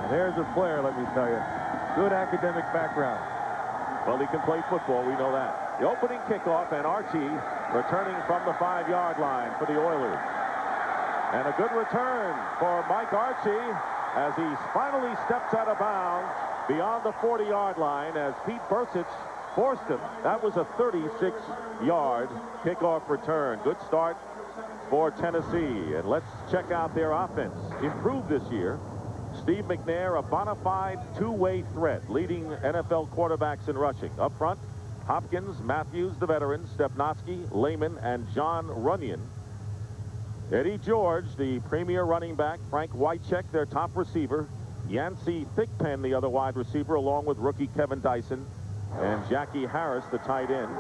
There's a player, let me tell you. Good academic background. Well, he can play football. We know that. The opening kickoff, and Archie returning from the 5-yard line for the Oilers. And a good return for Mike Archie as he finally steps out of bounds beyond the 40-yard line as Pete Bursich forced him. That was a 36-yard kickoff return. Good start for Tennessee. And let's check out their offense. Improved this year. Steve McNair, a bona fide two-way threat, leading NFL quarterbacks in rushing. Up front, Hopkins, Matthews, the veteran, Stepnoski, Lehman, and John Runyon. Eddie George, the premier running back, Frank Wycheck, their top receiver, Yancey Thigpen, the other wide receiver, along with rookie Kevin Dyson, and Jackie Harris, the tight end,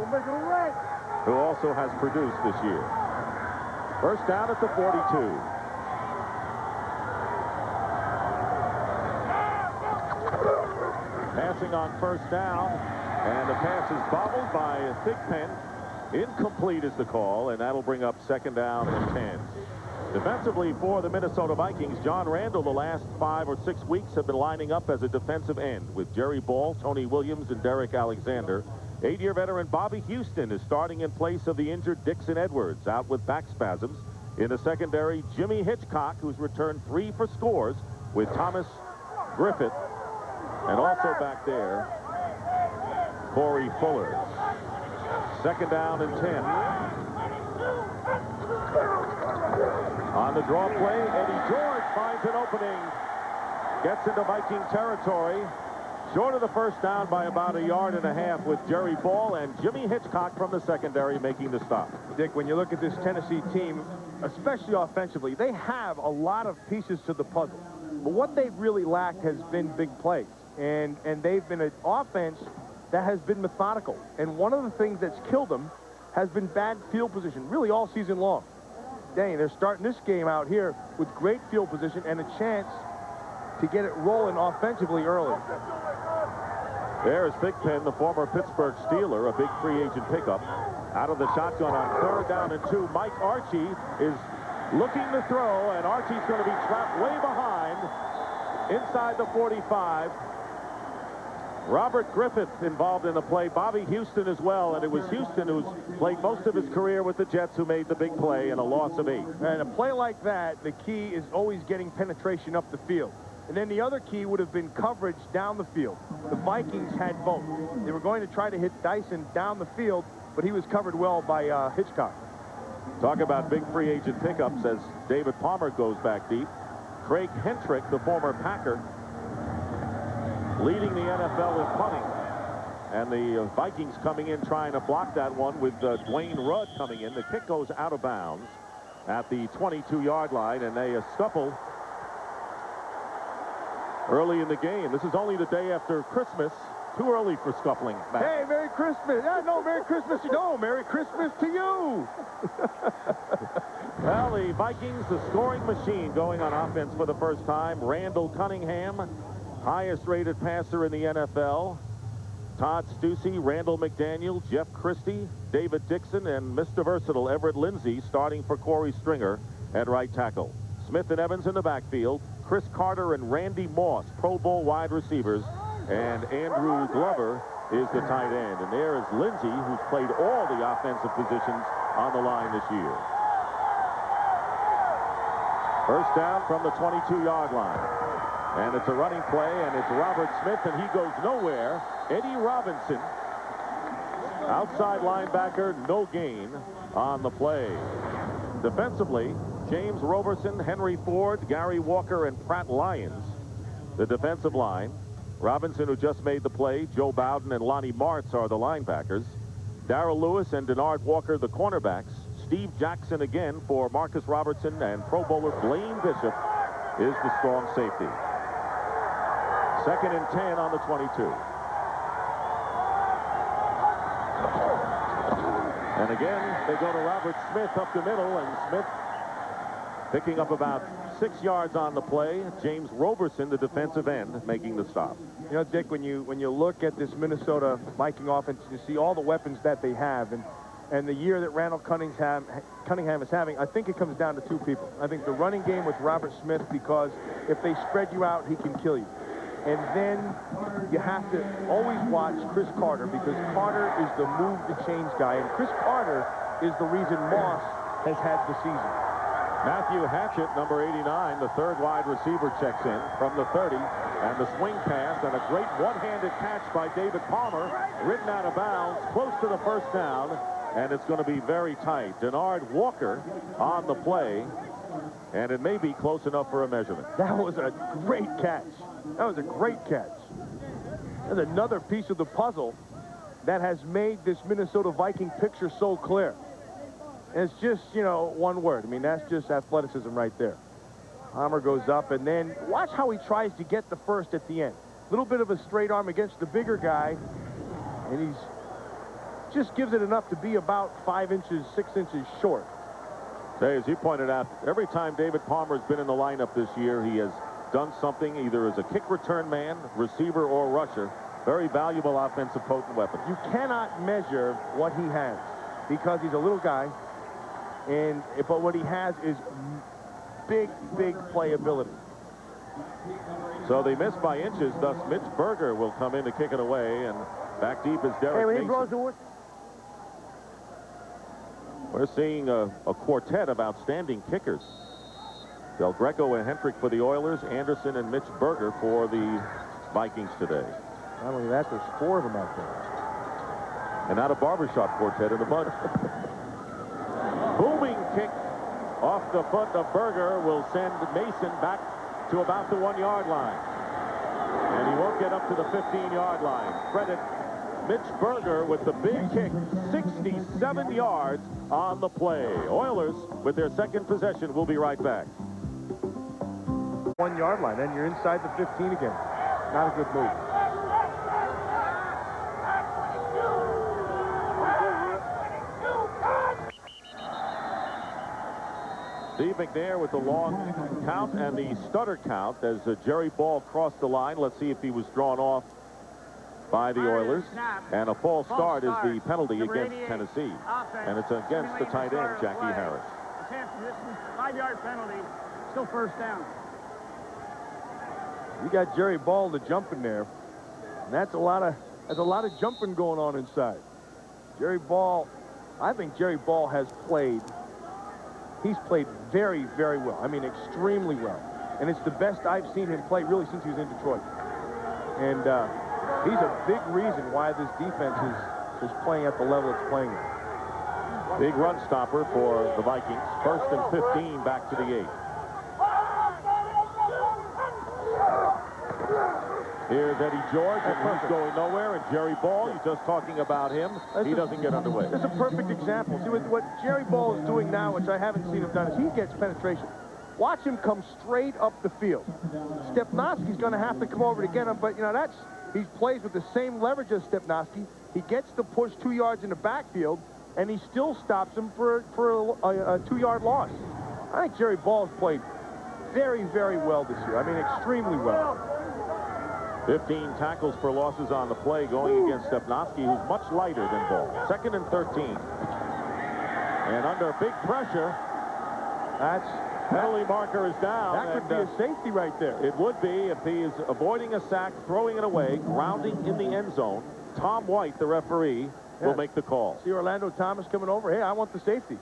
who also has produced this year. First down at the 42. Passing on first down, and the pass is bobbled by Thigpen. Incomplete is the call, and that'll bring up second down and 10. Defensively for the Minnesota Vikings, John Randall the last 5 or 6 weeks have been lining up as a defensive end with Jerry Ball, Tony Williams, and Derek Alexander. 8-year veteran Bobby Houston is starting in place of the injured Dixon Edwards, out with back spasms. In the secondary, Jimmy Hitchcock, who's returned 3 for scores, with Thomas Griffith, and also back there, Corey Fuller. Second down and 10. On the draw play, Eddie George finds an opening. Gets into Viking territory. Short of the first down by about 1.5 yards with Jerry Ball and Jimmy Hitchcock from the secondary making the stop. Dick, when you look at this Tennessee team, especially offensively, they have a lot of pieces to the puzzle. But what they've really lacked has been big plays. And they've been an offense that has been methodical. And one of the things that's killed them has been bad field position, really all season long. Dang, they're starting this game out here with great field position and a chance to get it rolling offensively early. There's Thigpen, the former Pittsburgh Steeler, a big free agent pickup. Out of the shotgun on third down and 2. Mike Archie is looking to throw, and Archie's going to be trapped way behind inside the 45. Robert Griffith involved in the play, Bobby Houston as well, and it was Houston who's played most of his career with the Jets who made the big play and a loss of 8. And a play like that, the key is always getting penetration up the field. And then the other key would have been coverage down the field. The Vikings had both. They were going to try to hit Dyson down the field, but he was covered well by Hitchcock. Talk about big free agent pickups as David Palmer goes back deep. Craig Hentrick, the former Packer, leading the NFL in punting. And the Vikings coming in trying to block that one with Dwayne Rudd coming in. The kick goes out of bounds at the 22-yard line, and they scuffle early in the game. This is only the day after Christmas. Too early for scuffling back. Hey, Merry Christmas. Yeah, no, Merry Christmas. No, Merry Christmas to you. Well, the Vikings, the scoring machine going on offense for the first time. Randall Cunningham, highest rated passer in the NFL. Todd Stussy, Randall McDaniel, Jeff Christie, David Dixon, and Mr. Versatile Everett Lindsay starting for Corey Stringer at right tackle. Smith and Evans in the backfield. Chris Carter and Randy Moss, Pro Bowl wide receivers. And Andrew Glover is the tight end. And there is Lindsay, who's played all the offensive positions on the line this year. First down from the 22-yard line. And it's a running play, and it's Robert Smith, and he goes nowhere. Eddie Robinson, outside linebacker, no gain on the play. Defensively, James Roberson, Henry Ford, Gary Walker, and Pratt Lyons, the defensive line. Robinson, who just made the play, Joe Bowden and Lonnie Martz are the linebackers. Darrell Lewis and Denard Walker, the cornerbacks. Steve Jackson again for Marcus Robertson, and Pro Bowler Blaine Bishop is the strong safety. Second and 10 on the 22. And again, they go to Robert Smith up the middle, and Smith picking up about 6 yards on the play. James Roberson, the defensive end, making the stop. You know, Dick, when you look at this Minnesota Viking offense, you see all the weapons that they have, and the year that Randall Cunningham is having, I think it comes down to 2 people. I think the running game with Robert Smith, because if they spread you out, he can kill you. And then you have to always watch Chris Carter, because Carter is the move to change guy. And Chris Carter is the reason Moss has had the season. Matthew Hatchett, number 89, the third wide receiver, checks in from the 30. And the swing pass and a great one-handed catch by David Palmer, ridden out of bounds, close to the first down. And it's going to be very tight. Denard Walker on the play. And it may be close enough for a measurement. That was a great catch. That was a great catch. There's another piece of the puzzle that has made this Minnesota Viking picture so clear. And it's just, you know, one word. I mean, that's just athleticism right there. Palmer goes up, and then watch how he tries to get the first at the end. A little bit of a straight arm against the bigger guy, and he's just gives it enough to be about 5 inches, 6 inches short. Say, as you pointed out, every time David Palmer has been in the lineup this year, he has done something either as a kick return man, receiver, or rusher. Very valuable offensive potent weapon. You cannot measure what he has because he's a little guy, but what he has is big playability. So they missed by inches, thus Mitch Berger will come in to kick it away, and back deep is Derek Mason. We're seeing a quartet of outstanding kickers. Del Greco and Hendrick for the Oilers, Anderson and Mitch Berger for the Vikings today. Not only that, there's 4 of them out there. And not a barbershop quartet in the bunch. Booming kick off the foot of Berger will send Mason back to about the 1-yard line. And he won't get up to the 15-yard line. Credit Mitch Berger with the big kick, 67 yards on the play. Oilers with their second possession. We'll be right back. 1-yard line, then you're inside the 15 again. Not a good move. Steve McNair with the long count and the stutter count as Jerry Ball crossed the line. Let's see if he was drawn off by the Oilers. And a false start is the penalty against Tennessee. And it's against the tight end, Jackie Harris. 5-yard penalty, still first down. You got Jerry Ball to jump in there. And that's a lot of jumping going on inside. Jerry Ball, I think Jerry Ball has played. He's played very well. I mean, extremely well. And it's the best I've seen him play really since he was in Detroit. And he's a big reason why this defense is playing at the level it's playing at. Big run stopper for the Vikings. 1st and 15 back to the 8. Here's Eddie George, and he's going nowhere. And Jerry Ball, you're just talking about him. He doesn't get underway. It's a perfect example. See, what Jerry Ball is doing now, which I haven't seen him done, is he gets penetration. Watch him come straight up the field. Stepnoski's going to have to come over to get him, but, you know, he plays with the same leverage as Stepnoski. He gets the push 2 yards in the backfield, and he still stops him for a 2-yard loss. I think Jerry Ball's played very well this year. I mean, extremely well. 15 tackles for losses on the play going against Stepnoski, who's much lighter than Ball. 2nd and 13. And under big pressure, penalty marker is down. That could be a safety right there. It would be if he is avoiding a sack, throwing it away, grounding in the end zone. Tom White, the referee, will make the call. See Orlando Thomas coming over. Hey, I want the safety.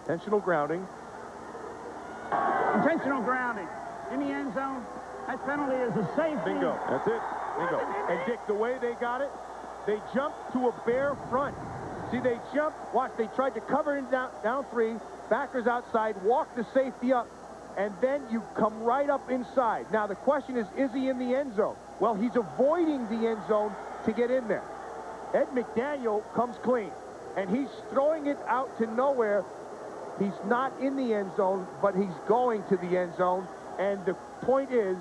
Intentional grounding. Intentional grounding in the end zone. That penalty is a safety. Bingo. That's it. Bingo. And Dick, the way they got it, they jumped to a bare front. See, they jumped. Watch, they tried to cover him down 3. Backers outside, walk the safety up, and then you come right up inside. Now, the question is he in the end zone? Well, he's avoiding the end zone to get in there. Ed McDaniel comes clean, and he's throwing it out to nowhere. He's not in the end zone, but he's going to the end zone, and the point is,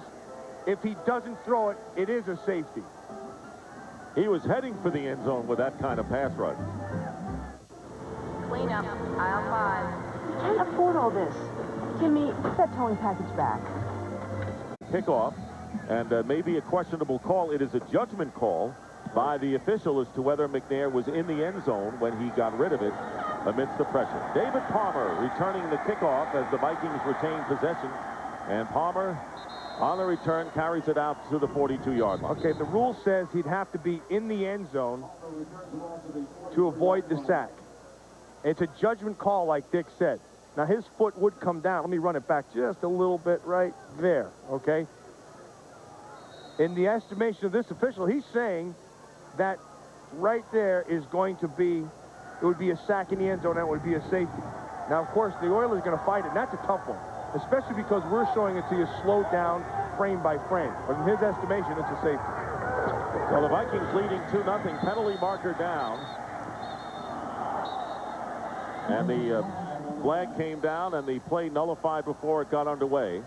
if he doesn't throw it, it is a safety. He was heading for the end zone with that kind of pass rush. Clean up, aisle 5. Can't afford all this. Jimmy, put that towing package back. Kickoff, and maybe a questionable call. It is a judgment call by the official as to whether McNair was in the end zone when he got rid of it amidst the pressure. David Palmer returning the kickoff as the Vikings retain possession. And Palmer On the return, carries it out to the 42-yard line. Okay, the rule says he'd have to be in the end zone to avoid the sack. It's a judgment call, like Dick said. Now, his foot would come down. Let me run it back just a little bit right there, okay? In the estimation of this official, he's saying that right there is going to be, it would be a sack in the end zone, and it would be a safety. Now, of course, the Oilers are going to fight it, and that's a tough one, especially because we're showing it to you slowed down frame by frame. But in his estimation, it's a safety. So the Vikings leading 2-0, penalty marker down. And the flag came down, and the play nullified before it got underway.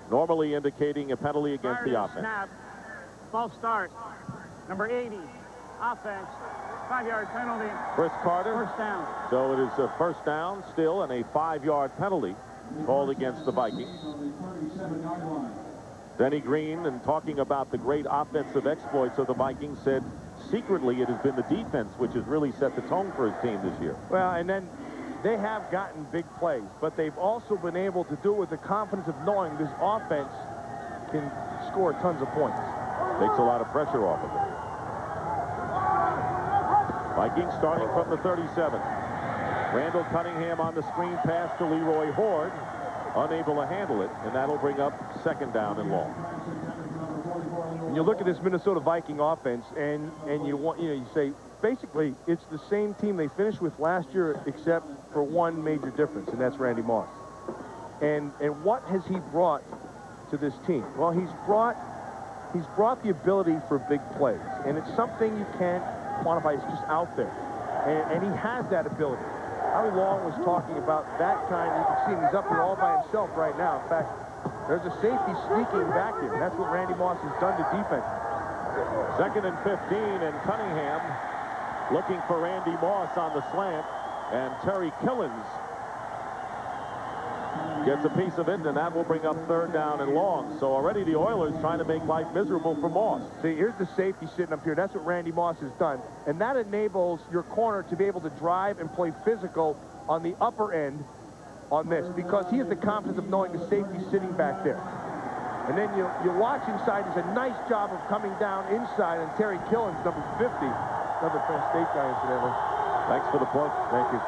Normally indicating a penalty against the offense. Snap. False start. Number 80. Offense. 5-yard penalty. Chris Carter. First down. So it is a first down still and a 5-yard penalty called against the Vikings. Denny Green, and talking about the great offensive exploits of the Vikings, said secretly it has been the defense which has really set the tone for his team this year. Well, and then they have gotten big plays, but they've also been able to do it with the confidence of knowing this offense can score tons of points. Takes a lot of pressure off of it. Vikings starting from the 37. Randall Cunningham on the screen pass to Leroy Horde. Unable to handle it, and that'll bring up second down and long. When you look at this Minnesota Viking offense, and you say, basically, it's the same team they finished with last year, except for one major difference, and that's Randy Moss. And what has he brought to this team? Well, he's brought the ability for big plays, and it's something you can't quantify. It's just out there, and he has that ability. Howie Long was talking about that kind. You can see him. He's up here all by himself right now. In fact, there's a safety sneaking back here. That's what Randy Moss has done to defense. Second and 15, and Cunningham looking for Randy Moss on the slant, and Terry Killens gets a piece of it, and that will bring up third down and long. So already the Oilers trying to make life miserable for Moss. See, here's the safety sitting up here. That's what Randy Moss has done. And that enables your corner to be able to drive and play physical on the upper end on this, because he has the confidence of knowing the safety sitting back there. And then you watch inside. There's a nice job of coming down inside, and Terry Killens, number 50, another Penn State guy, incidentally. Thanks for the plug. Thank you.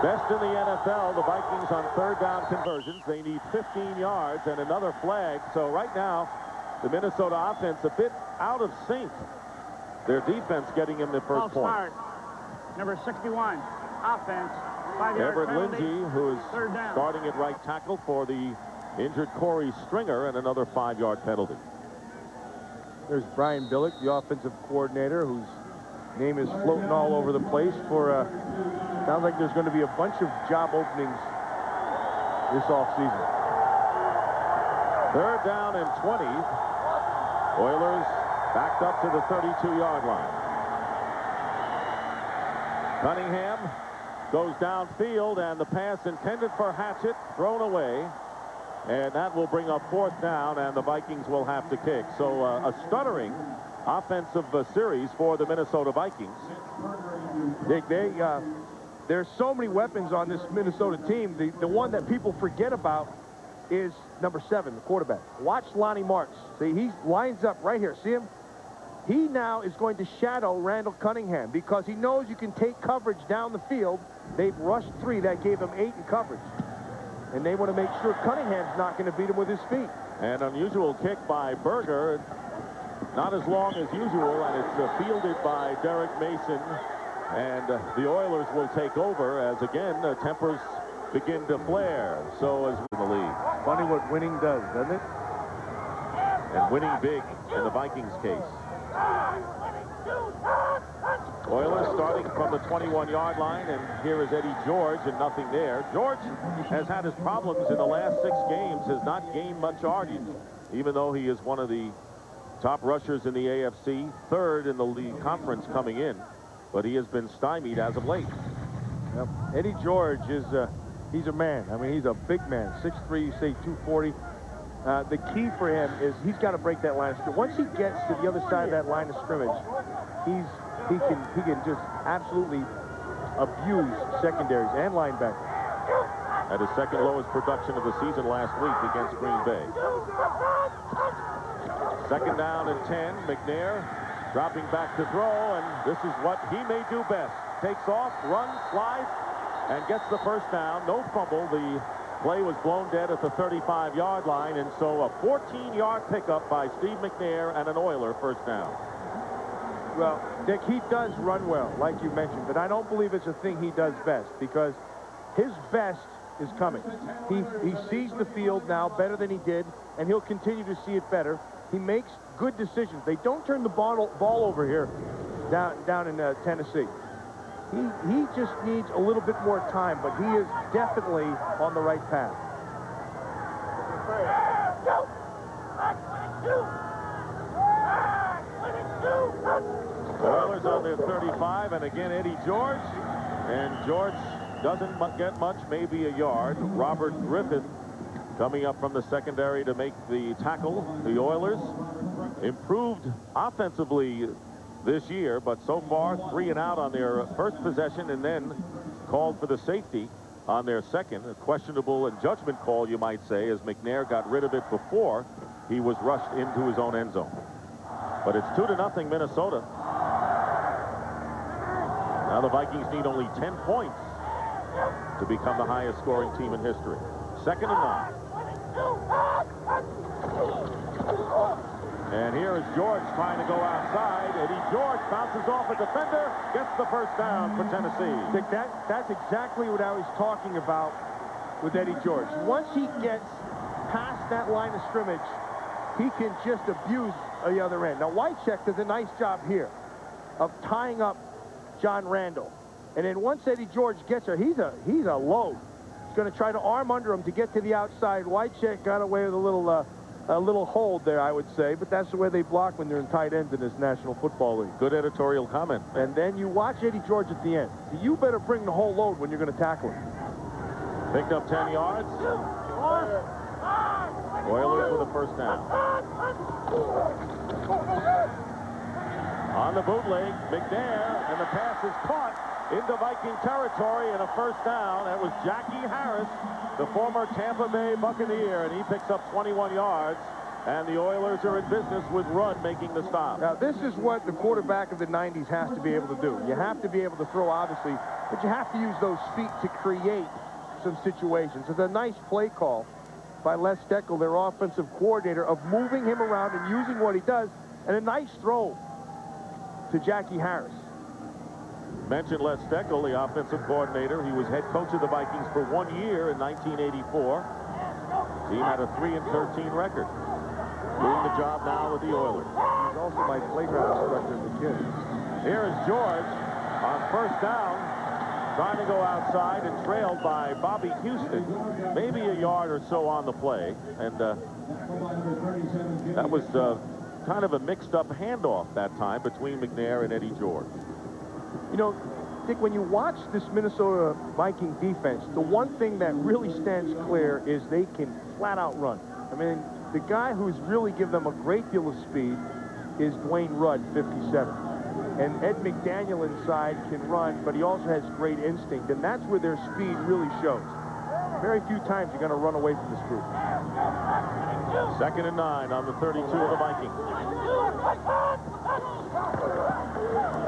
Best in the NFL, the Vikings on third down conversions. They need 15 yards and another flag. So right now, the Minnesota offense a bit out of sync. Their defense getting him the first point. Start. Number 61. Offense. 5-yard Everett penalty. Lindsey, who is Third down. starting at right tackle for the injured Corey Stringer, and another 5-yard penalty. There's Brian Billick, the offensive coordinator, whose name is floating all over the place for sounds like there's going to be a bunch of job openings this offseason. Third down and 20. Oilers backed up to the 32-yard line. Cunningham goes downfield, and the pass intended for Hatchett thrown away. And that will bring up fourth down, and the Vikings will have to kick. So a stuttering offensive series for the Minnesota Vikings. Dick, there's so many weapons on this Minnesota team. The one that people forget about is number 7, the quarterback. Watch Lonnie Marks. See, he lines up right here. See him? He now is going to shadow Randall Cunningham because he knows you can take coverage down the field. They've rushed 3. That gave them 8 in coverage. And they want to make sure Cunningham's not going to beat him with his feet. An unusual kick by Berger. Not as long as usual, and it's fielded by Derek Mason. And the Oilers will take over as, again, tempers begin to flare. So as in the lead. Funny what winning does, doesn't it? And winning big in the Vikings case. Oilers starting from the 21-yard line, and here is Eddie George, and nothing there. George has had his problems in the last 6 games, has not gained much yardage, even though he is one of the top rushers in the AFC, 3rd in the league conference coming in, but he has been stymied as of late. Yep. Eddie George is he's a man. I mean, he's a big man, 6'3", you say 240. The key for him is he's got to break that line of scrimmage. Once he gets to the other side of that line of scrimmage, he can just absolutely abuse secondaries and linebackers. At his second lowest production of the season last week against Green Bay. Second down and 10. McNair dropping back to throw, and this is what he may do best. Takes off, runs, slides, and gets the first down. No fumble. The play was blown dead at the 35-yard line, and so a 14-yard pickup by Steve McNair and an Oiler first down. Well, Dick, he does run well, like you mentioned, but I don't believe it's a thing he does best, because his best is coming. He sees the field now better than he did, and he'll continue to see it better. He makes good decisions. They don't turn the ball over here down in Tennessee. He just needs a little bit more time, but he is definitely on the right path. Oilers on their 35, and again Eddie George. And George doesn't get much, maybe a yard. Robert Griffith coming up from the secondary to make the tackle. The Oilers improved offensively this year, but so far 3 and out on their first possession, and then called for the safety on their second. A questionable judgment call, you might say, as McNair got rid of it before he was rushed into his own end zone. But it's 2-0 Minnesota. Now the Vikings need only 10 points to become the highest scoring team in history. Second and 9. And here is George trying to go outside. Eddie George bounces off a defender, gets the first down for Tennessee. Dick, that's exactly what I was talking about with Eddie George. Once he gets past that line of scrimmage, he can just abuse the other end. Now, Wycheck does a nice job here of tying up John Randall. And then once Eddie George gets there, he's a load. He's going to try to arm under him to get to the outside. Wycheck got away with a little hold there, I would say, but that's the way they block when they're in tight ends in this National Football League. Good editorial comment. And then you watch Eddie George at the end. You better bring the whole load when you're going to tackle him. Picked up 10 yards. Oilers with a first down. On the bootleg, McNair, and the pass is caught into Viking territory, and a first down. That was Jackie Harris, the former Tampa Bay Buccaneer, and he picks up 21 yards, and the Oilers are in business with Rudd making the stop. Now, this is what the quarterback of the 90s has to be able to do. You have to be able to throw, obviously, but you have to use those feet to create some situations. It's a nice play call by Les Steckel, their offensive coordinator, of moving him around and using what he does, and a nice throw to Jackie Harris. Mentioned Les Steckel, the offensive coordinator. He was head coach of the Vikings for 1 year in 1984. Team had a 3-13 record. Doing the job now with the Oilers. He's also my playground instructor as a kid. Here is George on first down, trying to go outside and trailed by Bobby Houston. Maybe a yard or so on the play. And that was kind of a mixed-up handoff that time between McNair and Eddie George. You know, Dick, when you watch this Minnesota Viking defense, the one thing that really stands clear is they can flat-out run. I mean, the guy who's really given them a great deal of speed is Dwayne Rudd, 57. And Ed McDaniel inside can run, but he also has great instinct, and that's where their speed really shows. Very few times you're going to run away from this group. Second and 9 on the 32 of the Vikings.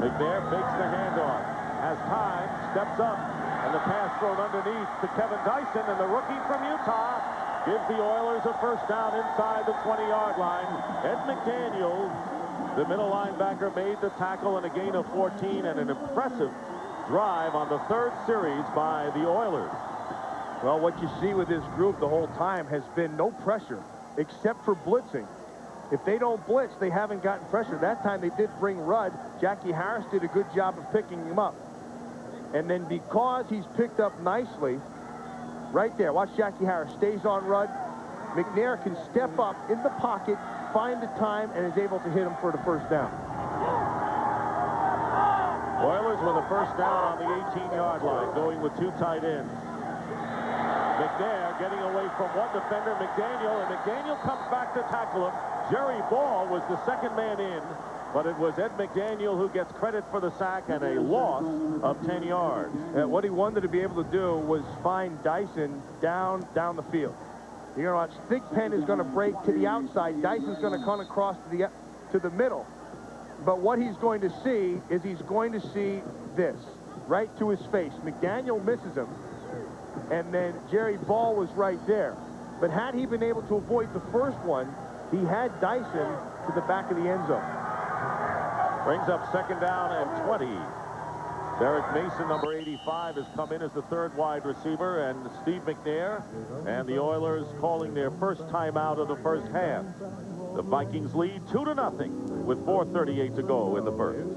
McNair fakes the handoff, has time, steps up, and the pass thrown underneath to Kevin Dyson, and the rookie from Utah gives the Oilers a first down inside the 20-yard line. Ed McDaniel, the middle linebacker, made the tackle and a gain of 14, and an impressive drive on the third series by the Oilers. Well, what you see with this group the whole time has been no pressure, except for blitzing. If they don't blitz, they haven't gotten pressure. That time they did bring Rudd. Jackie Harris did a good job of picking him up. And then because he's picked up nicely, right there, watch Jackie Harris, stays on Rudd. McNair can step up in the pocket, find the time, and is able to hit him for the first down. Oilers with a first down on the 18-yard line, going with 2 tight ends. McNair getting away from one defender, McDaniel, and McDaniel comes back to tackle him. Jerry Ball was the second man in, but it was Ed McDaniel who gets credit for the sack and a loss of 10 yards. What he wanted to be able to do was find Dyson down the field. You're going to watch Thigpen is going to break to the outside. Dyson's going to come across to the middle. But what he's going to see is he's going to see this right to his face. McDaniel misses him, and then Jerry Ball was right there. But had he been able to avoid the first one, he had Dyson to the back of the end zone. Brings up 2nd down and 20. Derek Mason, number 85, has come in as the 3rd wide receiver, and Steve McNair and the Oilers calling their first timeout of the first half. The Vikings lead 2-0 with 4:38 to go in the first.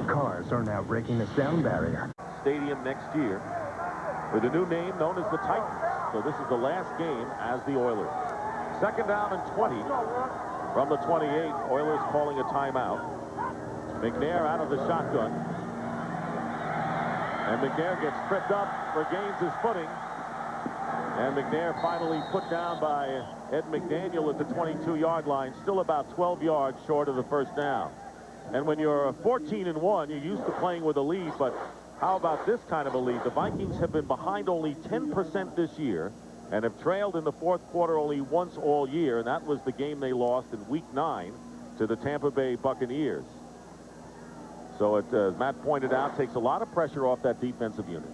Cars are now breaking the sound barrier. Stadium next year with a new name known as the Titans. So this is the last game as the Oilers. 2nd down and 20 from the 28. Oilers calling a timeout. McNair out of the shotgun. And McNair gets tripped up, regains his footing. And McNair finally put down by Ed McDaniel at the 22-yard line, still about 12 yards short of the first down. And when you're 14-1, you're used to playing with a lead, but how about this kind of a lead? The Vikings have been behind only 10% this year and have trailed in the 4th quarter only once all year, and that was the game they lost in Week 9 to the Tampa Bay Buccaneers. So it, as Matt pointed out, takes a lot of pressure off that defensive unit.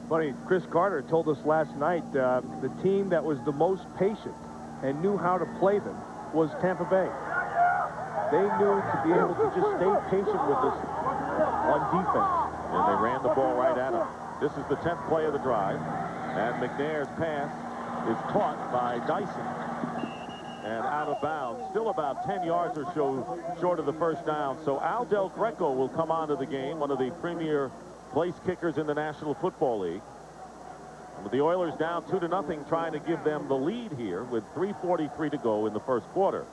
Funny, Chris Carter told us last night the team that was the most patient and knew how to play them was Tampa Bay. They knew to be able to just stay patient with us on defense. And they ran the ball right at him. This is the 10th play of the drive. And McNair's pass is caught by Dyson. And out of bounds. Still about 10 yards or so short of the first down. So Al Del Greco will come onto the game, one of the premier place kickers in the National Football League. With the Oilers down 2-0, trying to give them the lead here with 3:43 to go in the first quarter.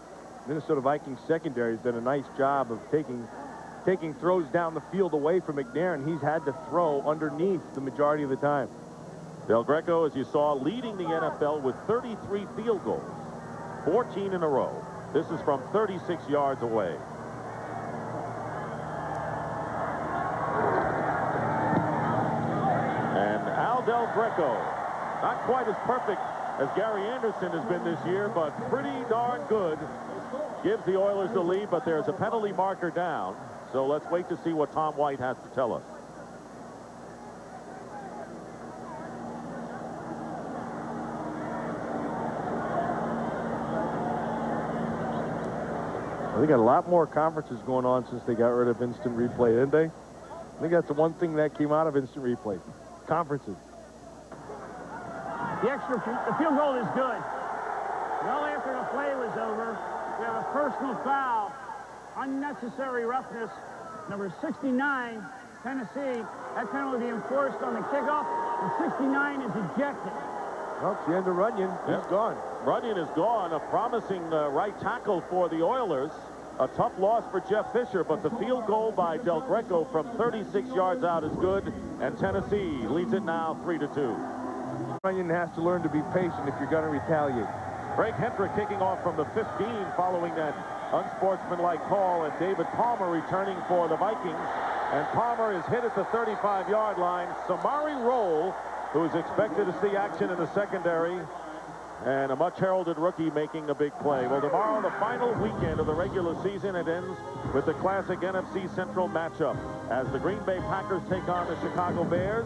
Minnesota Vikings secondary has done a nice job of taking throws down the field away from McNair, and he's had to throw underneath the majority of the time. Del Greco, as you saw, leading the NFL with 33 field goals, 14 in a row. This is from 36 yards away. And Al Del Greco, not quite as perfect as Gary Anderson has been this year, but pretty darn good. Gives the Oilers the lead, but there's a penalty marker down. So let's wait to see what Tom White has to tell us. They got a lot more conferences going on since they got rid of instant replay, didn't they? I think that's the one thing that came out of instant replay. Conferences. The field goal is good. Well, after the play was over, we have a personal foul. Unnecessary roughness. Number 69, Tennessee. That penalty will be enforced on the kickoff. And 69 is ejected. Well, it's the end of Runyon. He's gone. Runyon is gone. A promising right tackle for the Oilers. A tough loss for Jeff Fisher, but the field goal by Del Greco from 36 yards out is good, and Tennessee leads it now 3-2. Runyon has to learn to be patient if you're going to retaliate. Greg Hendrick kicking off from the 15 following that unsportsmanlike call, and David Palmer returning for the Vikings. And Palmer is hit at the 35-yard line. Samari Rolle, who is expected to see action in the secondary, and a much-heralded rookie making a big play. Well, tomorrow, the final weekend of the regular season, it ends with the classic NFC Central matchup as the Green Bay Packers take on the Chicago Bears,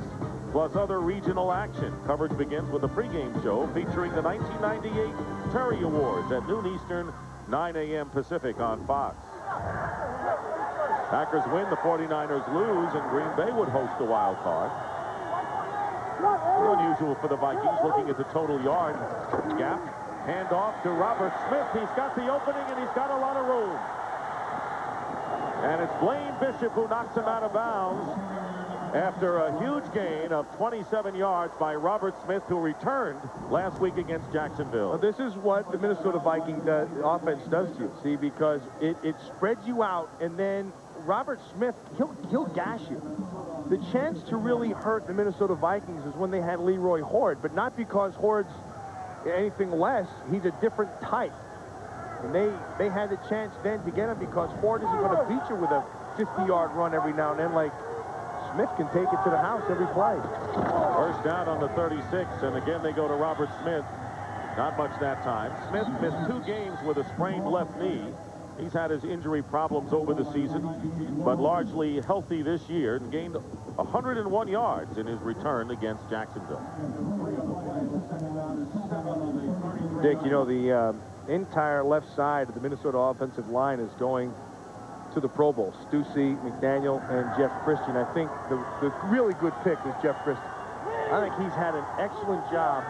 plus other regional action. Coverage begins with a pregame show featuring the 1998 Terry Awards at noon Eastern, 9 a.m. Pacific on Fox. Packers win, the 49ers lose, and Green Bay would host the wild card. Unusual for the Vikings, looking at the total yard gap. Handoff to Robert Smith. He's got the opening, and he's got a lot of room. And it's Blaine Bishop who knocks him out of bounds after a huge gain of 27 yards by Robert Smith, who returned last week against Jacksonville. Well, this is what the Minnesota Vikings offense does to you, see, because it spreads you out, and then Robert Smith, he'll gash you. The chance to really hurt the Minnesota Vikings is when they had Leroy Horde, but not because Horde's anything less, he's a different type. And they had the chance then to get him because Ford isn't going to beat you with a 50-yard run every now and then like Smith can take it to the house every play. First down on the 36, and again they go to Robert Smith. Not much that time. Smith missed 2 games with a sprained left knee. He's had his injury problems over the season, but largely healthy this year and gained 101 yards in his return against Jacksonville. Dick, you know, the entire left side of the Minnesota offensive line is going to the Pro Bowl. Stussy, McDaniel, and Jeff Christian. I think the really good pick was Jeff Christian. I think he's had an excellent job,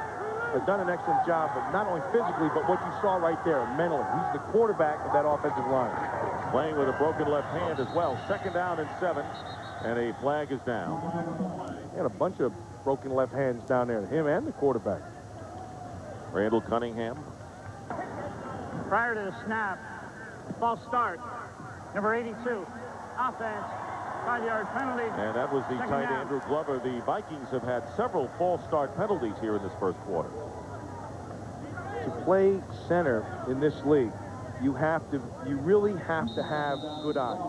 done an excellent job, but not only physically, but what you saw right there, mentally. He's the quarterback of that offensive line. Playing with a broken left hand as well. 2nd down and 7, and a flag is down. He had a bunch of broken left hands down there, him and the quarterback. Randall Cunningham. Prior to the snap, false start, number 82, offense, 5-yard penalty. And that was the Second tight down. Andrew Glover. The Vikings have had several false start penalties here in this first quarter. To play center in this league, you really have to have good eyes.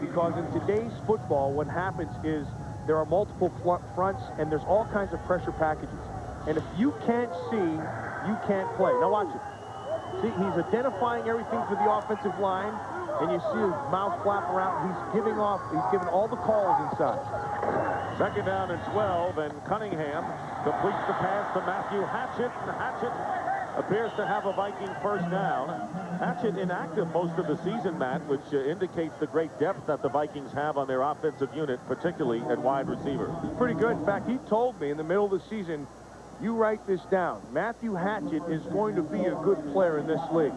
Because in today's football, what happens is there are multiple fronts and there's all kinds of pressure packages. And if you can't see, you can't play. Now watch it. See, he's identifying everything for the offensive line, and you see his mouth flap around. He's giving all the calls inside. 2nd down and 12, and Cunningham completes the pass to Matthew Hatchett. And Hatchett appears to have a Viking first down. Hatchett inactive most of the season, Matt, which indicates the great depth that the Vikings have on their offensive unit, particularly at wide receiver. Pretty good. In fact, he told me in the middle of the season, you write this down. Matthew Hatchett is going to be a good player in this league.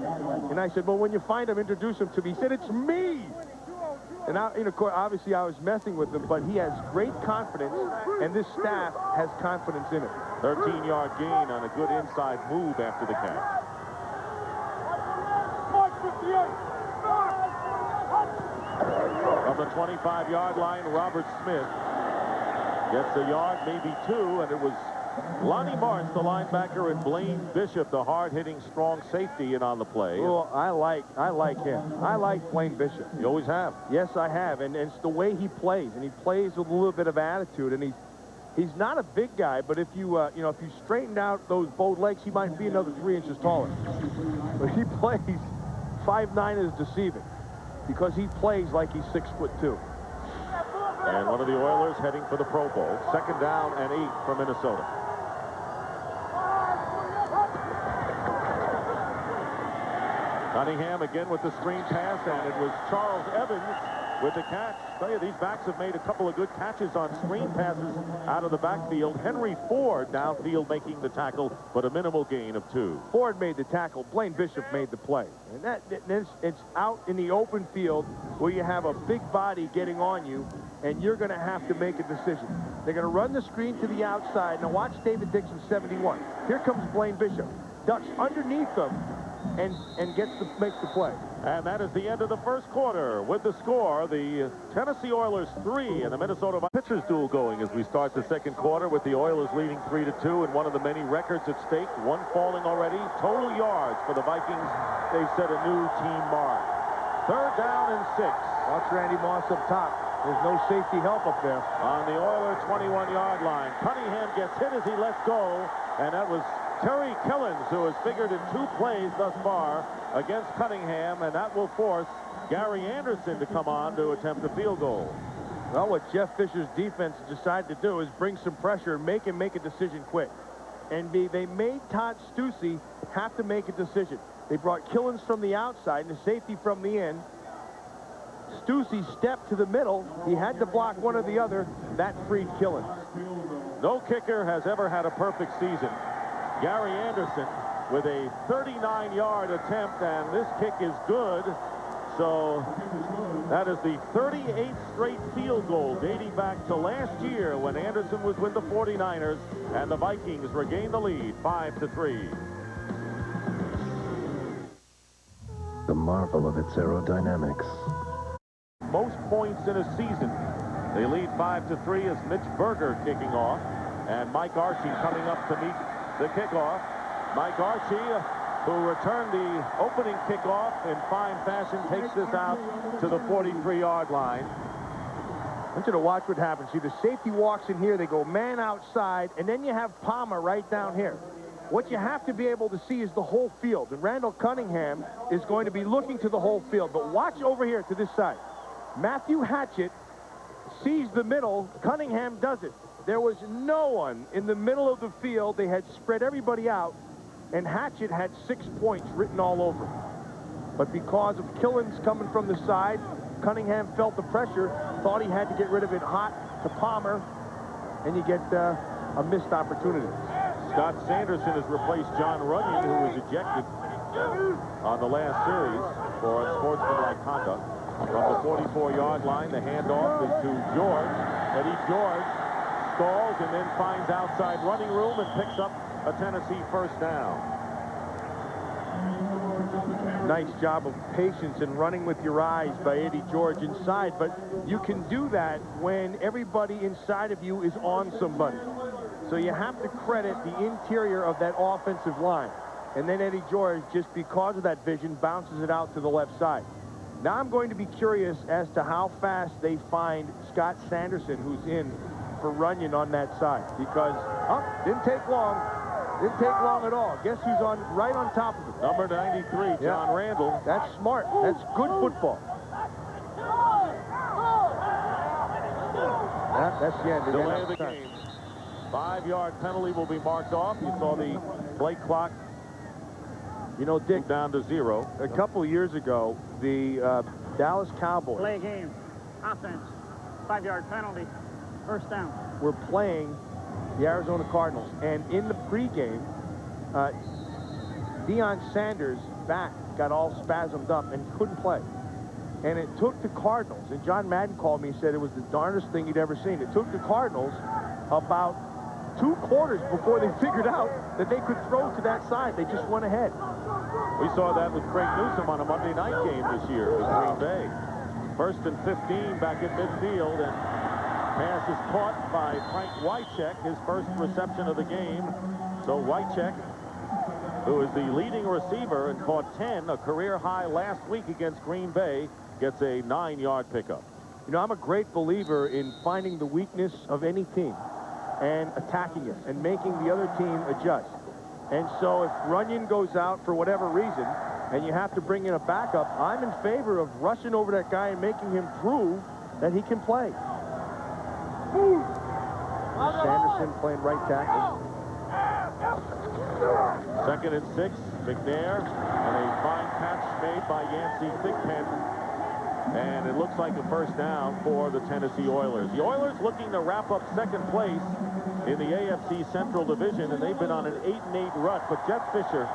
And I said, well, when you find him, introduce him to me. He said, it's me. And obviously I was messing with him, but he has great confidence, and this staff has confidence in him. 13-yard gain on a good inside move after the catch. From the 25-yard line, Robert Smith gets a yard, maybe 2, and it was Lonnie Martz, the linebacker, and Blaine Bishop, the hard-hitting, strong safety, in on the play. Well, I like him. I like Blaine Bishop. You always have. Yes, I have, and it's the way he plays, and he plays with a little bit of attitude, and he's not a big guy, but if you if you straightened out those bow legs, he might be another 3 inches taller. But he plays 5'9" is deceiving because he plays like he's 6'2". And one of the Oilers heading for the Pro Bowl. 2nd down and 8 for Minnesota. Cunningham again with the screen pass, and it was Charles Evans with the catch. I tell you, these backs have made a couple of good catches on screen passes out of the backfield. Henry Ford downfield making the tackle, but a minimal gain of 2. Ford made the tackle. Blaine Bishop made the play. And it's out in the open field where you have a big body getting on you, and you're going to have to make a decision. They're going to run the screen to the outside. Now watch David Dixon, 71. Here comes Blaine Bishop. Ducks underneath them and makes the play. And that is the end of the first quarter. With the score, the Tennessee Oilers 3 and the Minnesota pitchers duel going as we start the second quarter, with the Oilers leading 3-2, and one of the many records at stake, one falling already. Total yards for the Vikings. They set a new team mark. 3rd down and 6. Watch Randy Moss up top. There's no safety help up there. On the Oiler 21-yard line. Cunningham gets hit as he lets go, and that was Terry Killens, who has figured in 2 plays thus far against Cunningham, and that will force Gary Anderson to come on to attempt a field goal. Well, what Jeff Fisher's defense decided to do is bring some pressure and make him make a decision quick. And they made Todd Stussy have to make a decision. They brought Killens from the outside and the safety from the end. Stussy stepped to the middle. He had to block one or the other. That freed Killens. No kicker has ever had a perfect season. Gary Anderson with a 39-yard attempt, and this kick is good. So that is the 38th straight field goal dating back to last year when Anderson was with the 49ers, and the Vikings regained the lead 5-3. The marvel of its aerodynamics. Most points in a season. They lead 5-3 as Mitch Berger kicking off, and Mike Archie coming up to meet the kickoff. Mike Archie, who returned the opening kickoff in fine fashion, takes this out to the 43-yard line. I want you to watch what happens. See, the safety walks in here, they go man outside, and then you have Palmer right down here. What you have to be able to see is the whole field, and Randall Cunningham is going to be looking to the whole field. But watch over here to this side. Matthew Hatchett sees the middle. Cunningham doesn't. There was no one in the middle of the field. They had spread everybody out, and Hatchett had 6 points written all over him. But because of Killens coming from the side, Cunningham felt the pressure, thought he had to get rid of it hot to Palmer, and you get a missed opportunity. Scott Sanderson has replaced John Runyon, who was ejected on the last series for unsportsmanlike conduct. From the 44-yard line, the handoff is to George. Eddie George stalls and then finds outside running room and picks up a Tennessee first down. Nice job of patience and running with your eyes by Eddie George inside, but you can do that when everybody inside of you is on somebody. So you have to credit the interior of that offensive line. And then Eddie George, just because of that vision, bounces it out to the left side. Now I'm going to be curious as to how fast they find Scott Sanderson, who's in for Runyon on that side. Because, didn't take long. Didn't take long at all. Guess who's right on top of it? Number 93, John Randall. That's smart. That's good football. That's the end. Delay of the game. 5-yard penalty will be marked off. You saw the play clock, Dick, down to 0. A couple of years ago, the Dallas Cowboys Play game. Offense. 5-yard penalty. First down. were playing the Arizona Cardinals, and in the pregame, Deion Sanders' back got all spasmed up and couldn't play. And it took the Cardinals, and John Madden called me and said it was the darndest thing he'd ever seen. It took the Cardinals about 2 quarters before they figured out that they could throw to that side. They just went ahead. We saw that with Craig Newsome on a Monday night game this year with Green Bay. 1st and 15 back at midfield, and pass is caught by Frank Wycheck, his first reception of the game. So Wycheck, who is the leading receiver and caught 10, a career high last week against Green Bay, gets a 9-yard pickup. I'm a great believer in finding the weakness of any team and attacking it and making the other team adjust. And so if Runyon goes out for whatever reason and you have to bring in a backup, I'm in favor of rushing over that guy and making him prove that he can play. Sanderson playing right tackle. 2nd and 6, McNair, and a fine catch made by Yancey Thigpen. And it looks like a first down for the Tennessee Oilers. The Oilers looking to wrap up 2nd place in the AFC Central Division, and they've been on an 8-8 rut. But Jeff Fisher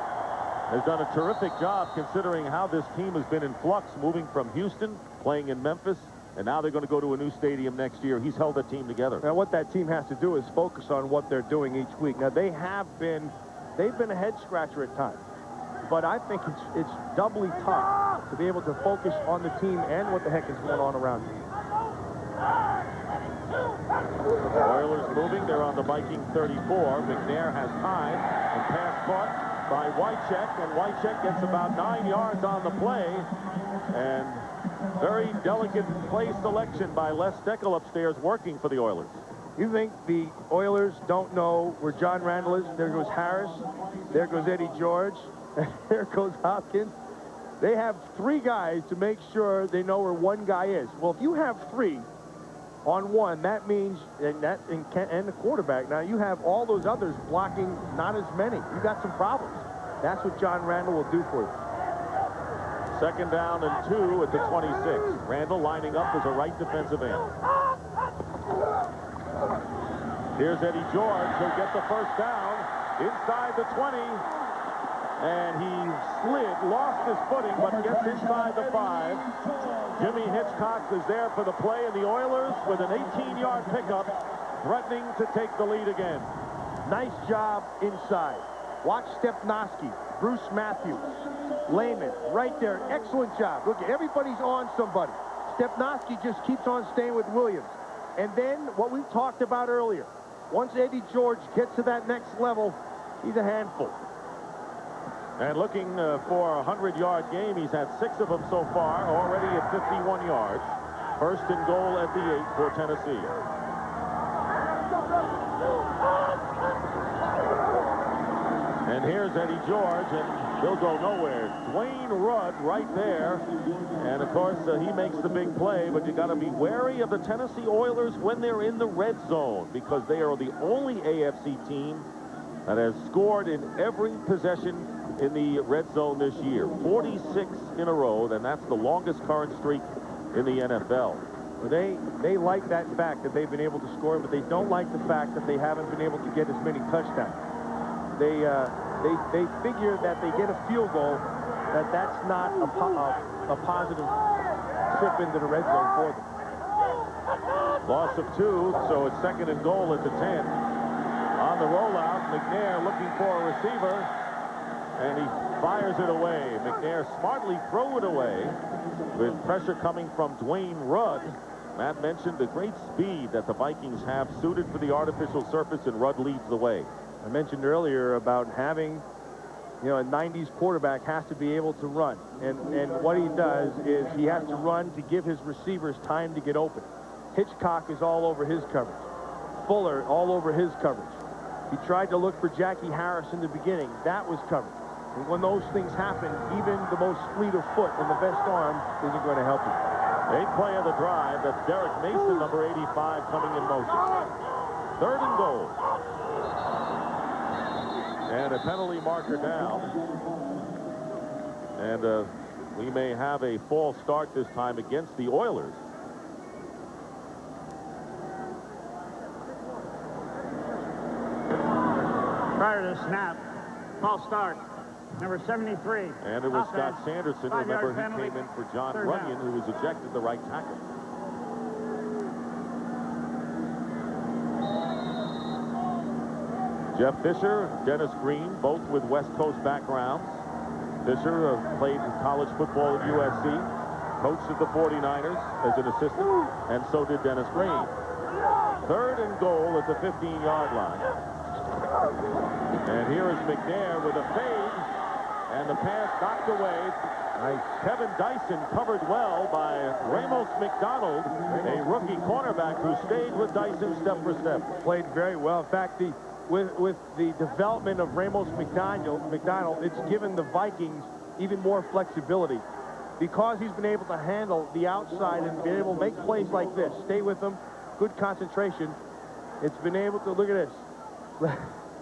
has done a terrific job considering how this team has been in flux, moving from Houston, playing in Memphis, and now they're going to go to a new stadium next year. He's held the team together. Now, what that team has to do is focus on what they're doing each week. Now, they've been a head-scratcher at times, but I think it's doubly tough to be able to focus on the team and what the heck is going on around you. Oilers moving. They're on the Viking 34. McNair has time, and pass caught by Wycheck, and Wycheck gets about 9 yards on the play, and very delicate play selection by Les Steckel upstairs working for the Oilers. You think the Oilers don't know where John Randall is? There goes Harris. There goes Eddie George. There goes Hopkins. They have 3 guys to make sure they know where one guy is. Well, if you have 3 on one, that means, and the quarterback, now you have all those others blocking not as many. You got some problems. That's what John Randall will do for you. 2nd down and 2 at the 26. Randall lining up as a right defensive end. Here's Eddie George, who'll get the first down inside the 20. And he lost his footing, but gets inside the 5. Jimmy Hitchcock is there for the play, and the Oilers with an 18-yard pickup, threatening to take the lead again. Nice job inside. Watch Stepnoski, Bruce Matthews, Lehman, right there. Excellent job. Look, everybody's on somebody. Stepnoski just keeps on staying with Williams. And then what we talked about earlier, once Eddie George gets to that next level, he's a handful. And looking for a 100-yard game. He's had 6 of them so far, already at 51 yards. First and goal at the 8 for Tennessee. And here's Eddie George, and he'll go nowhere. Dwayne Rudd right there. And, of course, he makes the big play, but you got to be wary of the Tennessee Oilers when they're in the red zone, because they are the only AFC team that has scored in every possession in the red zone this year. 46 in a row, and that's the longest current streak in the NFL. They like that fact that they've been able to score, but they don't like the fact that they haven't been able to get as many touchdowns. They figure that they get a field goal, that's not a positive trip into the red zone for them. Loss of 2, so it's second and goal at the 10. On the rollout, McNair looking for a receiver, and he fires it away. McNair smartly threw it away with pressure coming from Dwayne Rudd. Matt mentioned the great speed that the Vikings have suited for the artificial surface, and Rudd leads the way. I mentioned earlier about having, a 90s quarterback has to be able to run. And what he does is he has to run to give his receivers time to get open. Hitchcock is all over his coverage. Fuller all over his coverage. He tried to look for Jackie Harris in the beginning. That was covered. And when those things happen, even the most fleet of foot and the best arm isn't going to help you. 8th play of the drive. That's Derek Mason, number 85, coming in motion. Third and goal. And a penalty marker down. And we may have a false start this time against the Oilers. Prior to the snap, false start, number 73. And it was offense, Scott Sanderson. 5-yard Remember, he penalty, came in for John third Runyon, down. who was ejected, the right tackle. Jeff Fisher, Dennis Green, both with West Coast backgrounds. Fisher played college football at USC, coached at the 49ers as an assistant, and so did Dennis Green. Third and goal at the 15-yard line. And here is McNair with a fade, and the pass knocked away. Nice. Kevin Dyson covered well by Ramos McDonald, a rookie cornerback who stayed with Dyson step for step. Played very well. In fact, with the development of Ramos McDonald, it's given the Vikings even more flexibility, because he's been able to handle the outside and be able to make plays like this. Stay with them, good concentration. It's been able to, look at this.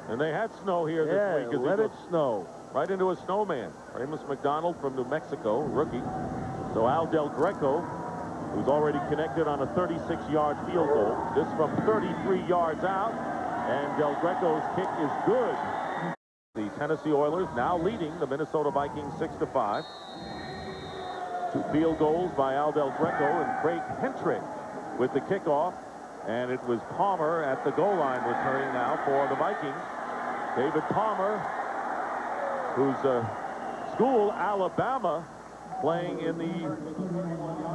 And they had snow here this week. Let it snow. Right into a snowman. Ramos McDonald from New Mexico, rookie. So Al Del Greco, who's already connected on a 36-yard field goal. This from 33 yards out. And Del Greco's kick is good. The Tennessee Oilers now leading the Minnesota Vikings 6-5. 2 field goals by Al Del Greco and Craig Hentrick with the kickoff. And it was Palmer at the goal line returning now for the Vikings. David Palmer, who's school Alabama, playing in the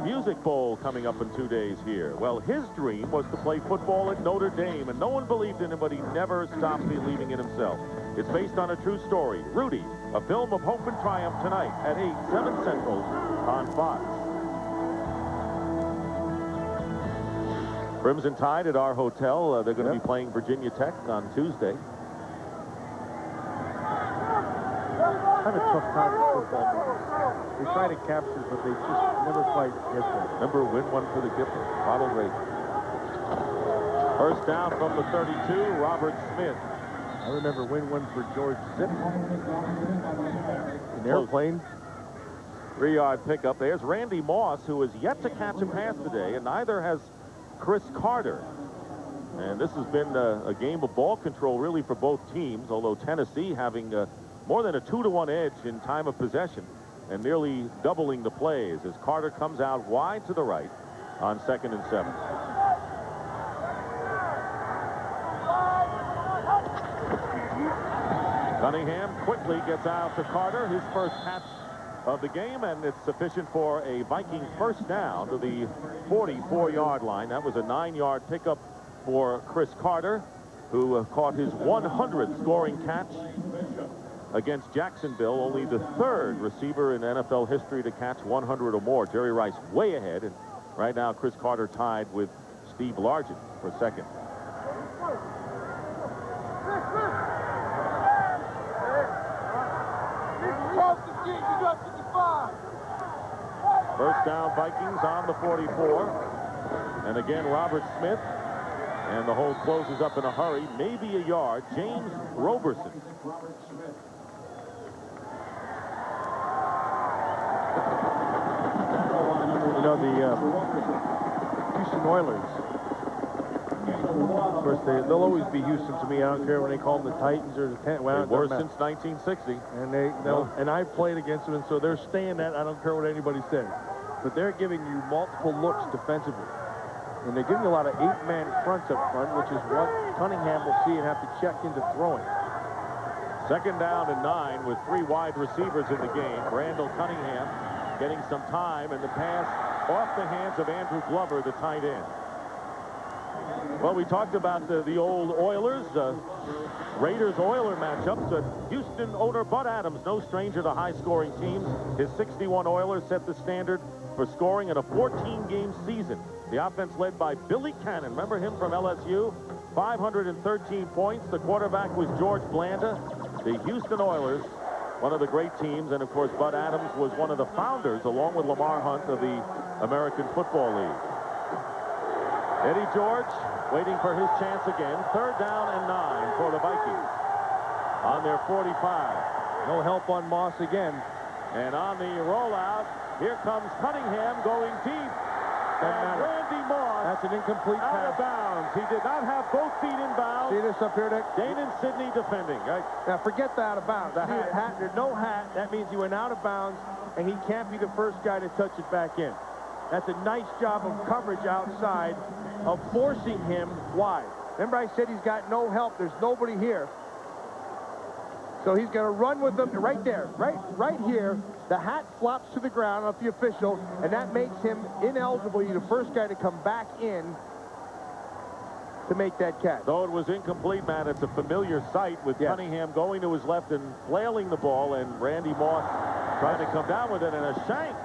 Music Bowl coming up in 2 days here. Well, his dream was to play football at Notre Dame, and no one believed in him, but he never stopped believing in himself. It's based on a true story. Rudy, a film of hope and triumph tonight at 8, 7 Central on Fox. Crimson Tide at our hotel. They're going to be playing Virginia Tech on Tuesday. I have a tough time with football. They try to capture, but they just never quite get there. Remember, win one for the Gipper. Bottle rate. First down from the 32, Robert Smith. I remember win one for George Zip. An airplane. 3-yard pickup. There's Randy Moss, who has yet to catch a pass today, and neither has Chris Carter. And this has been a game of ball control, really, for both teams, although Tennessee having more than a 2-to-1 edge in time of possession and nearly doubling the plays as Carter comes out wide to the right on 2nd and 7. Cunningham quickly gets out to Carter, his first catch of the game, and it's sufficient for a Viking first down to the 44-yard line. That was a 9-yard pickup for Chris Carter, who caught his 100th scoring catch against Jacksonville, only the third receiver in NFL history to catch 100 or more. Jerry Rice way ahead, and right now Chris Carter tied with Steve Largent for second. First down, Vikings on the 44. And again, Robert Smith. And the hole closes up in a hurry, maybe a yard. James Roberson. You know, the Houston Oilers, of course, they'll always be Houston to me. I don't care when they call them the Titans or the Ten. Well, they were since 1960. And and I played against them, and so they're staying that. I don't care what anybody says. But they're giving you multiple looks defensively. And they're giving you a lot of 8-man fronts up front, which is what Cunningham will see and have to check into throwing. Second down and 9 with 3 wide receivers in the game. Randall Cunningham getting some time, and the pass off the hands of Andrew Glover, the tight end. Well, we talked about the old Oilers, Raiders-Oiler matchups. Houston owner Bud Adams, no stranger to high-scoring teams. His 61 Oilers set the standard for scoring in a 14-game season. The offense led by Billy Cannon. Remember him from LSU? 513 points. The quarterback was George Blanda. The Houston Oilers, one of the great teams. And, of course, Bud Adams was one of the founders, along with Lamar Hunt, of the American Football League. Eddie George waiting for his chance again. Third down and 9 for the Vikings on their 45. No help on Moss again. And on the rollout, here comes Cunningham going deep. And Randy Moss, that's an incomplete out pass. of bounds. He did not have both feet in bounds. See this up here, Dick? Dane and Sidney defending. Right? Now, forget the out of bounds. The hat. There's no hat. That means he went out of bounds, and he can't be the first guy to touch it back in. That's a nice job of coverage outside, of forcing him wide. Remember I said he's got no help. There's nobody here. So he's going to run with them right there, right here. The hat flops to the ground off the official, and that makes him ineligible. He's the first guy to come back in to make that catch. Though it was incomplete, man, it's a familiar sight with Cunningham going to his left and flailing the ball, and Randy Moss trying to come down with it, and a shank.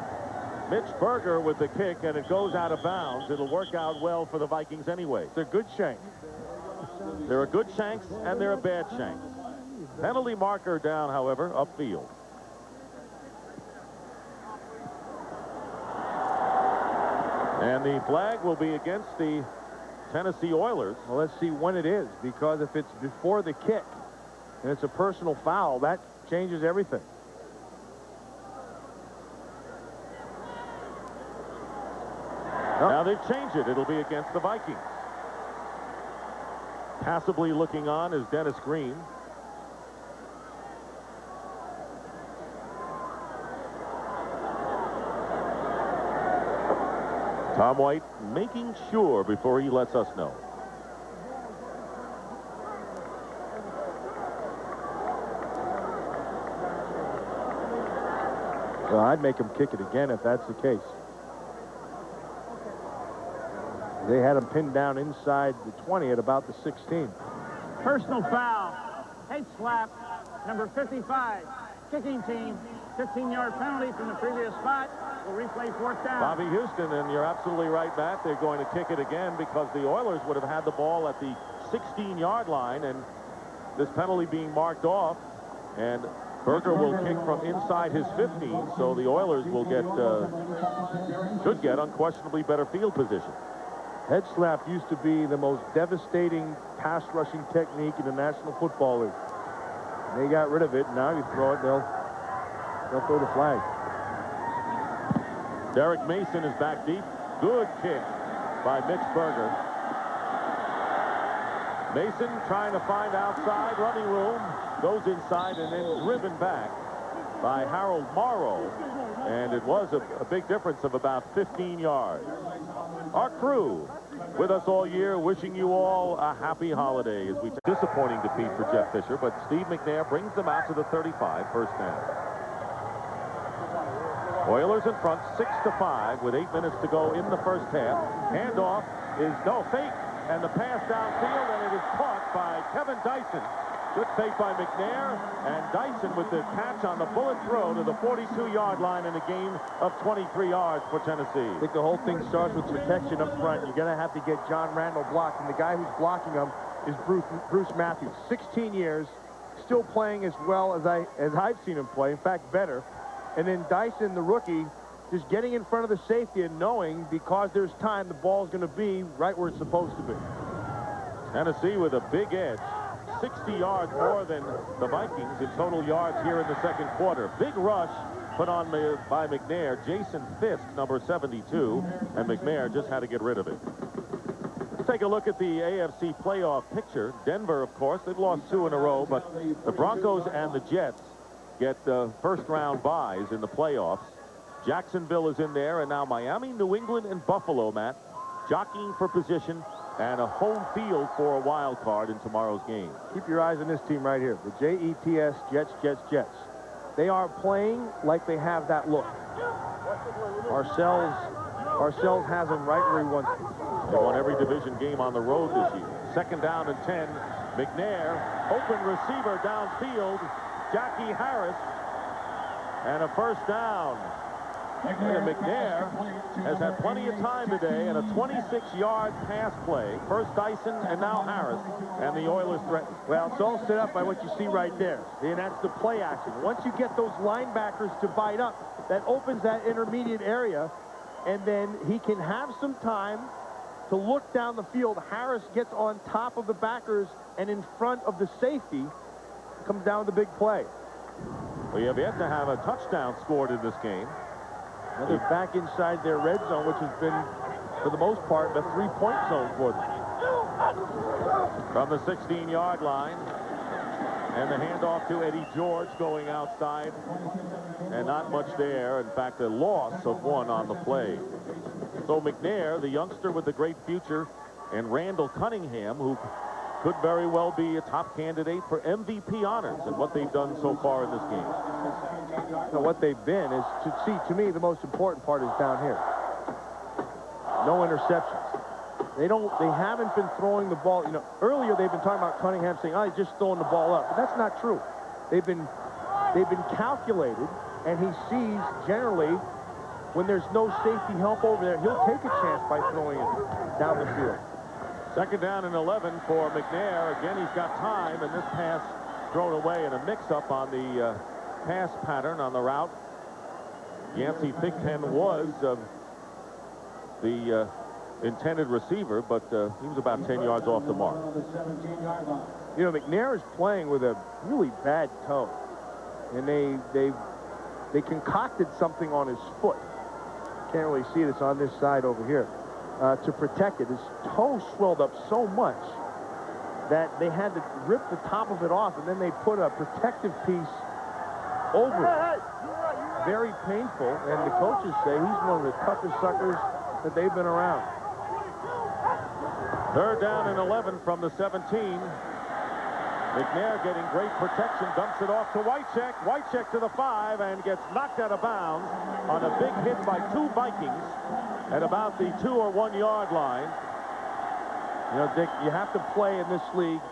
Mitch Berger with the kick, and it goes out of bounds. It'll work out well for the Vikings anyway. It's a good shank. There are good shanks, and there are bad shanks. Penalty marker down, however, upfield. And the flag will be against the Tennessee Oilers. Well, let's see when it is, because if it's before the kick and it's a personal foul, that changes everything. Now they've changed it. It'll be against the Vikings. Passively looking on is Dennis Green. Tom White making sure before he lets us know. Well, I'd make him kick it again if that's the case. They had him pinned down inside the 20 at about the 16. Personal foul. Head slap. Number 55. Kicking team. 15-yard penalty from the previous spot. We'll replay fourth down. Bobby Houston, and you're absolutely right, Matt. They're going to kick it again because the Oilers would have had the ball at the 16-yard line, and this penalty being marked off, and Berger will kick from inside his 15, so the Oilers will get, should get unquestionably better field position. Head slap used to be the most devastating pass rushing technique in the National Football League. They got rid of it. Now you throw it, they'll throw the flag. Derek Mason is back deep. Good kick by Mitch Berger. Mason trying to find outside running room. Goes inside and then driven back by Harold Morrow. And it was a big difference of about 15 yards. Our crew with us all year, wishing you all a happy holiday as we disappointing defeat for Jeff Fisher, but Steve McNair brings them out to the 35, first down. Oilers in front, 6-5 with 8 minutes to go in the first half. Handoff is no fake, and the pass downfield, and it is caught by Kevin Dyson. Good fake by McNair, and Dyson with the catch on the bullet throw to the 42-yard line in a gain of 23 yards for Tennessee. I think the whole thing starts with protection up front. You're going to have to get John Randall blocked, and the guy who's blocking him is Bruce Matthews. 16 years, still playing as well as I've seen him play. In fact, better. And then Dyson, the rookie, just getting in front of the safety and knowing because there's time, the ball's going to be right where it's supposed to be. Tennessee with a big edge. 60 yards more than the Vikings in total yards here in the second quarter. Big rush put on by McNair. Jason Fisk, number 72, and McNair just had to get rid of it. Let's take a look at the AFC playoff picture. Denver, of course, they've lost 2 in a row, but the Broncos and the Jets get first-round byes in the playoffs. Jacksonville is in there, and now Miami, New England, and Buffalo, Matt, jockeying for position and a home field for a wild card in tomorrow's game. Keep your eyes on this team right here. The Jets, Jets, Jets, Jets. They are playing like they have that look. Parcells has them right where he wants them. They won every division game on the road this year. Second down and 10. McNair, open receiver downfield. Jackie Harris, and a first down. McNair has had plenty of time today, and a 26-yard pass play. First Dyson and now Harris, and the Oilers threaten. Well, it's all set up by what you see right there. And that's the play action. Once you get those linebackers to bite up, that opens that intermediate area, and then he can have some time to look down the field. Harris gets on top of the backers and in front of the safety. Comes down with the big play. We have yet to have a touchdown scored in this game. Now they're back inside their red zone, which has been, for the most part, a three-point zone for them. From the 16-yard line, and the handoff to Eddie George going outside, and not much there. In fact, a loss of 1 on the play. So McNair, the youngster with the great future, and Randall Cunningham, who could very well be a top candidate for MVP honors and what they've done so far in this game. Now, what they've been is, to me, the most important part is down here. No interceptions. They haven't been throwing the ball. You know, earlier they've been talking about Cunningham saying, oh, he's just throwing the ball up. But that's not true. They've been calculated, and he sees generally when there's no safety help over there, he'll take a chance by throwing it down the field. Second down and 11 for McNair. Again, he's got time, and this pass thrown away in a mix-up on the pass pattern on the route. Yancey Thigpen was the intended receiver, but he was about 10 yards off the mark. You know, McNair is playing with a really bad toe, and they concocted something on his foot. Can't really see it. It's on this side over here. To protect it. His toe swelled up so much that they had to rip the top of it off, and then they put a protective piece over it. Very painful, and the coaches say he's one of the toughest suckers that they've been around. Third down and 11 from the 17. McNair getting great protection, dumps it off to Wycheck. Wycheck to the 5 and gets knocked out of bounds on a big hit by 2 Vikings at about the 2 or 1 yard line. You know, Dick, you have to play in this league,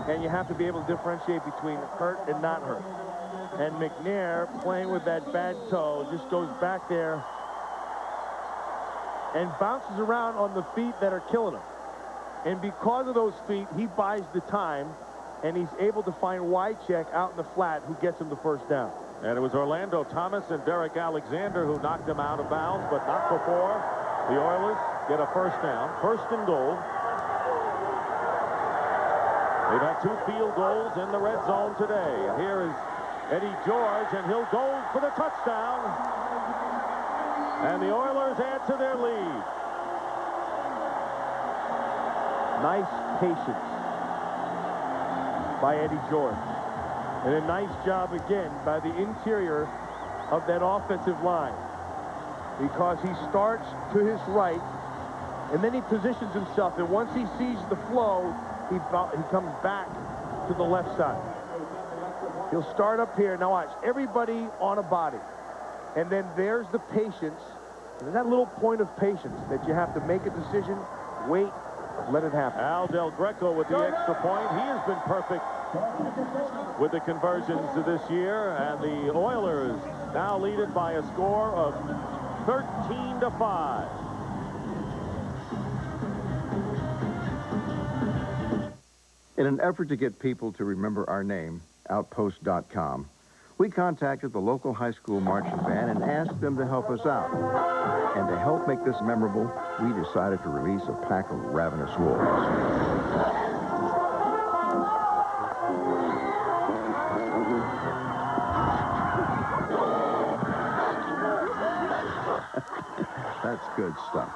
and you have to be able to differentiate between hurt and not hurt. And McNair, playing with that bad toe, just goes back there and bounces around on the feet that are killing him. And because of those feet, he buys the time, and he's able to find Wycheck out in the flat, who gets him the first down. And it was Orlando Thomas and Derek Alexander who knocked him out of bounds, but not before the Oilers get a first down. First and goal. They've had 2 field goals in the red zone today. And here is Eddie George, and he'll go for the touchdown. And the Oilers add to their lead. Nice patience by Eddie George. And a nice job again by the interior of that offensive line, because he starts to his right, and then he positions himself, and once he sees the flow, he comes back to the left side. He'll start up here. Now watch, everybody on a body, and then there's the patience. And that little point of patience that you have to make a decision, wait, let it happen. Al Del Greco with the extra point. He has been perfect with the conversions this year, and the Oilers now lead it by a score of 13-5. In an effort to get people to remember our name, Outpost.com, we contacted the local high school marching band and asked them to help us out. And to help make this memorable, we decided to release a pack of ravenous wolves. That's good stuff.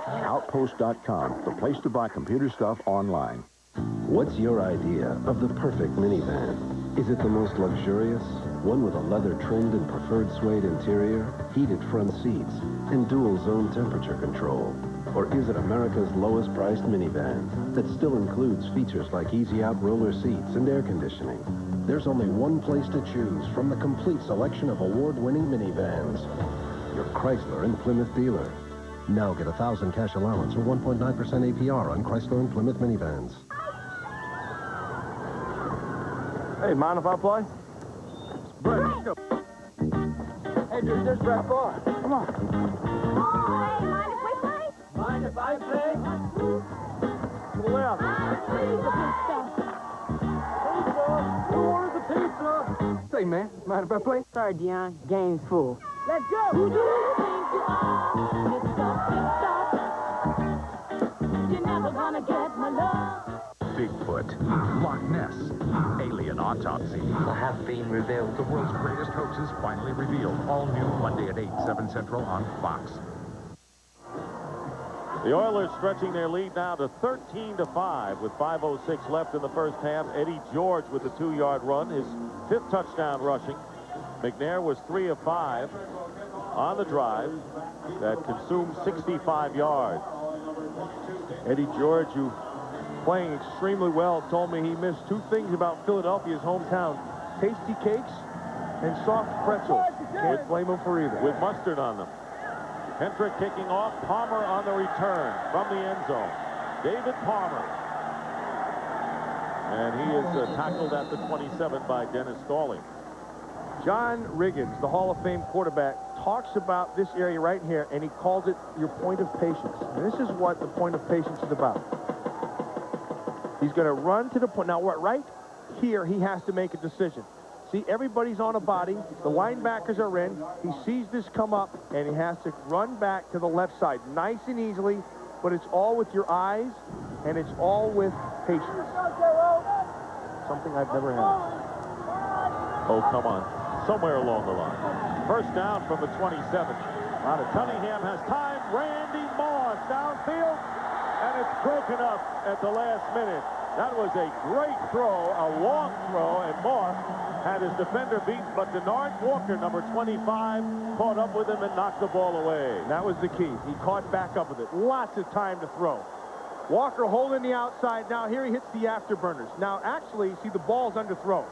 Outpost.com, the place to buy computer stuff online. What's your idea of the perfect minivan? Is it the most luxurious? One with a leather-trimmed and preferred suede interior, heated front seats, and dual zone temperature control? Or is it America's lowest priced minivan that still includes features like easy-out roller seats and air conditioning? There's only one place to choose from the complete selection of award-winning minivans. Your Chrysler and Plymouth dealer. Now get $1,000 cash allowance or 1.9% APR on Chrysler and Plymouth minivans. Hey, mind if I play? Brett. Hey, dude, there's Brett Barr. Come on. Hey, mind if we play? Mind if I play? To the left. Pizza. The pizza. Say, man, mind if I play? Sorry, Dion. Game's full. Let's go. Who do you think you are? Mr. You're never gonna get my love. Bigfoot, Loch Ness, alien autopsy. The have been revealed. The world's greatest hoaxes finally revealed. All new Monday at 8, 7 Central on Fox. The Oilers stretching their lead now to 13-5 with 5:06 left in the first half. Eddie George with the 2-yard run, his 5th touchdown rushing. McNair was 3 of 5 on the drive that consumed 65 yards. Eddie George, who playing extremely well, told me he missed 2 things about Philadelphia's hometown: tasty cakes and soft pretzels. Can't blame him for either. With mustard on them. Hendrick kicking off. Palmer on the return from the end zone. David Palmer. And he is tackled at the 27 by Dennis Stalling. John Riggins, the Hall of Fame quarterback, talks about this area right here, and he calls it your point of patience. And this is what the point of patience is about. He's going to run to the point. Now, right here, he has to make a decision. See, everybody's on a body. The linebackers are in. He sees this come up, and he has to run back to the left side. Nice and easily, but it's all with your eyes, and it's all with patience. Something I've never had. Oh, come on. Somewhere along the line. First down from the 27. Cunningham has time. Randy Moss downfield, and it's broken up at the last minute. That was a great throw, a long throw, and Moss had his defender beaten, but Denard Walker, number 25, caught up with him and knocked the ball away. That was the key. He caught back up with it. Lots of time to throw. Walker holding the outside. Now here he hits the afterburners. Now actually, see, the ball's underthrown,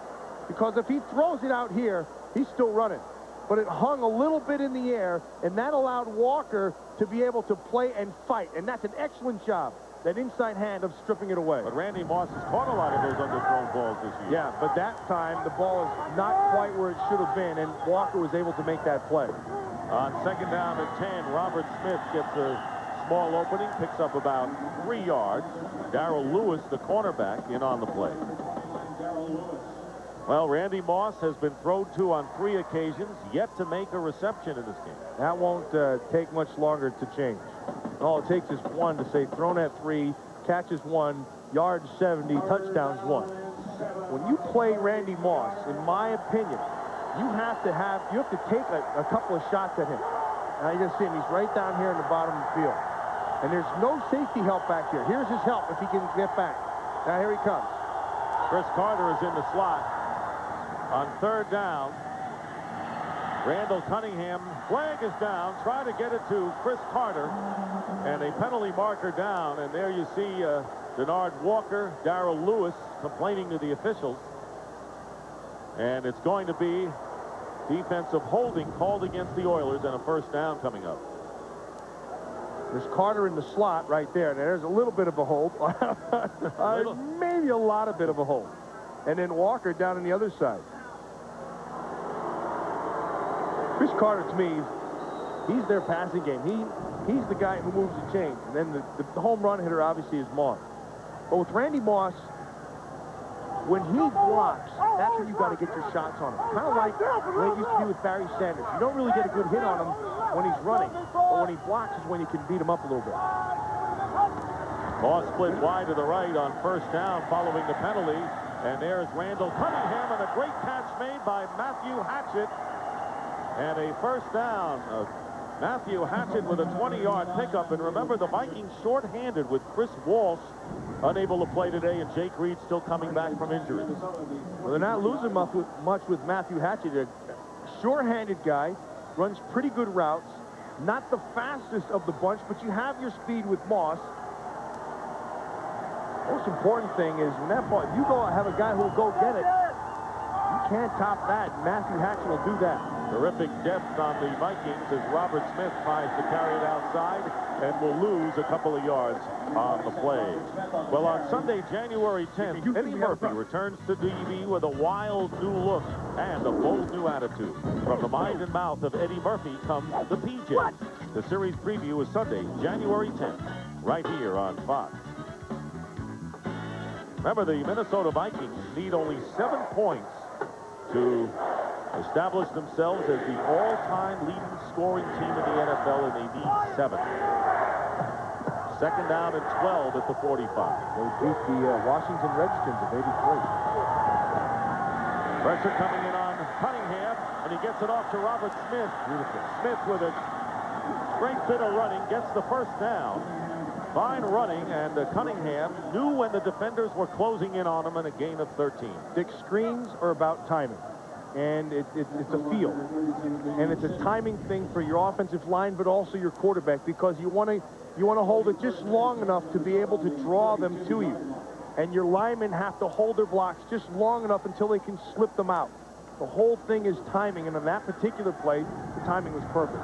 because if he throws it out here, he's still running. But it hung a little bit in the air, and that allowed Walker to be able to play and fight. And that's an excellent job, that inside hand of stripping it away. But Randy Moss has caught a lot of those underthrown balls this year. Yeah, but that time the ball is not quite where it should have been, and Walker was able to make that play. On second down and 10, Robert Smith gets a small opening, picks up about 3 yards. Darrell Lewis, the cornerback, in on the play. Well, Randy Moss has been thrown to on 3 occasions, yet to make a reception in this game. That won't take much longer to change. All it takes is one to say thrown at 3, catches 1, yards 70, touchdowns 1. When you play Randy Moss, in my opinion, you have to take a couple of shots at him. Now you just see him, he's right down here in the bottom of the field. And there's no safety help back here. Here's his help if he can get back. Now here he comes. Chris Carter is in the slot. On third down, Randall Cunningham, flag is down, trying to get it to Chris Carter, and a penalty marker down, and there you see Denard Walker, Darrell Lewis complaining to the officials, and it's going to be defensive holding called against the Oilers and a first down coming up. There's Carter in the slot right there. And there's a little bit of a hold. Maybe a lot of bit of a hold. And then Walker down on the other side. Chris Carter, to me, he's their passing game. He's the guy who moves the chains. And then the home run hitter, obviously, is Moss. But with Randy Moss, when he blocks, that's when you got to get your shots on him. Kind of like the way it used to be with Barry Sanders. You don't really get a good hit on him when he's running. But when he blocks is when you can beat him up a little bit. Moss split wide to the right on first down following the penalty. And there's Randall Cunningham, and a great catch made by Matthew Hatchett. And a first down. Matthew Hatchett with a 20-yard pickup. And remember, the Vikings short-handed with Chris Walsh unable to play today, and Jake Reed still coming back from injury. Well, they're not losing much with Matthew Hatchett. A short-handed guy, runs pretty good routes. Not the fastest of the bunch, but you have your speed with Moss. Most important thing is when that ball, if you go have a guy who will go get it, you can't top that. Matthew Hatchett will do that. Terrific depth on the Vikings as Robert Smith tries to carry it outside and will lose a couple of yards on the play. Well, on Sunday, January 10th, Eddie Murphy returns to TV with a wild new look and a bold new attitude. From the mind and mouth of Eddie Murphy comes the PJ. The series preview is Sunday, January 10th, right here on Fox. Remember, the Minnesota Vikings need only 7 points to establish themselves as the all-time leading scoring team in the NFL, and they need 7. Second down and 12 at the 45. They beat the Washington Redskins of '83. Pressure coming in on Cunningham, and he gets it off to Robert Smith. Beautiful. Smith with a great bit of running, gets the first down. Fine running, and Cunningham knew when the defenders were closing in on him, in a gain of 13. Dick, screens are about timing. And it's a feel. And it's a timing thing for your offensive line, but also your quarterback, because you want to hold it just long enough to be able to draw them to you. And your linemen have to hold their blocks just long enough until they can slip them out. The whole thing is timing, and in that particular play, the timing was perfect.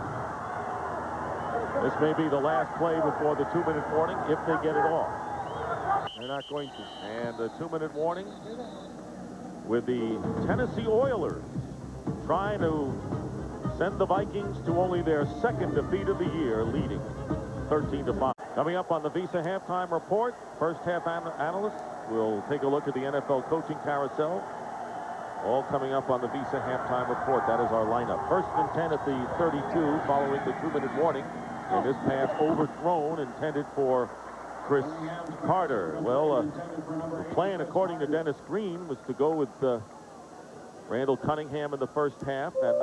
This may be the last play before the 2-minute warning, if they get it off. They're not going to. And the 2-minute warning with the Tennessee Oilers trying to send the Vikings to only their second defeat of the year, leading 13-5. Coming up on the Visa halftime report, first half analysts will take a look at the NFL coaching carousel. All coming up on the Visa halftime report. That is our lineup. First and 10 at the 32 following the 2-minute warning. And this pass overthrown, intended for Chris Carter. Well, the plan, according to Dennis Green, was to go with Randall Cunningham in the first half, and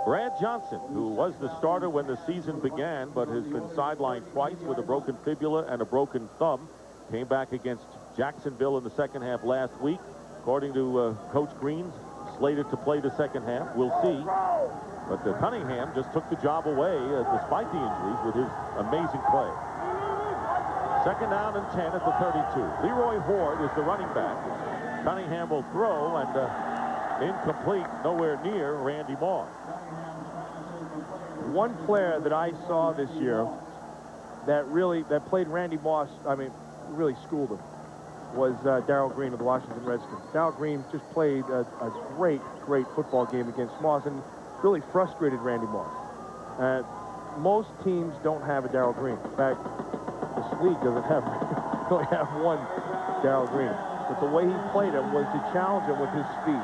Brad Johnson, who was the starter when the season began, but has been sidelined twice with a broken fibula and a broken thumb, came back against Jacksonville in the second half last week. According to Coach Green, slated to play the second half. We'll see. But Cunningham just took the job away despite the injuries with his amazing play. Second down and 10 at the 32. Leroy Horde is the running back. Cunningham will throw, and incomplete, nowhere near Randy Moss. One player that I saw this year that played Randy Moss, really schooled him, was Darrell Green of the Washington Redskins. Darrell Green just played a great football game against Moss and really frustrated Randy Moss. Most teams don't have a Darrell Green. In fact, this league doesn't only have one Darrell Green. But the way he played him was to challenge him with his speed.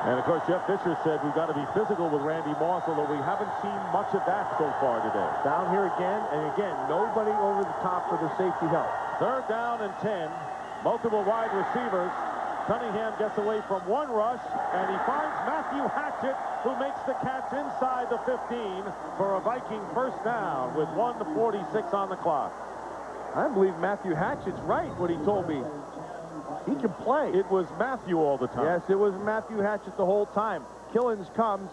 And, of course, Jeff Fisher said we've got to be physical with Randy Moss, although we haven't seen much of that so far today. Down here again, and again, nobody over the top for the safety help. Third down and 10. Multiple wide receivers. Cunningham gets away from one rush, and he finds Matthew Hatchett, who makes the catch inside the 15 for a Viking first down with 1:46 on the clock. I believe Matthew Hatchett's right, what he told me. He can play. It was Matthew all the time. Yes, it was Matthew Hatchett the whole time. Killins comes.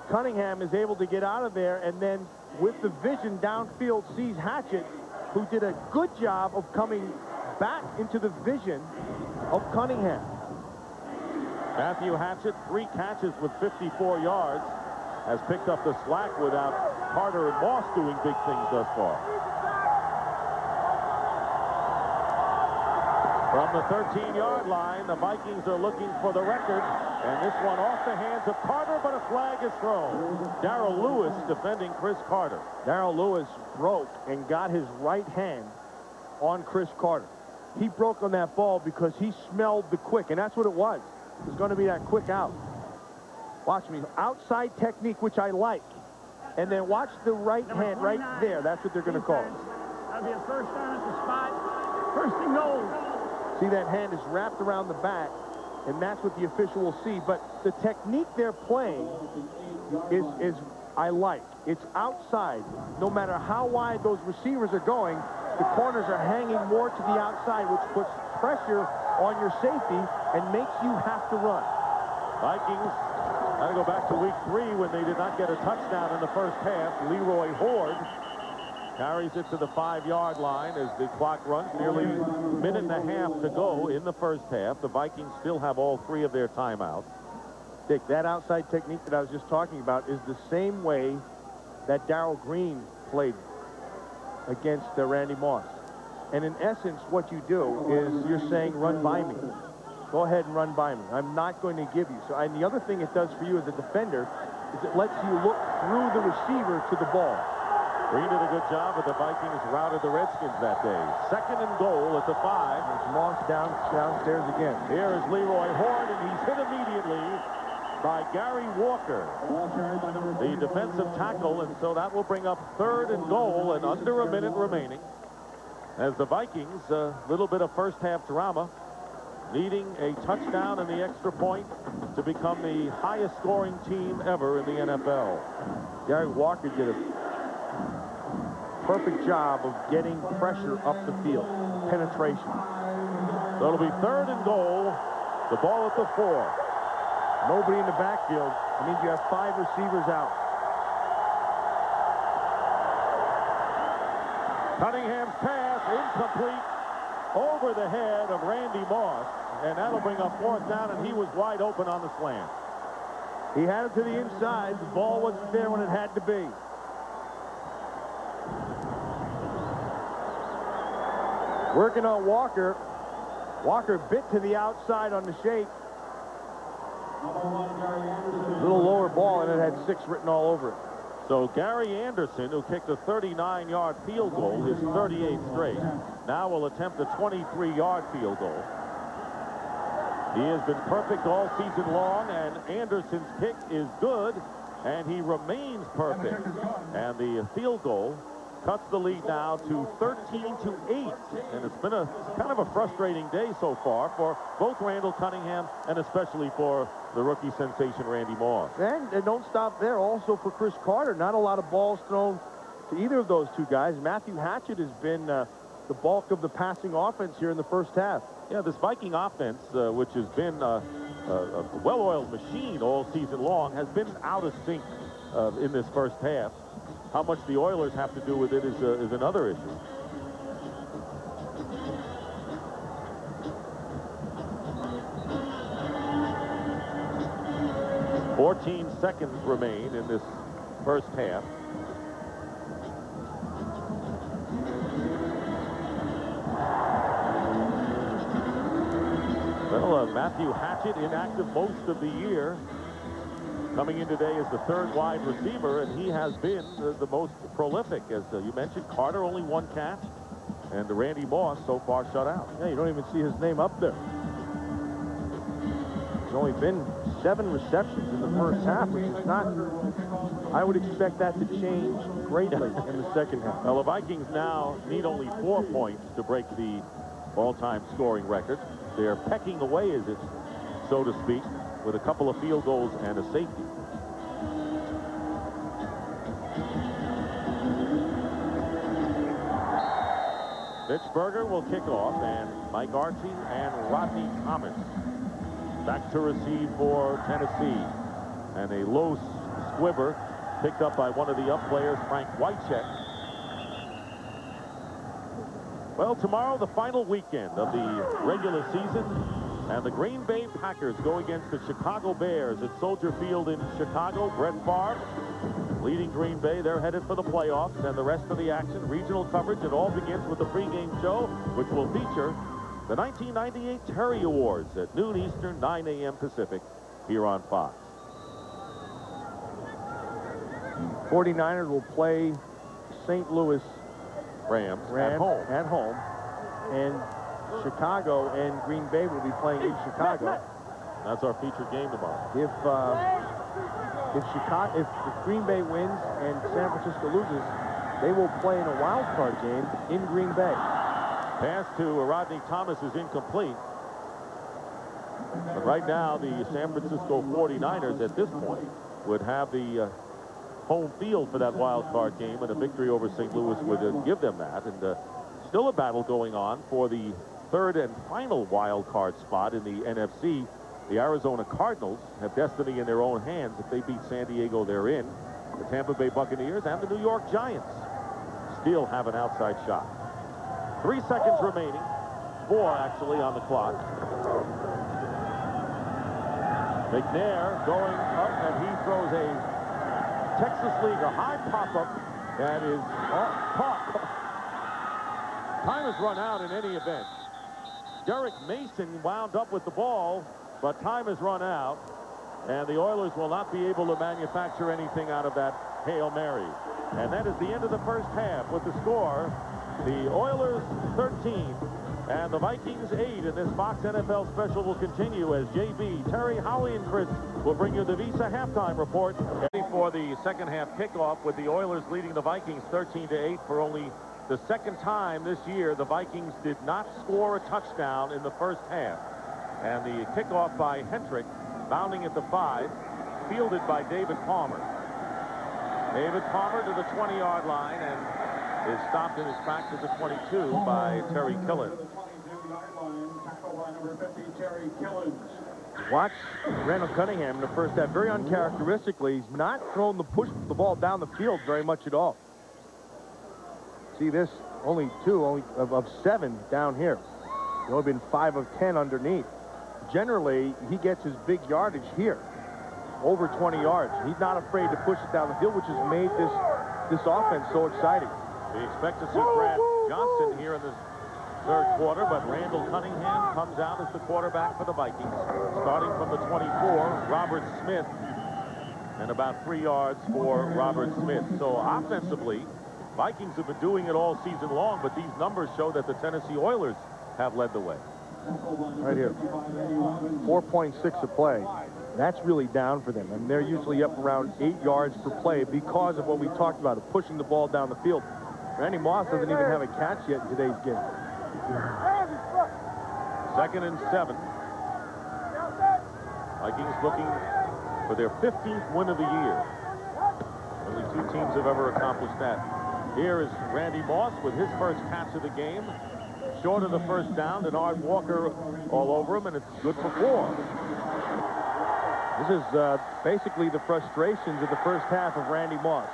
Cunningham is able to get out of there, and then with the vision downfield sees Hatchett, who did a good job of coming back into the vision of Cunningham. Matthew Hatchett, 3 catches with 54 yards. has picked up the slack without Carter and Moss doing big things thus far. From the 13-yard line, the Vikings are looking for the record, and this one off the hands of Carter, but a flag is thrown. Darrell Lewis defending Chris Carter. Darrell Lewis broke and got his right hand on Chris Carter. He broke on that ball because he smelled the quick, and that's what it was. It was going to be that quick out. Watch me. Outside technique, which I like. And then watch the right hand right there. That's what they're going to call it. That'll be a first down at the spot. First and goal. See, that hand is wrapped around the back, and that's what the official will see. But the technique they're playing is I like. It's outside. No matter how wide those receivers are going, the corners are hanging more to the outside, which puts pressure on your safety and makes you have to run. Vikings got to go back to week 3 when they did not get a touchdown in the first half. Leroy Horde carries it to the 5-yard line as the clock runs. Nearly a minute and a half to go in the first half. The Vikings still have all 3 of their timeouts. Dick, that outside technique that I was just talking about is the same way that Darrell Green played against Randy Moss. And in essence, what you do is you're saying, run by me. Go ahead and run by me. I'm not going to give you. So, and the other thing it does for you as a defender is it lets you look through the receiver to the ball. Green did a good job, but the Vikings routed the Redskins that day. Second and goal at the 5. There's Moss downstairs again. Here is Leroy Horde, and he's hit immediately by Gary Walker, the defensive tackle, and so that will bring up 3rd and goal and under a minute remaining. As the Vikings, a little bit of first half drama, needing a touchdown and the extra point to become the highest scoring team ever in the NFL. Gary Walker did a perfect job of getting pressure up the field. Penetration. So it'll be 3rd and goal. The ball at the 4. Nobody in the backfield. It means you have 5 receivers out. Cunningham's pass incomplete over the head of Randy Moss, and that'll bring up 4th down, and he was wide open on the slant. He had it to the inside. The ball wasn't there when it had to be. Working on Walker. Walker bit to the outside on the shake. Little lower ball, and it had 6 written all over it. So Gary Anderson, who kicked a 39-yard field goal, his 38th straight, now will attempt a 23-yard field goal. He has been perfect all season long, and Anderson's kick is good, and he remains perfect. And the field goal cuts the lead now to 13-8, and it's been a kind of a frustrating day so far for both Randall Cunningham and especially for the rookie sensation Randy Moss. And don't stop there. Also for Chris Carter, not a lot of balls thrown to either of those 2 guys. Matthew Hatchett has been the bulk of the passing offense here in the first half. Yeah, this Viking offense, which has been a well-oiled machine all season long, has been out of sync in this first half. How much the Oilers have to do with it is another issue. "14 seconds remain in this first half. Well, Matthew Hatchett inactive most of the year. Coming in today as the 3rd wide receiver, and he has been the most prolific. As you mentioned, Carter only 1 catch, and Randy Moss so far shut out. Yeah, you don't even see his name up there. There's only been 7 receptions in the first half, which is not... I would expect that to change greatly in the second half. Well, the Vikings now need only 4 points to break the all-time scoring record. They're pecking away, as it, so to speak, with a couple of field goals and a safety. Pittsburgher will kick off, and Mike Archie and Rodney Thomas back to receive for Tennessee. And a low squibber picked up by one of the up players, Frank Wycheck. Well, tomorrow, the final weekend of the regular season. And the Green Bay Packers go against the Chicago Bears at Soldier Field in Chicago. Brett Favre leading Green Bay. They're headed for the playoffs, and the rest of the action, regional coverage. It all begins with the pregame show, which will feature the 1998 Terry Awards at noon Eastern, 9 a.m. Pacific, here on Fox. 49ers will play St. Louis Rams at home. And Chicago and Green Bay will be playing in Chicago. That's our featured game tomorrow. If Green Bay wins and San Francisco loses, they will play in a wild card game in Green Bay. Pass to Rodney Thomas is incomplete. But right now, the San Francisco 49ers at this point would have the home field for that wild card game, and a victory over St. Louis would give them that. And still a battle going on for the third and final wild card spot in the NFC. The Arizona Cardinals have destiny in their own hands. If they beat San Diego, they're in. The Tampa Bay Buccaneers and the New York Giants still have an outside shot. 3 seconds remaining. 4 actually on the clock. McNair going up, and he throws a Texas Leaguer high pop-up that is caught. Time has run out in any event. Derek Mason wound up with the ball, but time has run out, and the Oilers will not be able to manufacture anything out of that Hail Mary. And that is the end of the first half with the score. The Oilers 13 and the Vikings 8, and this Fox NFL special will continue as JB, Terry, Howie, and Chris will bring you the Visa halftime report. Ready for the second half kickoff with the Oilers leading the Vikings 13-8 for only the second time this year. The Vikings did not score a touchdown in the first half. And the kickoff by Hendrick, bounding at the 5, fielded by David Palmer. David Palmer to the 20-yard line and is stopped in his tracks at the 22 by Terry Killens. Watch Randall Cunningham in the first half. Very uncharacteristically, he's not thrown the ball down the field very much at all. See this, only 2 of 7 down here. He's only been 5 of 10 underneath. Generally, he gets his big yardage here, over 20 yards. He's not afraid to push it down the field, which has made this offense so exciting. We expect to see Brad Johnson here in the third quarter, but Randall Cunningham comes out as the quarterback for the Vikings. Starting from the 24, Robert Smith, and about 3 yards for Robert Smith. So offensively, Vikings have been doing it all season long, but these numbers show that the Tennessee Oilers have led the way. Right here, 4.6 a play. That's really down for them. And they're usually up around 8 yards per play because of what we talked about, of pushing the ball down the field. Randy Moss doesn't even have a catch yet in today's game. 2nd and 7. Vikings looking for their 15th win of the year. Only 2 teams have ever accomplished that. Here is Randy Moss with his first catch of the game. Short of the first down, Denard Walker all over him, and it's good for 4. This is basically the frustrations of the first half of Randy Moss.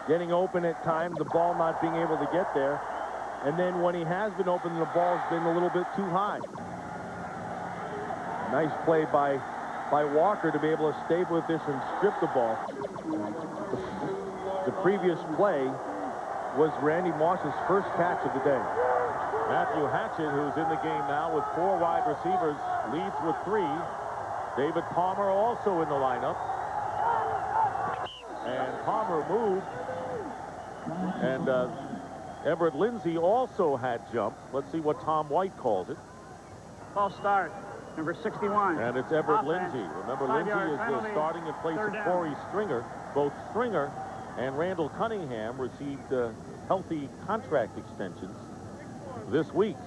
Getting open at times, the ball not being able to get there. And then when he has been open, the ball's been a little bit too high. Nice play by Walker to be able to stay with this and strip the ball. The previous play was Randy Moss's first catch of the day. Matthew Hatchett, who's in the game now with 4 wide receivers, leads with 3. David Palmer also in the lineup. And Palmer moved. And Everett Lindsay also had jump. Let's see what Tom White calls it. False start, number 61. And it's Everett Offense. Lindsay. Remember, 5 Lindsay yards is penalty. starting in place of Third down. Corey Stringer. Both Stringer and Randall Cunningham received healthy contract extensions this week.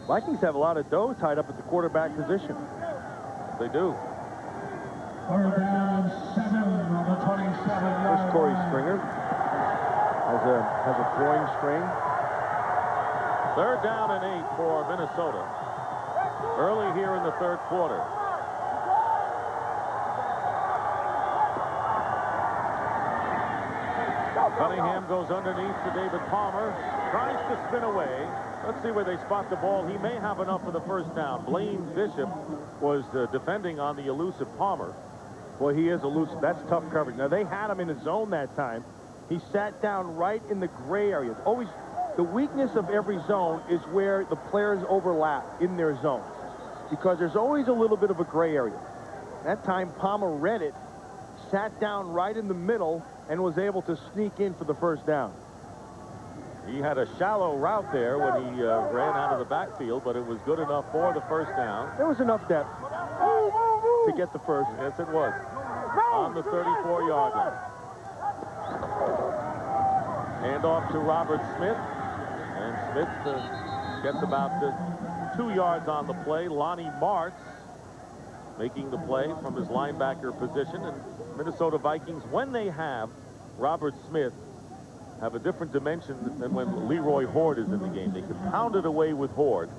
Vikings have a lot of dough tied up at the quarterback position. They do. Third down, 7 on the 27. There's Corey Stringer. Has a groin strain. 3rd down and 8 for Minnesota. Early here in the third quarter. Cunningham goes underneath to David Palmer. Tries to spin away. Let's see where they spot the ball. He may have enough for the first down. Blaine Bishop was defending on the elusive Palmer. Well, he is elusive. That's tough coverage. Now, they had him in the zone that time. He sat down right in the gray area. Always, the weakness of every zone is where the players overlap in their zones, because there's always a little bit of a gray area. That time, Palmer read it, sat down right in the middle, and was able to sneak in for the first down. He had a shallow route there when he ran out of the backfield, but it was good enough for the first down. There was enough depth to get the first. Yes, it was. On the 34-yard line. Hand off to Robert Smith. And Smith gets about 2 yards on the play. Lonnie Martz making the play from his linebacker position. And Minnesota Vikings, when they have Robert Smith, have a different dimension than when Leroy Horde is in the game. They can pound it away with Horde,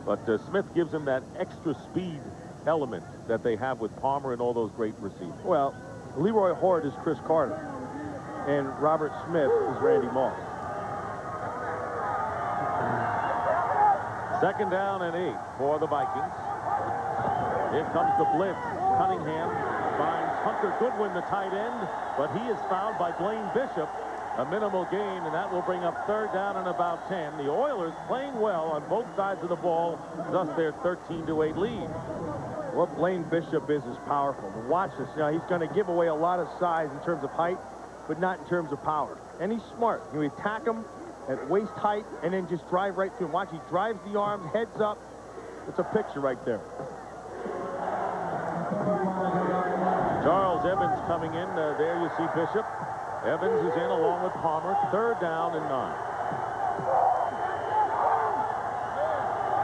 but Smith gives him that extra speed element that they have with Palmer and all those great receivers. Well, Leroy Horde is Chris Carter, and Robert Smith is Randy Moss. 2nd down and 8 for the Vikings. Here comes the blitz. Cunningham finds Hunter Goodwin, the tight end, but he is fouled by Blaine Bishop. A minimal gain, and that will bring up 3rd down and about 10. The Oilers playing well on both sides of the ball, thus their 13-8 lead. What Blaine Bishop is powerful. And watch this. Now, he's going to give away a lot of size in terms of height, but not in terms of power. And he's smart. You attack him at waist height and then just drive right through him. Watch, he drives the arms, heads up. It's a picture right there. Charles Evans coming in. There you see Bishop. Evans is in along with Palmer. 3rd down and 9.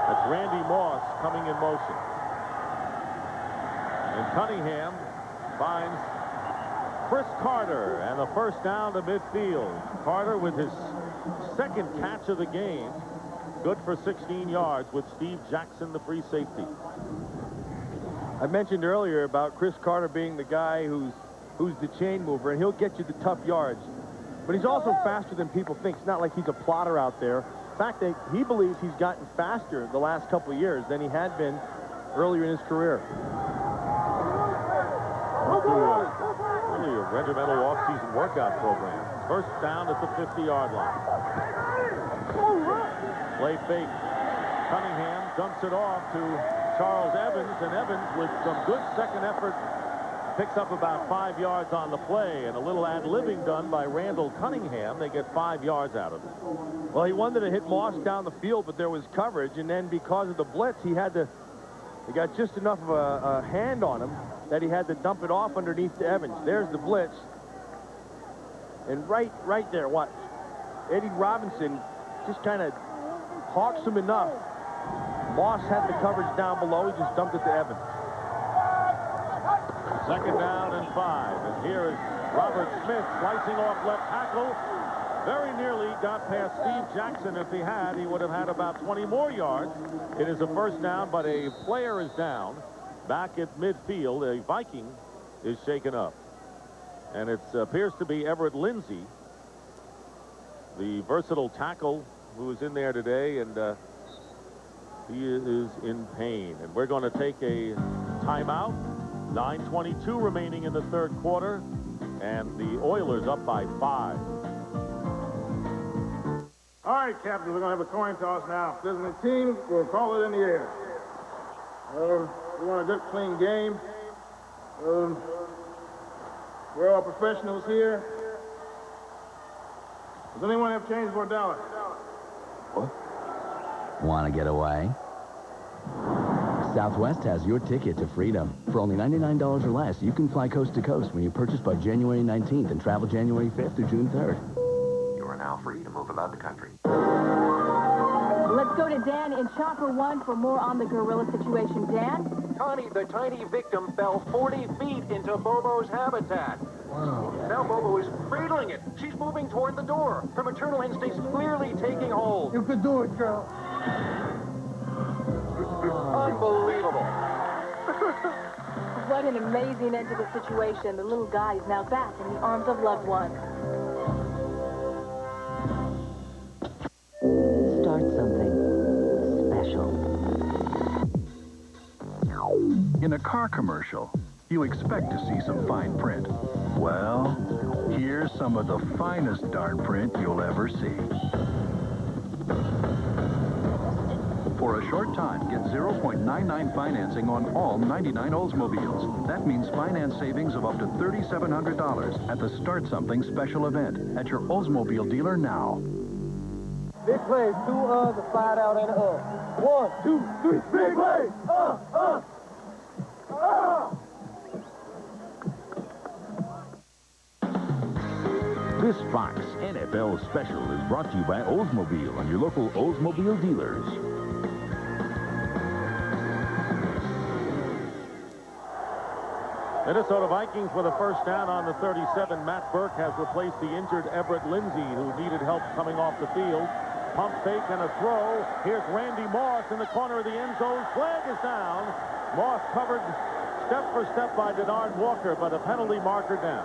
That's Randy Moss coming in motion. And Cunningham finds Chris Carter and the first down to midfield. Carter with his 2nd catch of the game. Good for 16 yards with Steve Jackson, the free safety. I mentioned earlier about Chris Carter being the guy who's the chain mover, and he'll get you the tough yards. But he's also faster than people think. It's not like he's a plotter out there. In fact, he believes he's gotten faster the last couple of years than he had been earlier in his career. Really a regimental off-season workout program. 1st down at the 50-yard line. Play fake. Cunningham dumps it off to Charles Evans, and Evans with some good second effort picks up about 5 yards on the play, and a little ad-libbing done by Randall Cunningham. They get 5 yards out of it. Well, he wanted to hit Moss down the field, but there was coverage, and then because of the blitz, he got just enough of a hand on him that he had to dump it off underneath to Evans. There's the blitz. And right there, watch. Eddie Robinson just kind of hawks him enough. Moss had the coverage down below. He just dumped it to Evans. 2nd down and 5. And here is Robert Smith slicing off left tackle. Very nearly got past Steve Jackson. If he had, he would have had about 20 more yards. It is a 1st down, but a player is down. Back at midfield, a Viking is shaken up. And it appears to be Everett Lindsay, the versatile tackle who was in there today, and he is in pain. And we're going to take a timeout. 9:22 remaining in the 3rd quarter, and the Oilers up by 5. All right, Captain, we're going to have a coin toss now. If there's a team, we'll call it in the air. We want a good, clean game. We're all professionals here. Does anyone have change for $1? What? Want to get away? Southwest has your ticket to freedom. For only $99 or less, you can fly coast to coast when you purchase by January 19th and travel January 5th through June 3rd. You are now free to move about the country. Let's go to Dan in Chopper 1 for more on the gorilla situation. Dan? Connie, the tiny victim, fell 40 feet into Bobo's habitat. Wow. Now Bobo is cradling it. She's moving toward the door. Her maternal instincts clearly taking hold. You could do it, girl. Unbelievable. What an amazing end to the situation. The little guy is now back in the arms of loved ones. In a car commercial, you expect to see some fine print. Well, here's some of the finest darn print you'll ever see. For a short time, get 0.99 financing on all 99 Oldsmobiles. That means finance savings of up to $3,700 at the Start Something special event at your Oldsmobile dealer now. Big plays, 2 the slide out and up. 1, 2, 3, big plays, This Fox NFL special is brought to you by Oldsmobile and your local Oldsmobile dealers. Minnesota Vikings with a first down on the 37. Matt Burke has replaced the injured Everett Lindsey, who needed help coming off the field. Pump fake and a throw. Here's Randy Moss in the corner of the end zone. Flag is down. Moss covered step for step by Denard Walker, but a penalty marker down.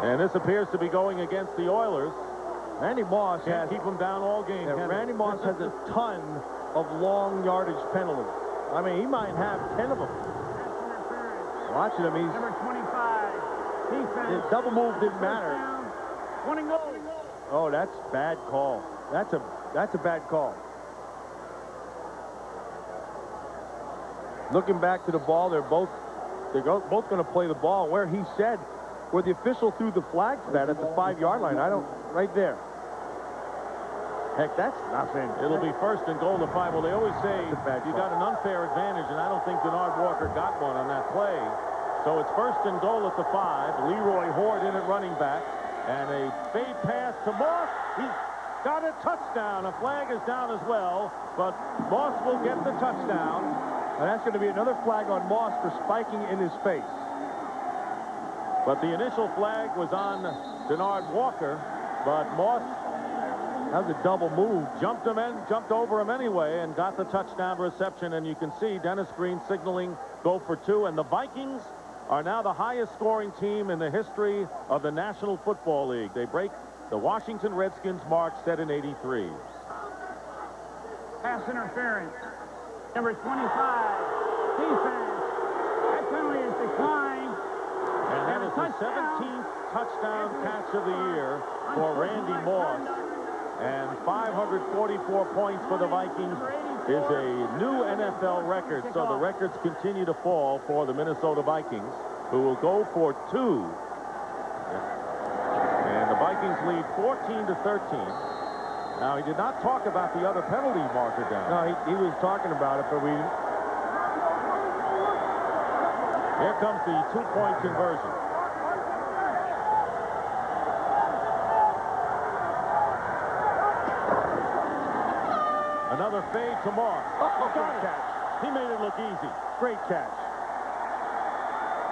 And this appears to be going against the Oilers. Randy Moss can't keep him down all game. Randy Moss has a ton of long yardage penalties. I mean, he might have 10 of them. Watching him, he's... Number 25, defense. His double move didn't matter. 20 goals. Oh, that's bad call. That's a bad call. Looking back to the ball, they're both going to play the ball. Where he said, where the official threw the flag for that at the 5-yard line, right there. Heck, that's nothing. It'll be first and goal to 5. Well, they always say you got an unfair advantage, and I don't think Denard Walker got one on that play. So it's first and goal at the 5. Leroy Horde in at running back. And a fade pass to Moss. He's got a touchdown. A flag is down as well, but Moss will get the touchdown. And that's going to be another flag on Moss for spiking in his face. But the initial flag was on Denard Walker, but Moss, that was a double move. Jumped over him anyway and got the touchdown reception. And you can see Dennis Green signaling go for 2. And the Vikings are now the highest scoring team in the history of the National Football League. They break the Washington Redskins mark set in '83. Pass interference. Number 25, defense. That penalty is declined. And that is the 17th touchdown catch of the year for Randy Moss. And 544 points for the Vikings is a new NFL record. So the records continue to fall for the Minnesota Vikings, who will go for 2. And the Vikings lead 14-13. Now, he did not talk about the other penalty marker down. No, he was talking about it, but we... Here comes the 2-point conversion. Another fade to Moss. Oh, good catch. He made it look easy. Great catch.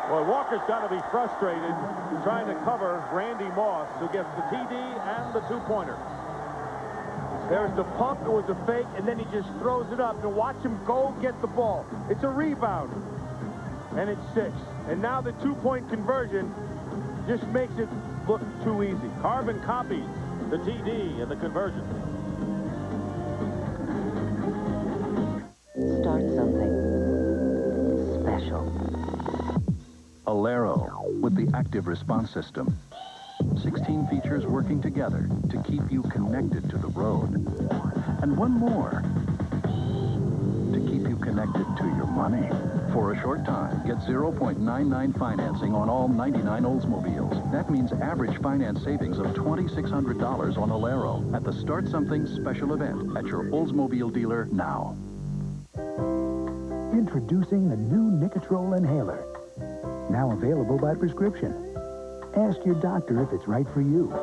Boy, Walker's got to be frustrated trying to cover Randy Moss, who gets the TD and the 2-pointer. There's the pump, it was a fake, and then he just throws it up. And watch him go get the ball. It's a rebound. And it's 6. And now the 2-point conversion just makes it look too easy. Carbon copies the TD and the conversion. Start something special. Alero with the active response system. 16 features working together to keep you connected to the road. And one more, to keep you connected to your money. For a short time, get 0.99 financing on all 99 Oldsmobiles. That means average finance savings of $2,600 on Alero at the Start Something special event at your Oldsmobile dealer now. Introducing the new Nicotrol inhaler. Now available by prescription. Ask your doctor if it's right for you.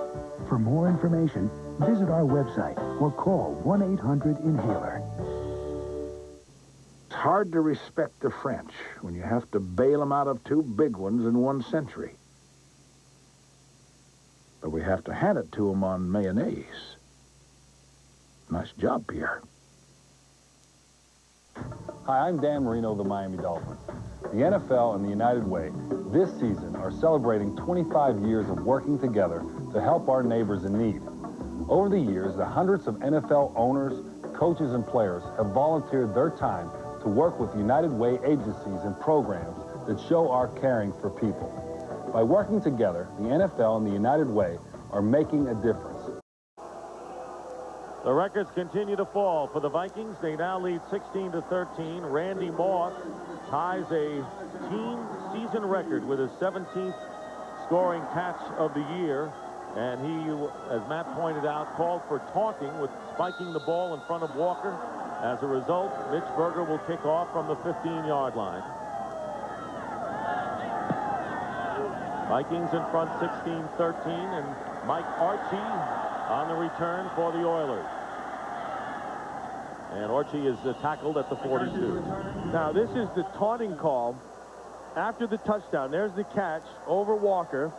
For more information, visit our website or call 1-800-INHALER. It's hard to respect the French when you have to bail them out of 2 big ones in 1 century. But we have to hand it to them on mayonnaise. Nice job, Pierre. Hi, I'm Dan Marino of the Miami Dolphins. The NFL and the United Way this season are celebrating 25 years of working together to help our neighbors in need. Over the years, the hundreds of NFL owners, coaches and players have volunteered their time to work with United Way agencies and programs that show our caring for people. By working together, the NFL and the United Way are making a difference. The records continue to fall for the Vikings. They now lead 16-13. Randy Moss ties a team season record with his 17th scoring catch of the year. And he, as Matt pointed out, called for taunting with spiking the ball in front of Walker. As a result, Mitch Berger will kick off from the 15-yard line. Vikings in front 16-13, and Mike Archie on the return for the Oilers. And Archie is tackled at the 42. Now, this is the taunting call after the touchdown. There's the catch over Walker.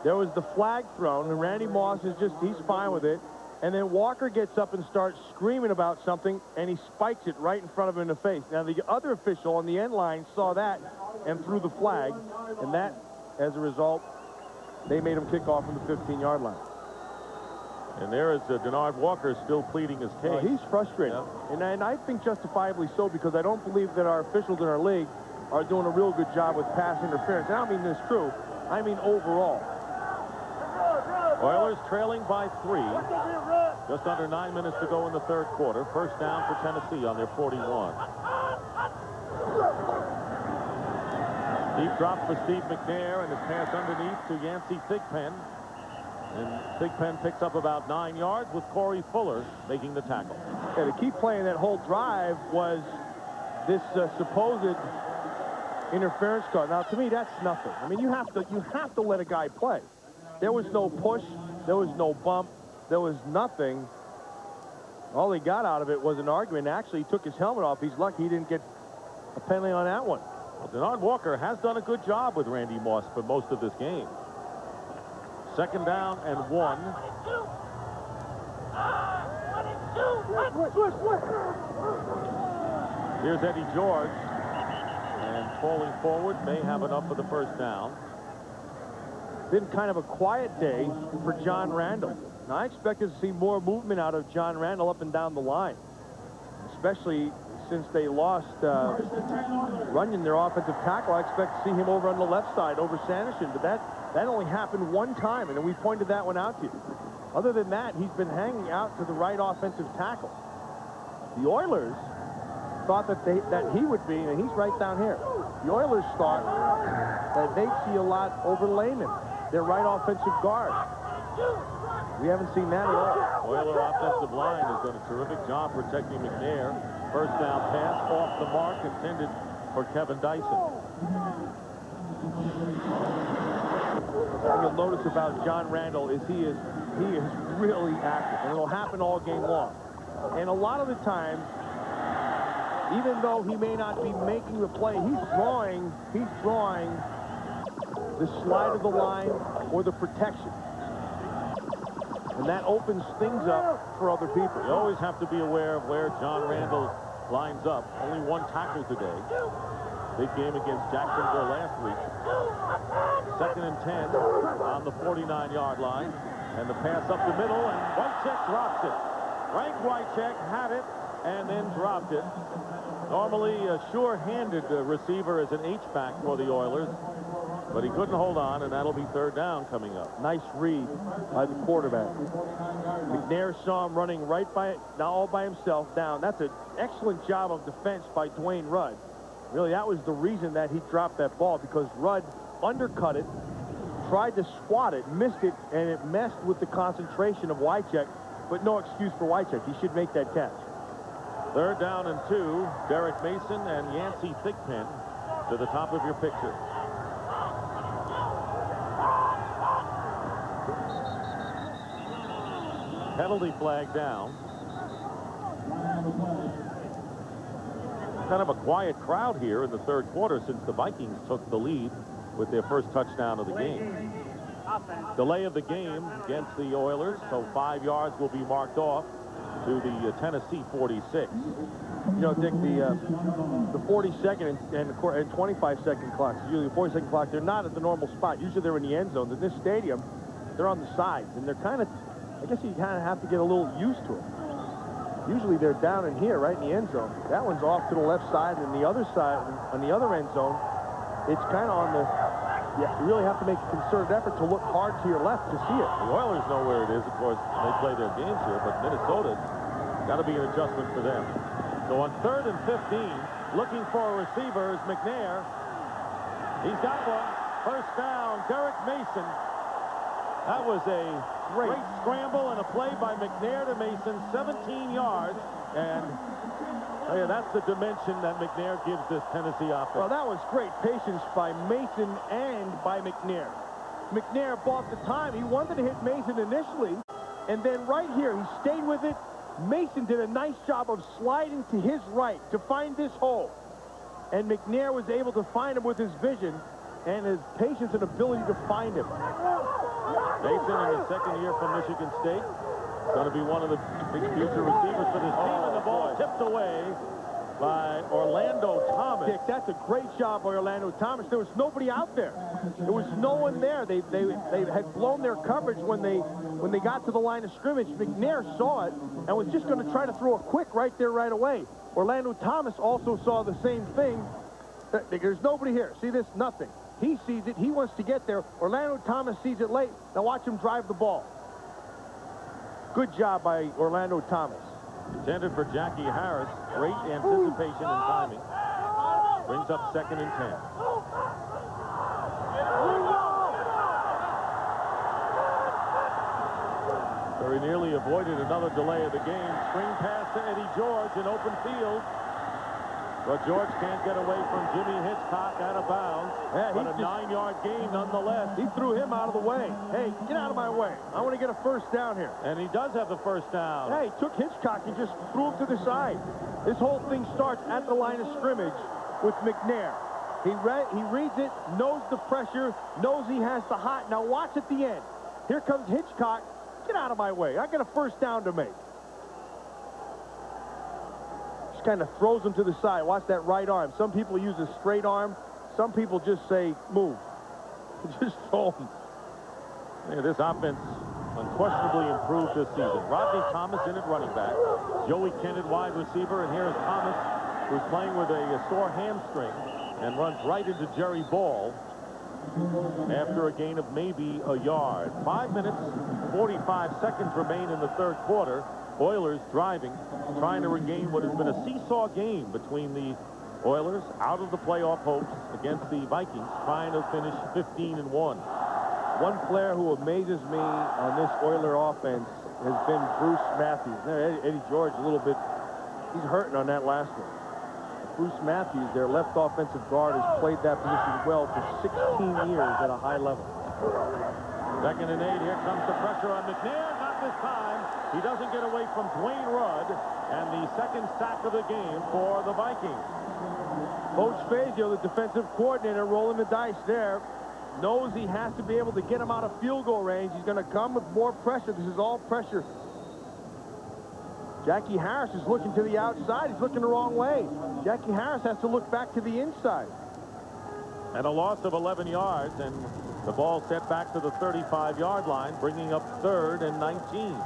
There was the flag thrown, and Randy Moss is he's fine with it. And then Walker gets up and starts screaming about something, and he spikes it right in front of him in the face. Now, the other official on the end line saw that and threw the flag, and that, as a result, they made him kick off from the 15-yard line. And there is Denard Walker still pleading his case. He's frustrated, and I think justifiably so, because I don't believe that our officials in our league are doing a real good job with pass interference. And I don't mean this true. I mean overall. Oilers trailing by 3. Just under 9 minutes to go in the third quarter. First down for Tennessee on their 41. Deep drop for Steve McNair, and his pass underneath to Yancey Thigpen. And Thigpen picks up about 9 yards with Corey Fuller making the tackle. Yeah, to keep playing that whole drive was this supposed interference call. Now, to me, that's nothing. I mean, you have to let a guy play. There was no push. There was no bump. There was nothing. All he got out of it was an argument. Actually, he took his helmet off. He's lucky he didn't get a penalty on that one. Well, Denard Walker has done a good job with Randy Moss for most of this game. Second down and 1. Here's Eddie George. And falling forward, may have enough for the first down. Been kind of a quiet day for John Randall. Now, I expected to see more movement out of John Randall up and down the line, especially since they lost Runyon, their offensive tackle. I expect to see him over on the left side over Sanderson, but that only happened one time, and we pointed that one out to you. Other than that, he's been hanging out to the right offensive tackle. The Oilers thought that he would be, and he's right down here. The Oilers thought that they'd see a lot over Lehman, their right offensive guard. We haven't seen that at all. Oiler offensive line has done a terrific job protecting McNair. First down pass off the mark, intended for Kevin Dyson. What you'll notice about John Randall is he is really active, and it'll happen all game long. And a lot of the time, even though he may not be making the play, he's drawing the slide of the line or the protection. And that opens things up for other people. You always have to be aware of where John Randall lines up. Only one tackle today. Big game against Jacksonville last week. Second and 10 on the 49-yard line. And the pass up the middle, and Wycheck drops it. Frank Wycheck had it and then dropped it. Normally a sure-handed receiver as an H-back for the Oilers, but he couldn't hold on, and that'll be third down coming up. Nice read by the quarterback. McNair saw him running all by himself down. That's an excellent job of defense by Dwayne Rudd. Really, that was the reason that he dropped that ball, because Rudd undercut it, tried to swat it, missed it, and it messed with the concentration of Wycheck, but no excuse for Wycheck. He should make that catch. Third down and 2. Derek Mason and Yancey Thigpen to the top of your picture. Penalty flag down. Kind of a quiet crowd here in the third quarter since the Vikings took the lead with their first touchdown of the game. Delay of the game against the Oilers, so 5 yards will be marked off to the Tennessee 46. You know, Dick, the 40-second and 25-second clocks, usually the 40-second clock, they're not at the normal spot. Usually they're in the end zone. In this stadium, they're on the sides, and they're kind of, I guess you kind of have to get a little used to it. Usually they're down in here, right in the end zone. That one's off to the left side, and the other side, on the other end zone, it's kind of on the, you really have to make a concerted effort to look hard to your left to see it. The Oilers know where it is. Of course, they play their games here, but Minnesota's got to be an adjustment for them. So on 3rd and 15, looking for a receiver is McNair. He's got one. First down, Derek Mason. That was a great scramble and a play by McNair to Mason, 17 yards. And yeah, that's the dimension that McNair gives this Tennessee offense. Well, that was great patience by Mason and by McNair. McNair bought the time. He wanted to hit Mason initially, and then right here, he stayed with it. Mason did a nice job of sliding to his right to find this hole. And McNair was able to find him with his vision and his patience and ability to find him. Mason in his second year from Michigan State. Going to be one of the big future receivers for this team. And the ball tipped away by Orlando Thomas. Dick, that's a great job by Orlando Thomas. There was nobody out there. There was no one there. They had blown their coverage when they got to the line of scrimmage. McNair saw it and was just going to try to throw a quick right there right away. Orlando Thomas also saw the same thing. There's nobody here. See this? Nothing. He sees it. He wants to get there. Orlando Thomas sees it late. Now watch him drive the ball. Good job by Orlando Thomas. Intended for Jackie Harris. Great anticipation and timing. Brings up 2nd and 10. Very nearly avoided another delay of the game. Screen pass to Eddie George in open field. But George can't get away from Jimmy Hitchcock out of bounds. Yeah, but a 9-yard gain nonetheless. He threw him out of the way. Hey, get out of my way. I want to get a first down here. And he does have the first down. Hey, he took Hitchcock and just threw him to the side. This whole thing starts at the line of scrimmage with McNair. He reads it, knows the pressure, knows he has the hot. Now watch at the end. Here comes Hitchcock. Get out of my way. I got a first down to make. Just kind of throws him to the side. Watch that right arm. Some people use a straight arm. Some people just say, move. Just throw him. Yeah, this offense unquestionably improved this season. Rodney Thomas in at running back. Joey Kennett wide receiver. And here's Thomas, who's playing with a sore hamstring and runs right into Jerry Ball after a gain of maybe a yard. 5 minutes, 45 seconds remain in the third quarter. Oilers driving, trying to regain what has been a seesaw game between the Oilers out of the playoff hopes against the Vikings, trying to finish 15-1. One player who amazes me on this Oiler offense has been Bruce Matthews. Eddie George a little bit, he's hurting on that last one. Bruce Matthews, their left offensive guard, has played that position well for 16 years at a high level. 2nd and 8, here comes the pressure on McNair. Not this time. He doesn't get away from Dwayne Rudd, and the second sack of the game for the Vikings. Coach Fazio, the defensive coordinator, rolling the dice there, knows he has to be able to get him out of field goal range. He's going to come with more pressure. This is all pressure. Jackie Harris is looking to the outside. He's looking the wrong way. Jackie Harris has to look back to the inside. And a loss of 11 yards, and the ball set back to the 35-yard line, bringing up 3rd and 19.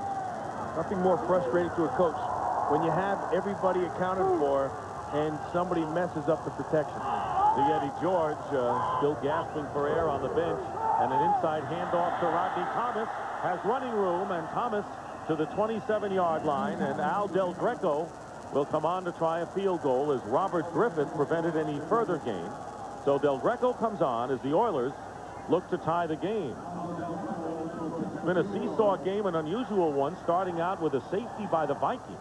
Nothing more frustrating to a coach when you have everybody accounted for and somebody messes up the protection. The Eddie George still gasping for air on the bench, and an inside handoff to Rodney Thomas has running room, and Thomas to the 27-yard line, and Al Del Greco will come on to try a field goal as Robert Griffith prevented any further gain. So Del Greco comes on as the Oilers look to tie the game. It's been a seesaw game, an unusual one, starting out with a safety by the Vikings.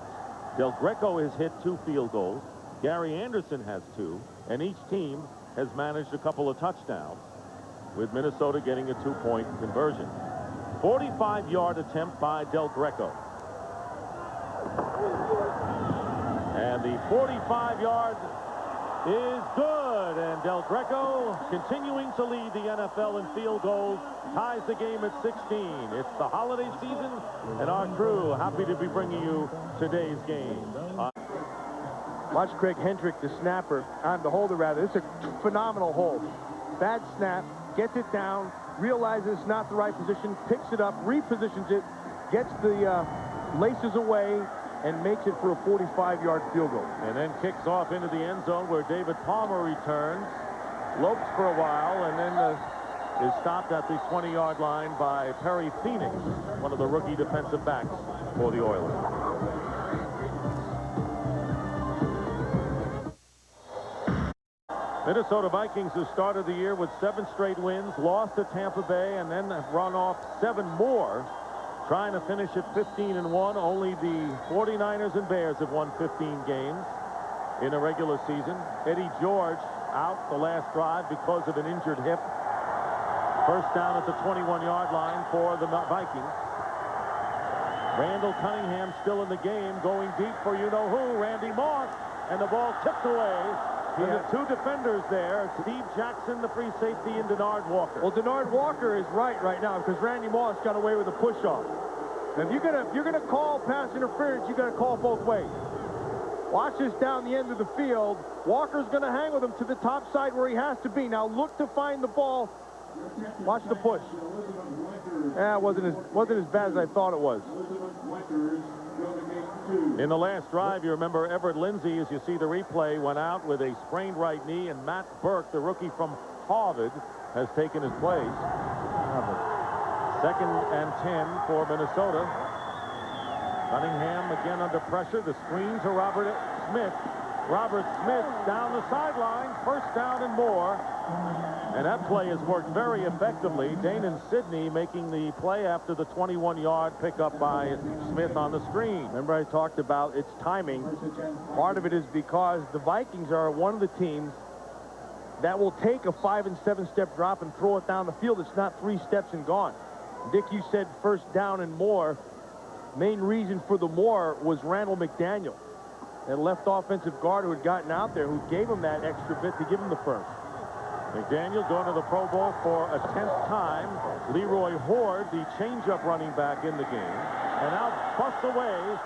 Del Greco has hit 2 field goals. Gary Anderson has 2, and each team has managed a couple of touchdowns, with Minnesota getting a 2-point conversion. 45-yard attempt by Del Greco. And the 45-yard is good, and Del Greco, continuing to lead the NFL in field goals, ties the game at 16. It's the holiday season, and our crew happy to be bringing you today's game. Watch Craig Hendrick, the snapper, the holder rather. It's a phenomenal hold. Bad snap, gets it down, realizes it's not the right position, picks it up, repositions it, gets the laces away, and makes it for a 45-yard field goal. And then kicks off into the end zone where David Palmer returns, lopes for a while, and then is stopped at the 20-yard line by Perry Phoenix, one of the rookie defensive backs for the Oilers. Minnesota Vikings have started the year with 7 straight wins, lost to Tampa Bay, and then have run off 7 more, trying to finish at 15-1. Only the 49ers and Bears have won 15 games in a regular season. Eddie George out the last drive because of an injured hip. First down at the 21-yard line for the Vikings. Randall Cunningham still in the game, going deep for you-know-who, Randy Moss, and the ball tipped away. And the 2 defenders there, Steve Jackson, the free safety, and Denard Walker. Well, Denard Walker is right now because Randy Moss got away with a push-off. And if you're gonna call pass interference, you got to call both ways. Watch this down the end of the field. Walker's going to hang with him to the top side where he has to be. Now look to find the ball. Watch the push. Yeah, it wasn't as bad as I thought it was. In the last drive, you remember Everett Lindsay, as you see the replay, went out with a sprained right knee, and Matt Burke, the rookie from Harvard, has taken his place. Second and 10 for Minnesota. Cunningham again under pressure. The screen to Robert Smith. Robert Smith down the sideline. First down and more. And that play has worked very effectively. Danon Sidney making the play after the 21-yard pickup by Smith on the screen. Remember I talked about its timing. Part of it is because the Vikings are one of the teams that will take a 5- and 7-step drop and throw it down the field. It's not 3 steps and gone. Dick, you said first down and more. Main reason for the more was Randall McDaniel, that left offensive guard who had gotten out there, who gave him that extra bit to give him the first. McDaniel going to the Pro Bowl for a 10th time. Leroy Horde, the changeup running back in the game. And now busts away.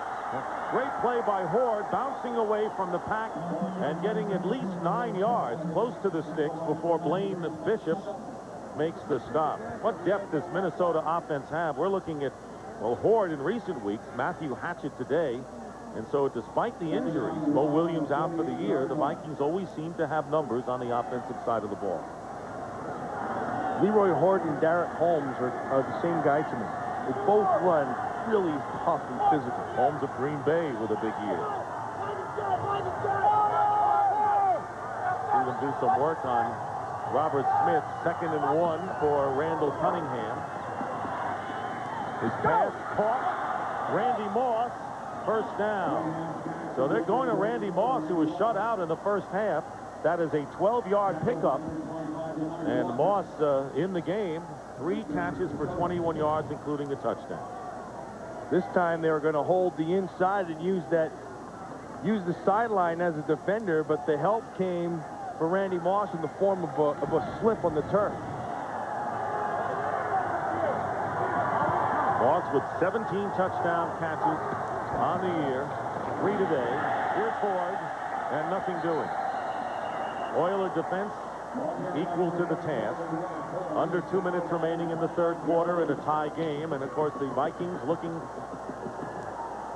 Great play by Horde, bouncing away from the pack and getting at least 9 yards close to the sticks before Blaine Bishop makes the stop. What depth does Minnesota offense have? We're looking at, well, Horde in recent weeks, Matthew Hatchett today. And so despite the injuries, Mo Williams out for the year, the Vikings always seem to have numbers on the offensive side of the ball. Leroy Horde and Derek Holmes are the same guy to me. They both run really tough and physical. Holmes of Green Bay with a big year. See them do some work on Robert Smith. 2nd and 1 for Randall Cunningham. His pass caught. Randy Moss. First down. So they're going to Randy Moss, who was shut out in the first half. That is a 12-yard pickup. And Moss in the game. 3 catches for 21 yards, including a touchdown. This time they were going to hold the inside and use the sideline as a defender, but the help came for Randy Moss in the form of a slip on the turf. Moss with 17 touchdown catches on the year, 3 today. Here's Ford, and nothing doing. Oiler defense equal to the task. Under 2 minutes remaining in the 3rd quarter in a tie game, and of course the Vikings looking,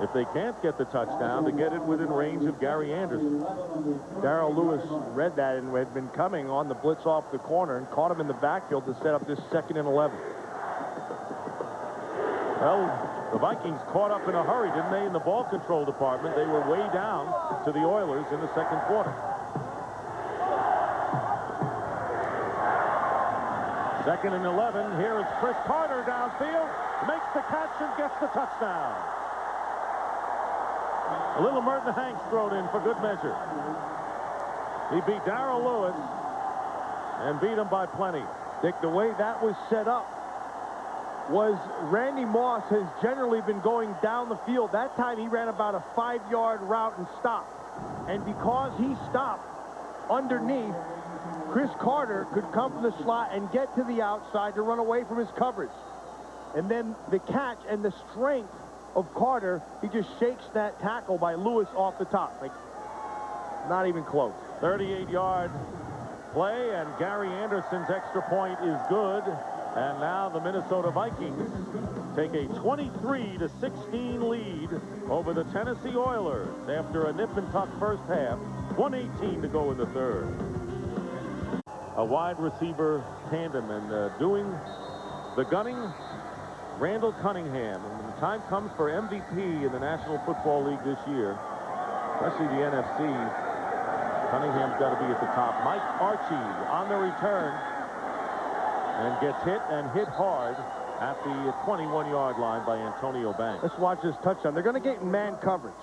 if they can't get the touchdown, to get it within range of Gary Anderson. Darrell Lewis read that and had been coming on the blitz off the corner and caught him in the backfield to set up this 2nd and 11. Well, the Vikings caught up in a hurry, didn't they, in the ball control department? They were way down to the Oilers in the 2nd quarter. 2nd and 11. Here is Chris Carter downfield. Makes the catch and gets the touchdown. A little Merton Hanks thrown in for good measure. He beat Darrell Lewis and beat him by plenty. Dick, the way that was set up was Randy Moss has generally been going down the field. That time he ran about a 5-yard route and stopped. And because he stopped underneath, Chris Carter could come from the slot and get to the outside to run away from his coverage. And then the catch and the strength of Carter, he just shakes that tackle by Lewis off the top. Like, not even close. 38-yard play, and Gary Anderson's extra point is good. And now the Minnesota Vikings take a 23-16 lead over the Tennessee Oilers after a nip-and-tuck first half. 1:18 to go in the third. A wide receiver tandem, and doing the gunning, Randall Cunningham. And when the time comes for MVP in the National Football League this year, especially the NFC, Cunningham's got to be at the top. Mike Archie on the return and gets hit, and hit hard at the 21-yard line by Antonio Banks. Let's watch this touchdown. They're going to get in man coverage.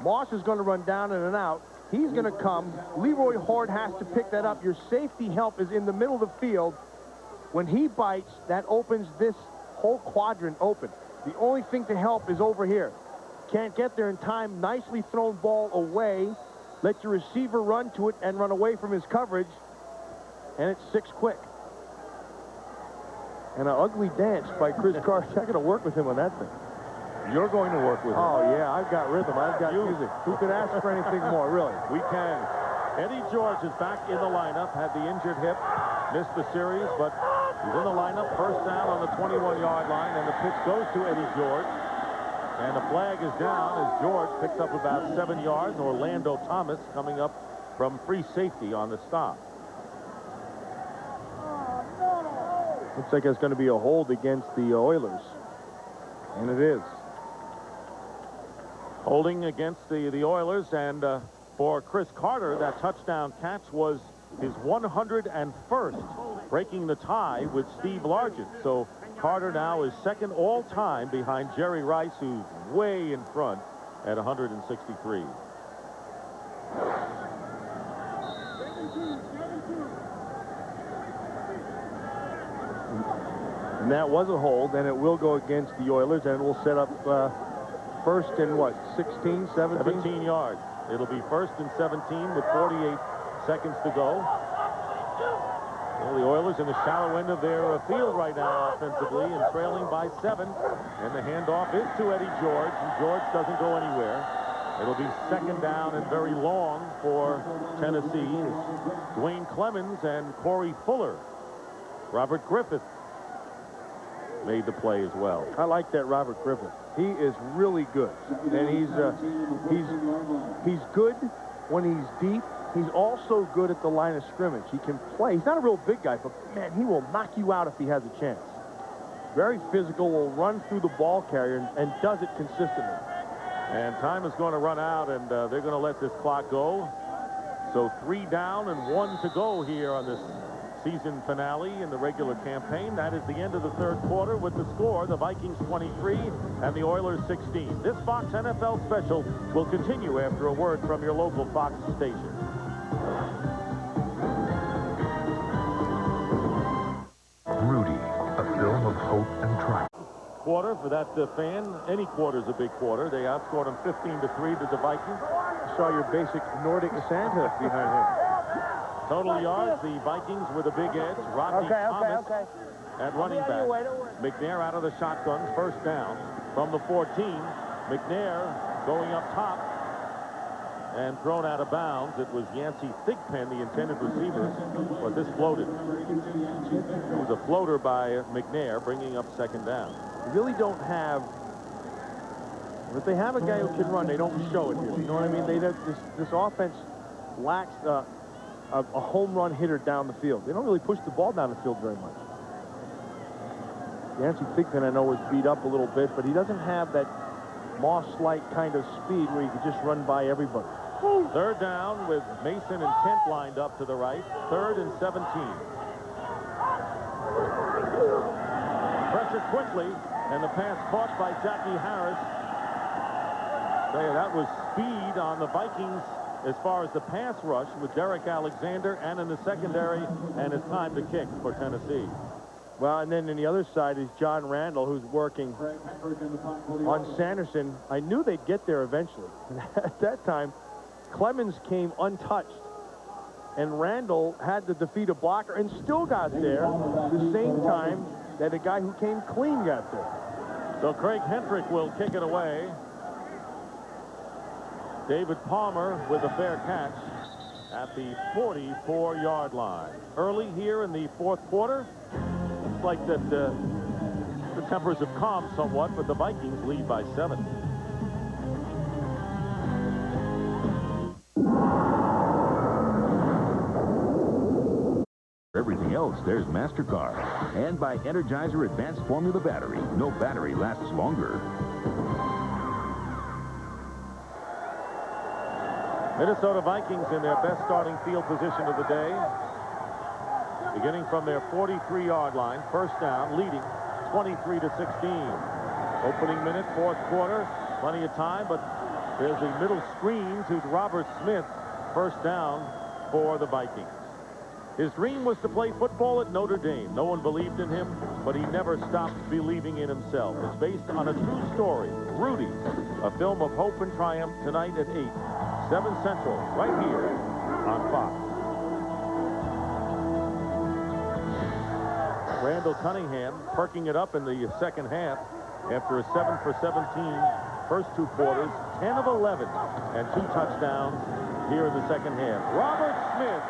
Moss is going to run down and out. He's going to come. Leroy Horde has to pick that up. Your safety help is in the middle of the field. When he bites, that opens this whole quadrant open. The only thing to help is over here. Can't get there in time. Nicely thrown ball away. Let your receiver run to it and run away from his coverage. And it's 6 quick. And an ugly dance by Chris Carr. I'm going to work with him on that thing. You're going to work with him. Oh, yeah, I've got rhythm. I've got music. Who could ask for anything more, really? We can. Eddie George is back in the lineup. Had the injured hip. Missed the series, but he's in the lineup. First down on the 21-yard line, and the pitch goes to Eddie George. And the flag is down as George picks up about 7 yards. Orlando Thomas coming up from free safety on the stop. Looks like it's going to be a hold against the Oilers. And it is. Holding against the Oilers, and for Chris Carter, that touchdown catch was his 101st, breaking the tie with Steve Largent. So Carter now is second all-time behind Jerry Rice, who's way in front at 163. And that was a hold, and it will go against the Oilers, and we'll set up first and what, 16, 17? 17 yards. It'll be first and 17 with 48 seconds to go. Well, the Oilers in the shallow end of their field right now offensively and trailing by 7. And the handoff is to Eddie George, and George doesn't go anywhere. It'll be second down and very long for Tennessee. Dwayne Clemens and Corey Fuller. Robert Griffith made the play as well. I like that Robert Griffith. He is really good, and he's good when he's deep. He's also good at the line of scrimmage. He can play. He's not a real big guy, but man, he will knock you out if he has a chance. Very physical, will run through the ball carrier and does it consistently. And time is going to run out, and they're going to let this clock go. So 3 down and 1 to go here on this season finale in the regular campaign. That is the end of the third quarter with the score, the Vikings 23 and the Oilers 16. This Fox NFL special will continue after a word from your local Fox station. Rudy, a film of hope and triumph. Quarter for that fan. Any quarter's a big quarter. They outscored them 15-3 to the Vikings. I saw your basic Nordic Santa behind him. Total yards, the Vikings with a big edge. Rodney Thomas at running back. McNair out of the shotgun, first down from the 14. McNair going up top and thrown out of bounds. It was Yancey Thigpen, the intended receiver, but this floated. It was a floater by McNair, bringing up second down. They really don't have, if they have a guy who can run, they don't show it here. You know what I mean? They don't, this offense lacks a home run hitter down the field. They don't really push the ball down the field very much. Yancey Thigpen, I know, was beat up a little bit, but he doesn't have that Moss-like kind of speed where he could just run by everybody. Third down with Mason and Kent lined up to the right. 3rd and 17. Pressure quickly, and the pass caught by Jackie Harris. That was speed on the Vikings as far as the pass rush with Derek Alexander, and in the secondary, and it's time to kick for Tennessee. Well, and then on the other side is John Randall, who's working on Sanderson. I knew they'd get there eventually. At that time, Clemens came untouched, and Randall had to defeat a blocker and still got there the same time that a guy who came clean got there. So Craig Hendrick will kick it away. David Palmer with a fair catch at the 44-yard line. Early here in the fourth quarter. looks like that the tempers have calmed somewhat, but the Vikings lead by 7. For everything else, there's MasterCard. And by Energizer Advanced Formula Battery. No battery lasts longer. Minnesota Vikings in their best starting field position of the day. Beginning from their 43-yard line, first down, leading 23-16. Opening minute, fourth quarter, plenty of time, but there's a middle screen to Robert Smith, first down for the Vikings. His dream was to play football at Notre Dame. No one believed in him, but he never stopped believing in himself. It's based on a true story, Rudy, a film of hope and triumph, tonight at 8, 7 Central, right here on Fox. Randall Cunningham perking it up in the second half after a 7 for 17 first 2 quarters, 10 of 11, and 2 touchdowns here in the second half. Robert Smith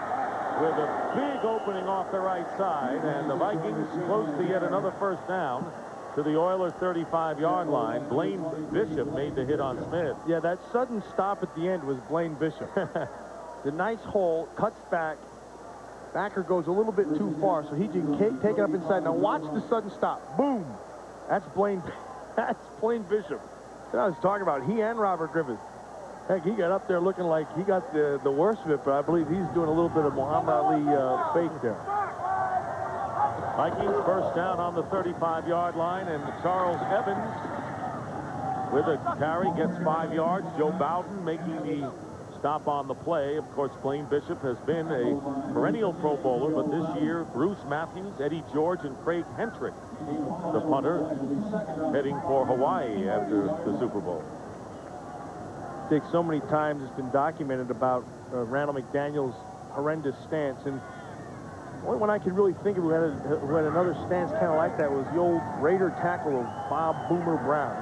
with a big opening off the right side, and the Vikings close to yet another first down to the Oilers' 35-yard line. Blaine Bishop made the hit on Smith. Yeah, that sudden stop at the end was Blaine Bishop. The nice hole, cuts back. Backer goes a little bit too far, so he can take it up inside. Now watch the sudden stop. Boom! That's Blaine Bishop. That's what I was talking about. He and Robert Griffith. Heck, he got up there looking like he got the worst of it, but I believe he's doing a little bit of Muhammad Ali fake there. Vikings first down on the 35-yard line, and Charles Evans with a carry gets 5 yards. Joe Bowden making the stop on the play. Of course, Blaine Bishop has been a perennial Pro Bowler, but this year, Bruce Matthews, Eddie George, and Craig Hentrick, the punter, heading for Hawaii after the Super Bowl. Dick, so many times it's been documented about Randall McDaniel's horrendous stance, and the only one I can really think of who had another stance kind of like that was the old Raider tackle of Bob Boomer Brown.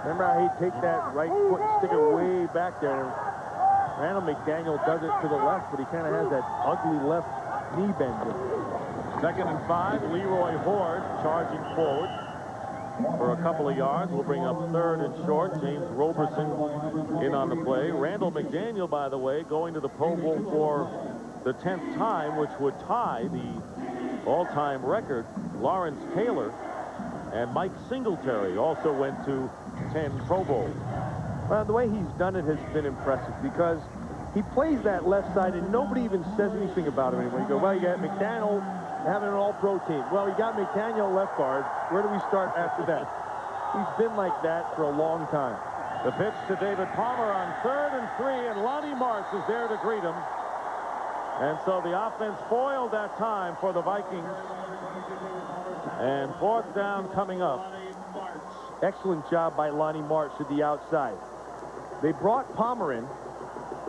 Remember how he'd take that right foot and stick it way back there, and Randall McDaniel does it to the left, but he kind of has that ugly left knee bend. Second and 5, Leroy Horde charging forward for a couple of yards. We'll bring up third and short. James Roberson in on the play. Randall McDaniel, by the way, going to the Pro Bowl for the 10th time, which would tie the all-time record. Lawrence Taylor and Mike Singletary also went to 10 Pro Bowls. Well, the way he's done it has been impressive because he plays that left side and nobody even says anything about him anymore. You go, well, you got McDaniel having an all-pro team. Well, you got McDaniel left guard. Where do we start after that? He's been like that for a long time. The pitch to David Palmer on 3rd and 3, and Lonnie Martz is there to greet him. And so the offense foiled that time for the Vikings. And 4th down coming up. Excellent job by Lonnie Martz to the outside. They brought Palmer in,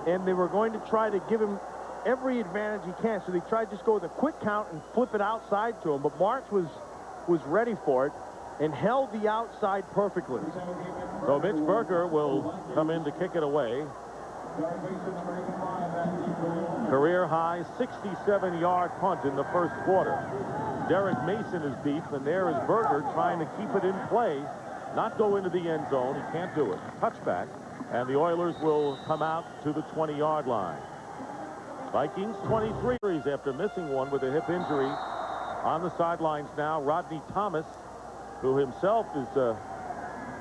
and they were going to try to give him every advantage he can. So they tried to just go with a quick count and flip it outside to him. But Martz was ready for it and held the outside perfectly. So Mitch Berger will come in to kick it away. Career high 67-yard punt in the first quarter. Derek Mason is deep, and there is Berger trying to keep it in play, not go into the end zone. He can't do it. Touchback, and the Oilers will come out to the 20-yard line. Vikings 23 after missing one with a hip injury. On the sidelines now, Rodney Thomas, who himself is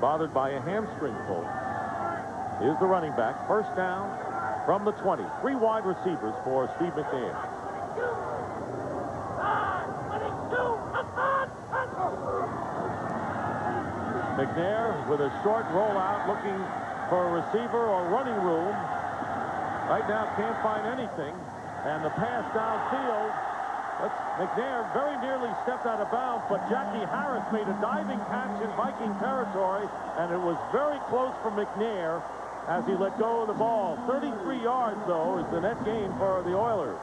bothered by a hamstring pull, is the running back. First down from the 20. 3 wide receivers for Steve McNair. McNair with a short rollout, looking for a receiver or running room. Right now can't find anything, and the pass downfield. McNair very nearly stepped out of bounds, but Jackie Harris made a diving catch in Viking territory, and it was very close for McNair as he let go of the ball. 33 yards, though, is the net gain for the Oilers.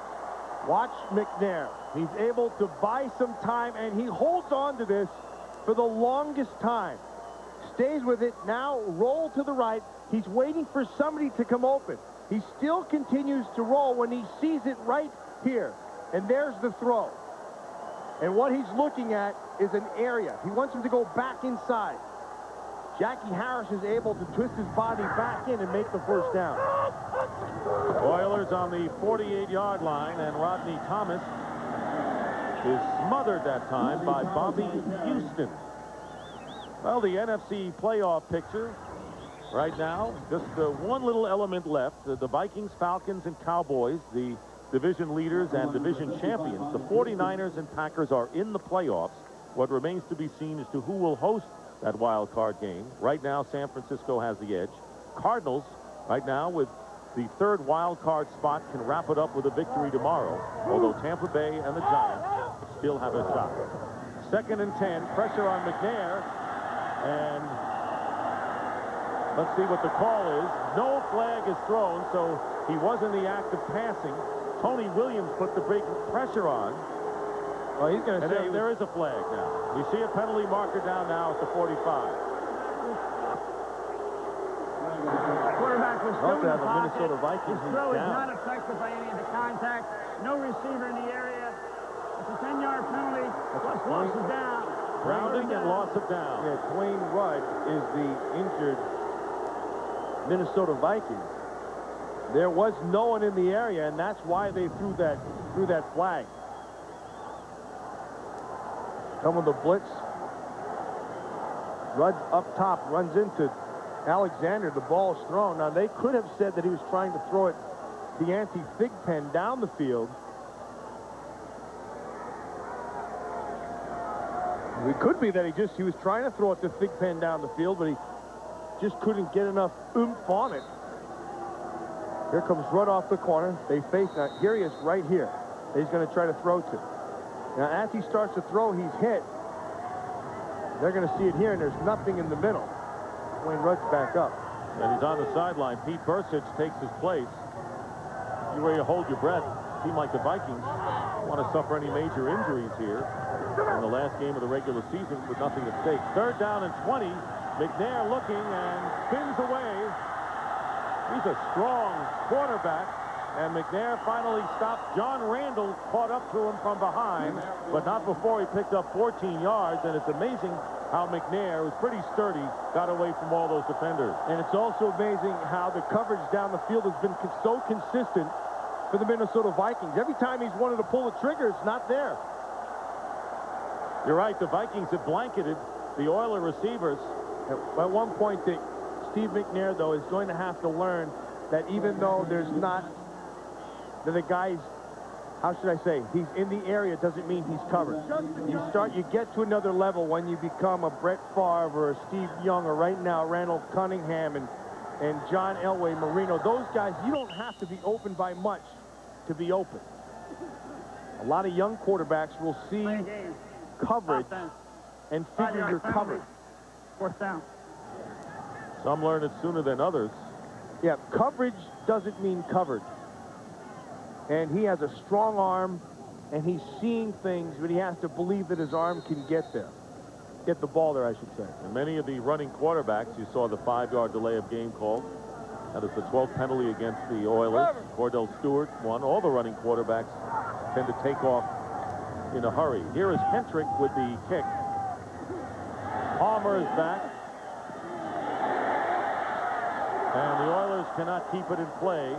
Watch McNair. He's able to buy some time, and he holds on to this for the longest time. Stays with it. Now roll to the right. He's waiting for somebody to come open. He still continues to roll when he sees it right here. And there's the throw. And what he's looking at is an area. He wants him to go back inside. Jackie Harris is able to twist his body back in and make the first down. Oilers on the 48-yard line, and Rodney Thomas is smothered that time by Bobby Houston. Well, the NFC playoff picture right now, just one little element left. The Vikings, Falcons, and Cowboys, the division leaders and division champions. The 49ers and Packers are in the playoffs. What remains to be seen as to who will host that wild card game. Right now, San Francisco has the edge. Cardinals, right now, with the third wild card spot, can wrap it up with a victory tomorrow, although Tampa Bay and the Giants still have a shot. 2nd and 10, pressure on McNair, and let's see what the call is. No flag is thrown, so he was in the act of passing. Tony Williams put the big pressure on. Well, he's going to say there is a flag now. We see a penalty marker down now at the 45. Quarterback was still in the pocket. Minnesota Vikings. His throw is not affected by any of the contact. No receiver in the area. It's a 10-yard penalty. Plus loss of down. Grounding and loss of down. Yeah, Dwayne Rudd is the injured Minnesota Vikings. There was no one in the area, and that's why they threw that flag. Come with the blitz. Rudd up top runs into Alexander. The ball is thrown. Now, they could have said that he was trying to throw it the anti-fig pen down the field. It could be that he was trying to throw it the fig pen down the field, but he just couldn't get enough oomph on it. Here comes Rudd off the corner. They face, now here he is right here. He's going to try to throw to. Now, as he starts to throw, he's hit. They're going to see it here, and there's nothing in the middle. Dwayne Rudd's back up. And he's on the sideline. Pete Burcich takes his place. You ready to hold your breath? A team like the Vikings want to suffer any major injuries here in the last game of the regular season with nothing at stake. 3rd down and 20. McNair looking and spins away. He's a strong quarterback. And McNair finally stopped. John Randall caught up to him from behind, but not before he picked up 14 yards. And it's amazing how McNair, who's pretty sturdy, got away from all those defenders. And it's also amazing how the coverage down the field has been so consistent for the Minnesota Vikings. Every time he's wanted to pull the trigger, it's not there. You're right. The Vikings have blanketed the Oiler receivers. At one point, Steve McNair, though, is going to have to learn that even though there's not that the guy's, how should I say, he's in the area doesn't mean he's covered. You get to another level when you become a Brett Favre or a Steve Young, or right now Randall Cunningham and John Elway, Marino. Those guys, you don't have to be open by much to be open. A lot of young quarterbacks will see coverage and figure you're covered. 4th down. Some learn it sooner than others. Yeah, coverage doesn't mean covered. And he has a strong arm, and he's seeing things, but he has to believe that his arm can get there. Get the ball there, I should say. And many of the running quarterbacks, you saw the 5-yard delay of game called. That is the 12th penalty against the Oilers. Cordell Stewart won. All the running quarterbacks tend to take off in a hurry. Here is Hentrick with the kick. Palmer is back. And the Oilers cannot keep it in play.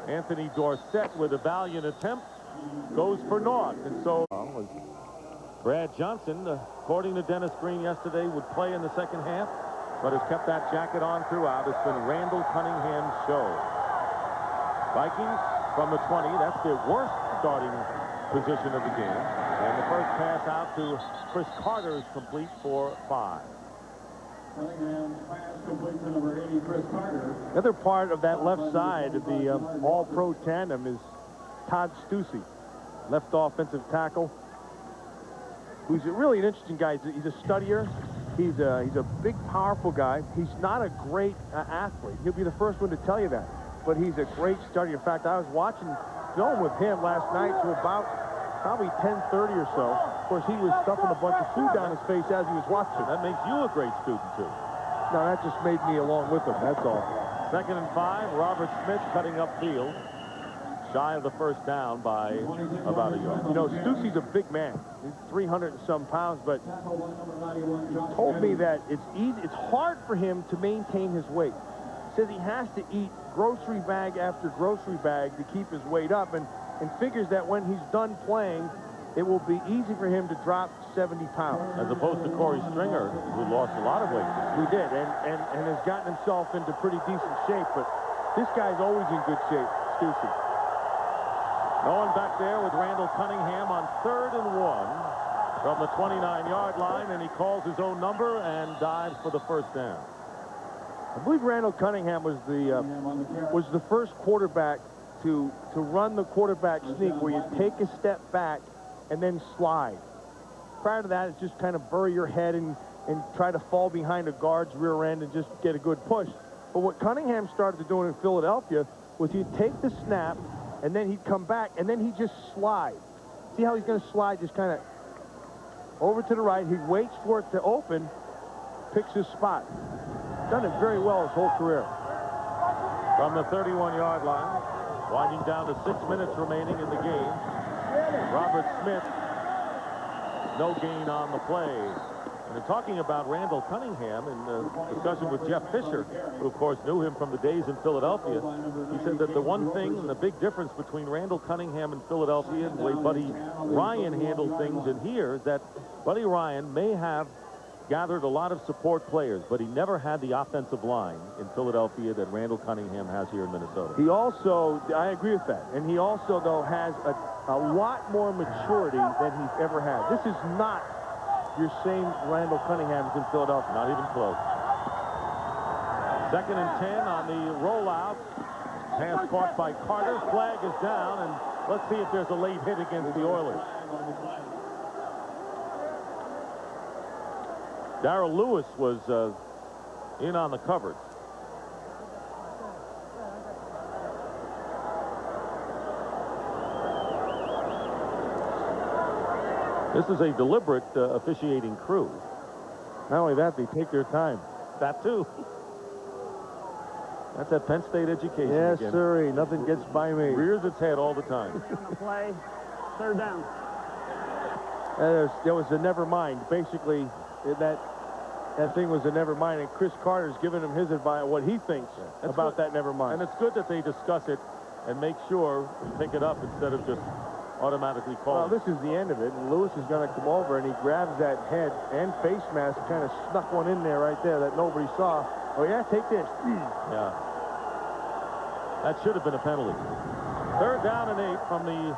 Anthony Dorsett, with a valiant attempt, goes for naught. And so Brad Johnson, according to Dennis Green yesterday, would play in the second half, but has kept that jacket on throughout. It's been Randall Cunningham's show. Vikings from the 20. That's their worst starting position of the game. And the first pass out to Chris Carter is complete for 5. The other part of that left side of the all-pro tandem is Todd Stussy, left offensive tackle, who's really an interesting guy. He's a studier. He's a big, powerful guy. He's not a great athlete. He'll be the first one to tell you that. But he's a great studier. In fact, I was watching film with him last night to about probably 10:30 or so. Of course, he was stuffing a bunch of food down his face as he was watching. That makes you a great student, too. No, that just made me along with him, that's all. 2nd and 5, Robert Smith cutting upfield. shy of the first down by about a yard. You know, Stussey's a big man. He's 300 and some pounds, but he told me that it's hard for him to maintain his weight. He says he has to eat grocery bag after grocery bag to keep his weight up, and figures that when he's done playing, it will be easy for him to drop 70 pounds. As opposed to Corey Stringer, who lost a lot of weight. He did, and has gotten himself into pretty decent shape, but this guy's always in good shape, Stussey. No one back there with Randall Cunningham on 3rd and 1 from the 29-yard line, and he calls his own number and dives for the first down. I believe Randall Cunningham was the first quarterback to run the quarterback sneak, where you take a step back and then slide. Prior to that, it's just kind of bury your head and try to fall behind a guard's rear end and just get a good push. But what Cunningham started doing in Philadelphia was he'd take the snap, and then he'd come back, and then he'd just slide. See how he's going to slide, just kind of over to the right. He waits for it to open, picks his spot. Done it very well his whole career. From the 31-yard line, winding down to 6 minutes remaining in the game. Robert Smith, no gain on the play. And in talking about Randall Cunningham in discussion with Jeff Fisher, who of course knew him from the days in Philadelphia, he said that the one thing and the big difference between Randall Cunningham in Philadelphia and the way Buddy Ryan handled things in here is that Buddy Ryan may have gathered a lot of support players, but he never had the offensive line in Philadelphia that Randall Cunningham has here in Minnesota. He also, I agree with that, and he also, though, has a lot more maturity than he's ever had. This is not your same Randall Cunningham as in Philadelphia. Not even close. 2nd and 10 on the rollout. Pass caught by Carter. Flag is down, and let's see if there's a late hit against the Oilers. Darrell Lewis was in on the coverage. This is a deliberate officiating crew. Not only that, they take their time. That too. That's that Penn State education yes, again. sir. Nothing gets by me. Rears its head all the time. Play, 3rd down. There was a never mind. Basically, that thing was a never mind, and Chris Carter's giving him his advice, what he thinks about that never mind. And it's good that they discuss it and make sure to pick it up instead of just automatically calling. Well, this is the end of it, and Lewis is going to come over, and he grabs that head and face mask, kind of snuck one in there right there that nobody saw. Oh, yeah, take this. Yeah. That should have been a penalty. 3rd down and 8 from the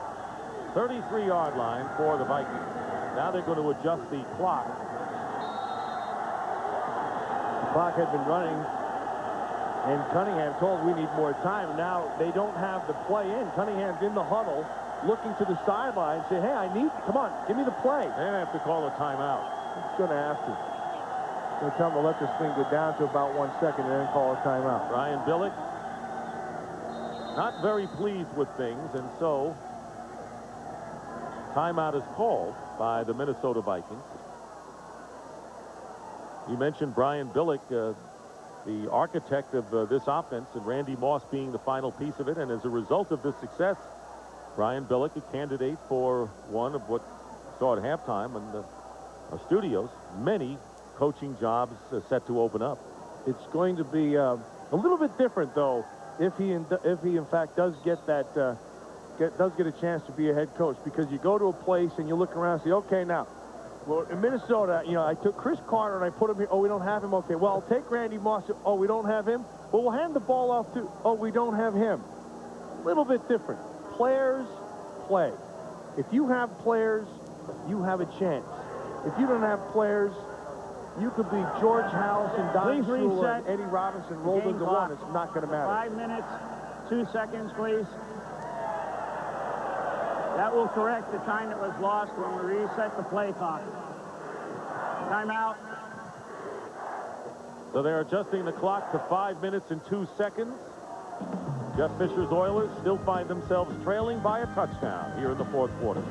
33-yard line for the Vikings. Now they're going to adjust the clock. The clock had been running, and Cunningham told we need more time. Now they don't have the play in. Cunningham's in the huddle, looking to the sideline, say, hey, come on, give me the play. They're going to have to call a timeout. He's going to have to. They're going to tell him to let this thing go down to about 1 second and then call a timeout. Brian Billick not very pleased with things, and so timeout is called by the Minnesota Vikings. You mentioned Brian Billick, the architect of this offense, and Randy Moss being the final piece of it, and as a result of this success, Brian Billick, a candidate for one of what saw at halftime in our studios, many coaching jobs set to open up. It's going to be a little bit different, though, if he in fact does get that does get a chance to be a head coach, because you go to a place and you look around and say, okay, now, well, in Minnesota, you know, I took Chris Carter and I put him here. Oh, we don't have him. Okay, well, I'll take Randy Moss. Oh, we don't have him. Well, we'll hand the ball off to. Oh, we don't have him. A little bit different. Players play. If you have players, you have a chance. If you don't have players, you could be George House and Don Shula and Eddie Robinson rolled into one. It's not going to matter. 5 minutes, 2 seconds, please. That will correct the time that was lost when we reset the play clock. Timeout. So they're adjusting the clock to 5 minutes and 2 seconds. Jeff Fisher's Oilers still find themselves trailing by a touchdown here in the 4th quarter.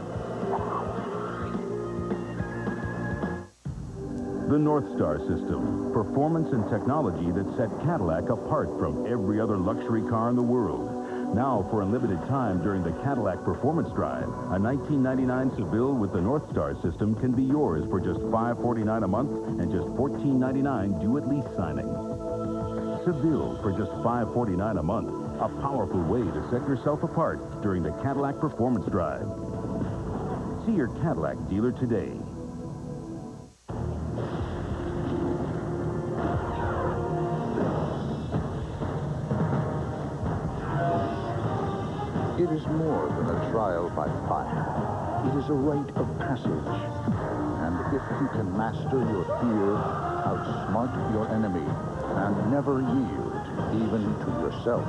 The North Star system, performance and technology that set Cadillac apart from every other luxury car in the world. Now, for a limited time during the Cadillac Performance Drive, a 1999 Seville with the North Star system can be yours for just $549 a month and just $14.99 due at lease signing. Seville for just $549 a month, a powerful way to set yourself apart during the Cadillac Performance Drive. See your Cadillac dealer today. It is more than a trial by fire. It is a rite of passage. And if you can master your fear, outsmart your enemy, and never yield even to yourself,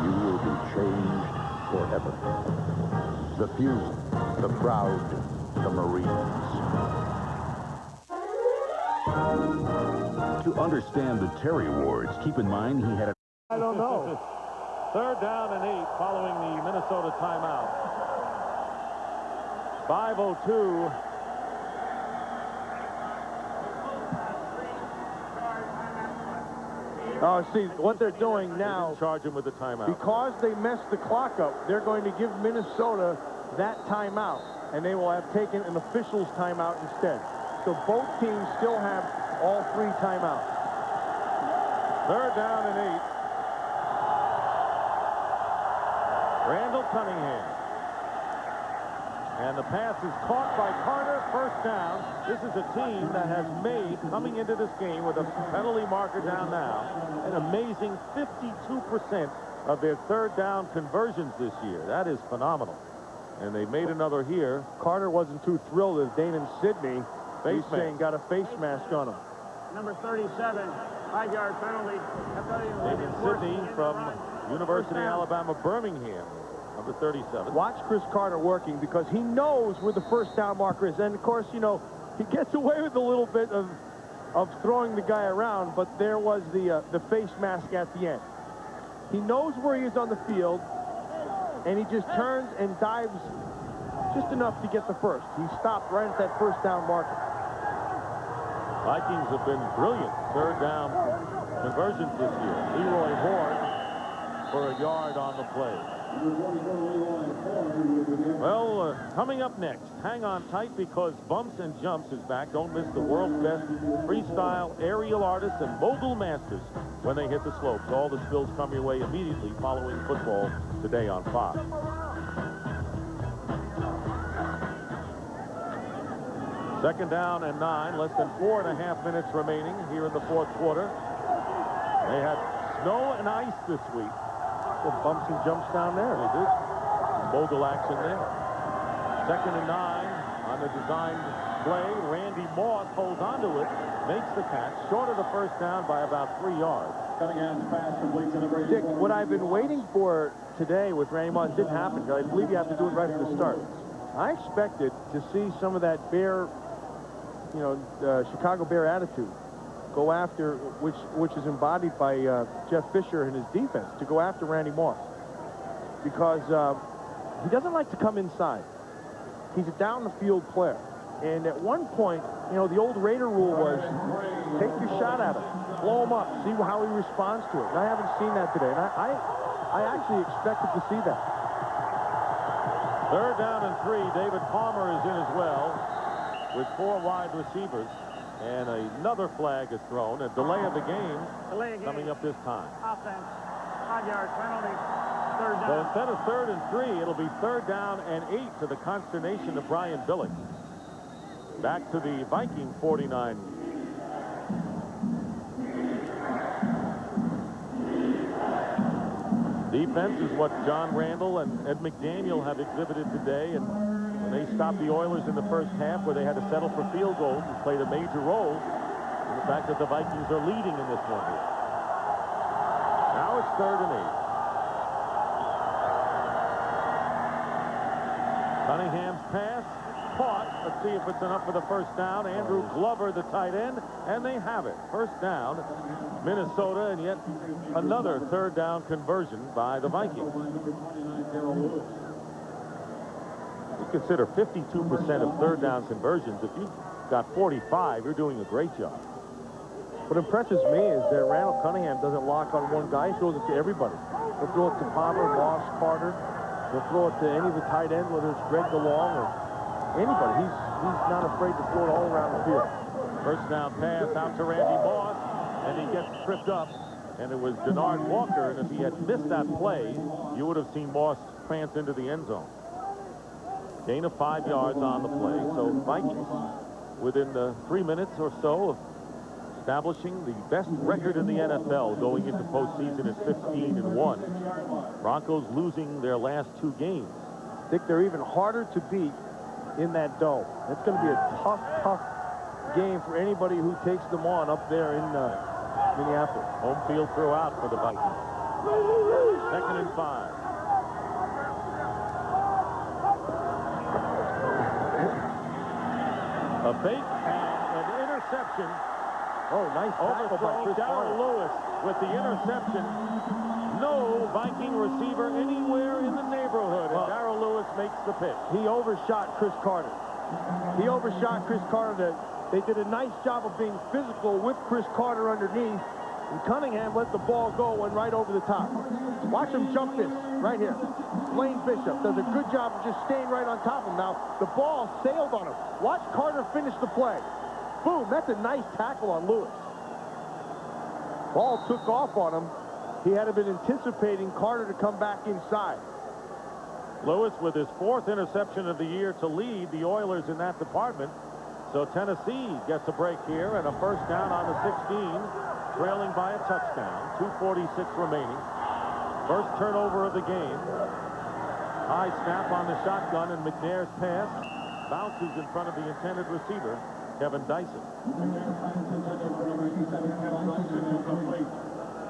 you will be changed forever. The few, the proud, the Marines. To understand the Terry Awards, keep in mind he had a... I don't know. 3rd down and 8 following the Minnesota timeout. 5:02. Oh, see, what they're doing now... Charge him with the timeout. Because they messed the clock up, they're going to give Minnesota that timeout, and they will have taken an official's timeout instead. So both teams still have all 3 timeouts. 3rd down and 8. Randall Cunningham. And the pass is caught by Carter. 1st down. This is a team that has made, coming into this game with a penalty marker down now, an amazing 52% of their 3rd down conversions this year. That is phenomenal. And they made another here. Carter wasn't too thrilled with Danon Sidney. He's saying got a face mask on him. Number 37, 5-yard penalty. Danon Sidney from University of Alabama, Birmingham, number 37. Watch Chris Carter working because he knows where the 1st down marker is. And, of course, you know, he gets away with a little bit of throwing the guy around, but there was the face mask at the end. He knows where he is on the field, and he just turns and dives just enough to get the first. He stopped right at that 1st down marker. Vikings have been brilliant 3rd down conversions this year. Leroy Horn for a yard on the play. Well, coming up next, hang on tight because Bumps and Jumps is back. Don't miss the world's best freestyle aerial artists and mogul masters when they hit the slopes. All the skills come your way immediately following football today on Fox. 2nd down and 9, less than 4.5 minutes remaining here in the 4th quarter. They had snow and ice this week. The bumps and jumps down there. They did. Mogul action there. 2nd and 9 on the designed play. Randy Moss holds onto it, makes the catch, short of the 1st down by about 3 yards. Dick, what I've been waiting for today with Randy Moss didn't happen. I believe you have to do it right from the start. I expected to see some of that Bear, Chicago Bear attitude go after, which is embodied by Jeff Fisher and his defense, to go after Randy Moss. Because he doesn't like to come inside. He's a down-the-field player. And at one point, the old Raider rule was, take your shot at him, blow him up, see how he responds to it. And I haven't seen that today. And I actually expected to see that. 3rd down and 3. David Palmer is in as well with 4 wide receivers. And another flag is thrown. A delay of the game coming up this time. Offense. 5-yard penalty. 3rd down. So instead of 3rd and 3, it'll be 3rd down and 8 to the consternation of Brian Billick. Back to the Viking 49. Defense is what John Randall and Ed McDaniel have exhibited today, and when they stopped the Oilers in the 1st half where they had to settle for field goals, has played a major role in the fact that the Vikings are leading in this one here. Now it's 3rd and 8. Cunningham's pass caught. Let's see if it's enough for the 1st down. Andrew Glover, the tight end, and they have it. 1st down, Minnesota, and yet another 3rd down conversion by the Vikings. You consider 52% of 3rd down conversions. If you've got 45, you're doing a great job. What impresses me is that Randall Cunningham doesn't lock on one guy. He throws it to everybody. He'll throw it to Palmer, Moss, Carter. He'll throw it to any of the tight ends, whether it's Greg DeLong or anybody. He's not afraid to throw it all around the field. First down pass out to Randy Moss, and he gets tripped up. And it was Denard Walker, and if he had missed that play, you would have seen Moss prance into the end zone. Gain of 5 yards on the play. So Vikings, within 3 minutes or so of establishing the best record in the NFL going into postseason is 15-1. Broncos losing their last 2 games. I think they're even harder to beat in that dome. It's going to be a tough game for anybody who takes them on up there in Minneapolis. Home field throughout for the Vikings. 2nd and 5. A fake and an interception. Oh, nice tackle by Chris Darrell Lewis with the interception. No Viking receiver anywhere in the neighborhood. And Darrell Lewis makes the pick. He overshot Chris Carter. They did a nice job of being physical with Chris Carter underneath. And Cunningham let the ball go, went right over the top. Watch him jump this right here. Blaine Bishop does a good job of just staying right on top of him. Now, the ball sailed on him. Watch Carter finish the play. Boom, that's a nice tackle on Lewis. Ball took off on him. He had been anticipating Carter to come back inside. Lewis with his 4th interception of the year to lead the Oilers in that department. So Tennessee gets a break here and a first down on the 16, trailing by a touchdown. 2:46 remaining. First turnover of the game. High snap on the shotgun, and McNair's pass bounces in front of the intended receiver, Kevin Dyson.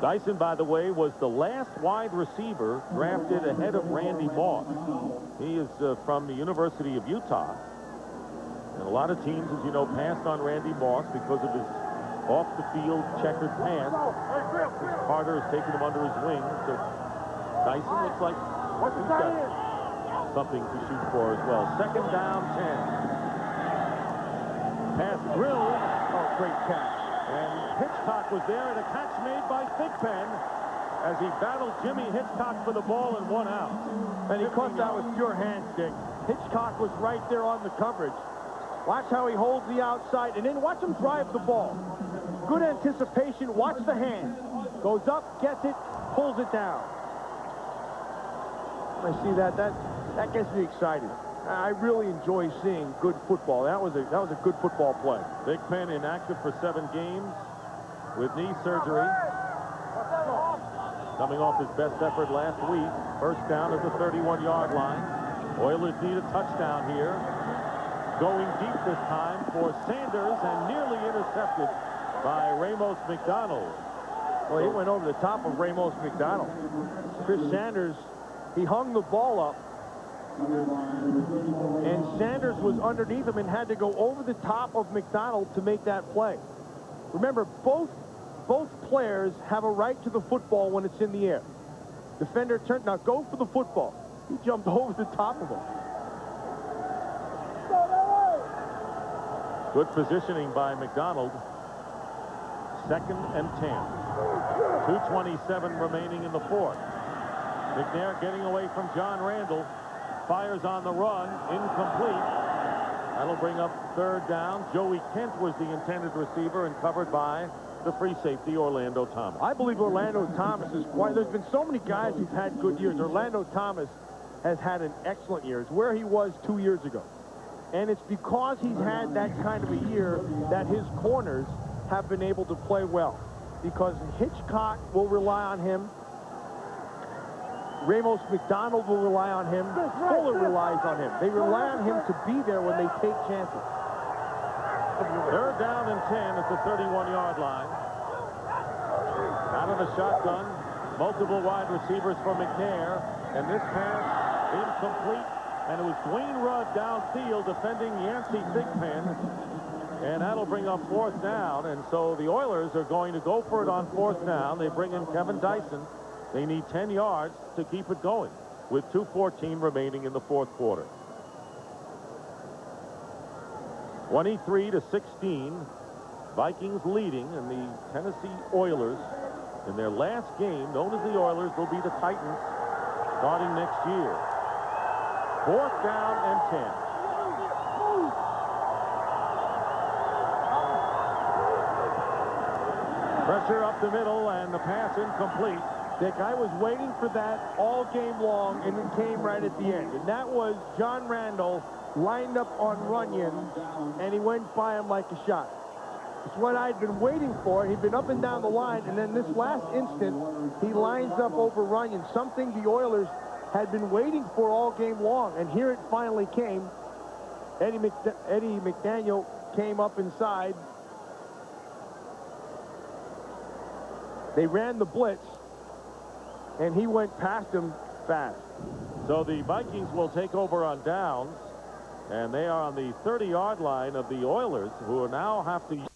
Dyson, by the way, was the last wide receiver drafted ahead of Randy Moss. He is from the University of Utah. And a lot of teams, as you know, passed on Randy Moss because of his off-the-field checkered pass. Carter has taken him under his wing. So Dyson looks like he's got something to shoot for as well. 2nd down, 10. Pass drilled. Oh, great catch. And Hitchcock was there, and a catch made by Thigpen as he battled Jimmy Hitchcock for the ball and 1 out. And he caught that with pure hands, Dick. Hitchcock was right there on the coverage. Watch how he holds the outside, and then watch him drive the ball. Good anticipation. Watch the hand. Goes up, gets it, pulls it down. I see that gets me excited. I really enjoy seeing good football. That was a good football play. Thigpen inactive for 7 games with knee surgery. Coming off his best effort last week. First down at the 31-yard line. Oilers need a touchdown here. Going deep this time for Sanders and nearly intercepted by Ramos McDonald. Well, he went over the top of Ramos McDonald. Chris Sanders, he hung the ball up, and Sanders was underneath him and had to go over the top of McDonald to make that play. Remember, both players have a right to the football when it's in the air. Defender turned, now go for the football. He jumped over the top of him. Good positioning by McDonald. 2nd and 10. 2:27 remaining in the 4th. McNair getting away from John Randall. Fires on the run. Incomplete. That'll bring up 3rd down. Joey Kent was the intended receiver and covered by the free safety, Orlando Thomas. I believe Orlando Thomas is quite... There's been so many guys who've had good years. Orlando Thomas has had an excellent year. It's where he was 2 years ago. And it's because he's had that kind of a year that his corners have been able to play well. Because Hitchcock will rely on him. Ramos McDonald will rely on him. Fuller relies on him. They rely on him to be there when they take chances. 3rd down and 10 at the 31-yard line. Out of the shotgun. Multiple wide receivers for McNair. And this pass incomplete. And it was Dwayne Rudd downfield defending Yancey Thigpen. And that'll bring up 4th down. And so the Oilers are going to go for it on 4th down. They bring in Kevin Dyson. They need 10 yards to keep it going with 2:14 remaining in the 4th quarter. 23-16. Vikings leading, and the Tennessee Oilers, in their last game, known as the Oilers, will be the Titans starting next year. 4th down and 10. Pressure up the middle, and the pass incomplete. Dick, I was waiting for that all game long, and it came right at the end. And that was John Randall lined up on Runyon, and he went by him like a shot. It's what I'd been waiting for. He'd been up and down the line, and then this last instant, he lines up over Runyon, something the Oilers had been waiting for all game long. And here it finally came. Eddie McDaniel came up inside. They ran the blitz, and he went past him fast. So the Vikings will take over on downs, and they are on the 30-yard line of the Oilers, who now have to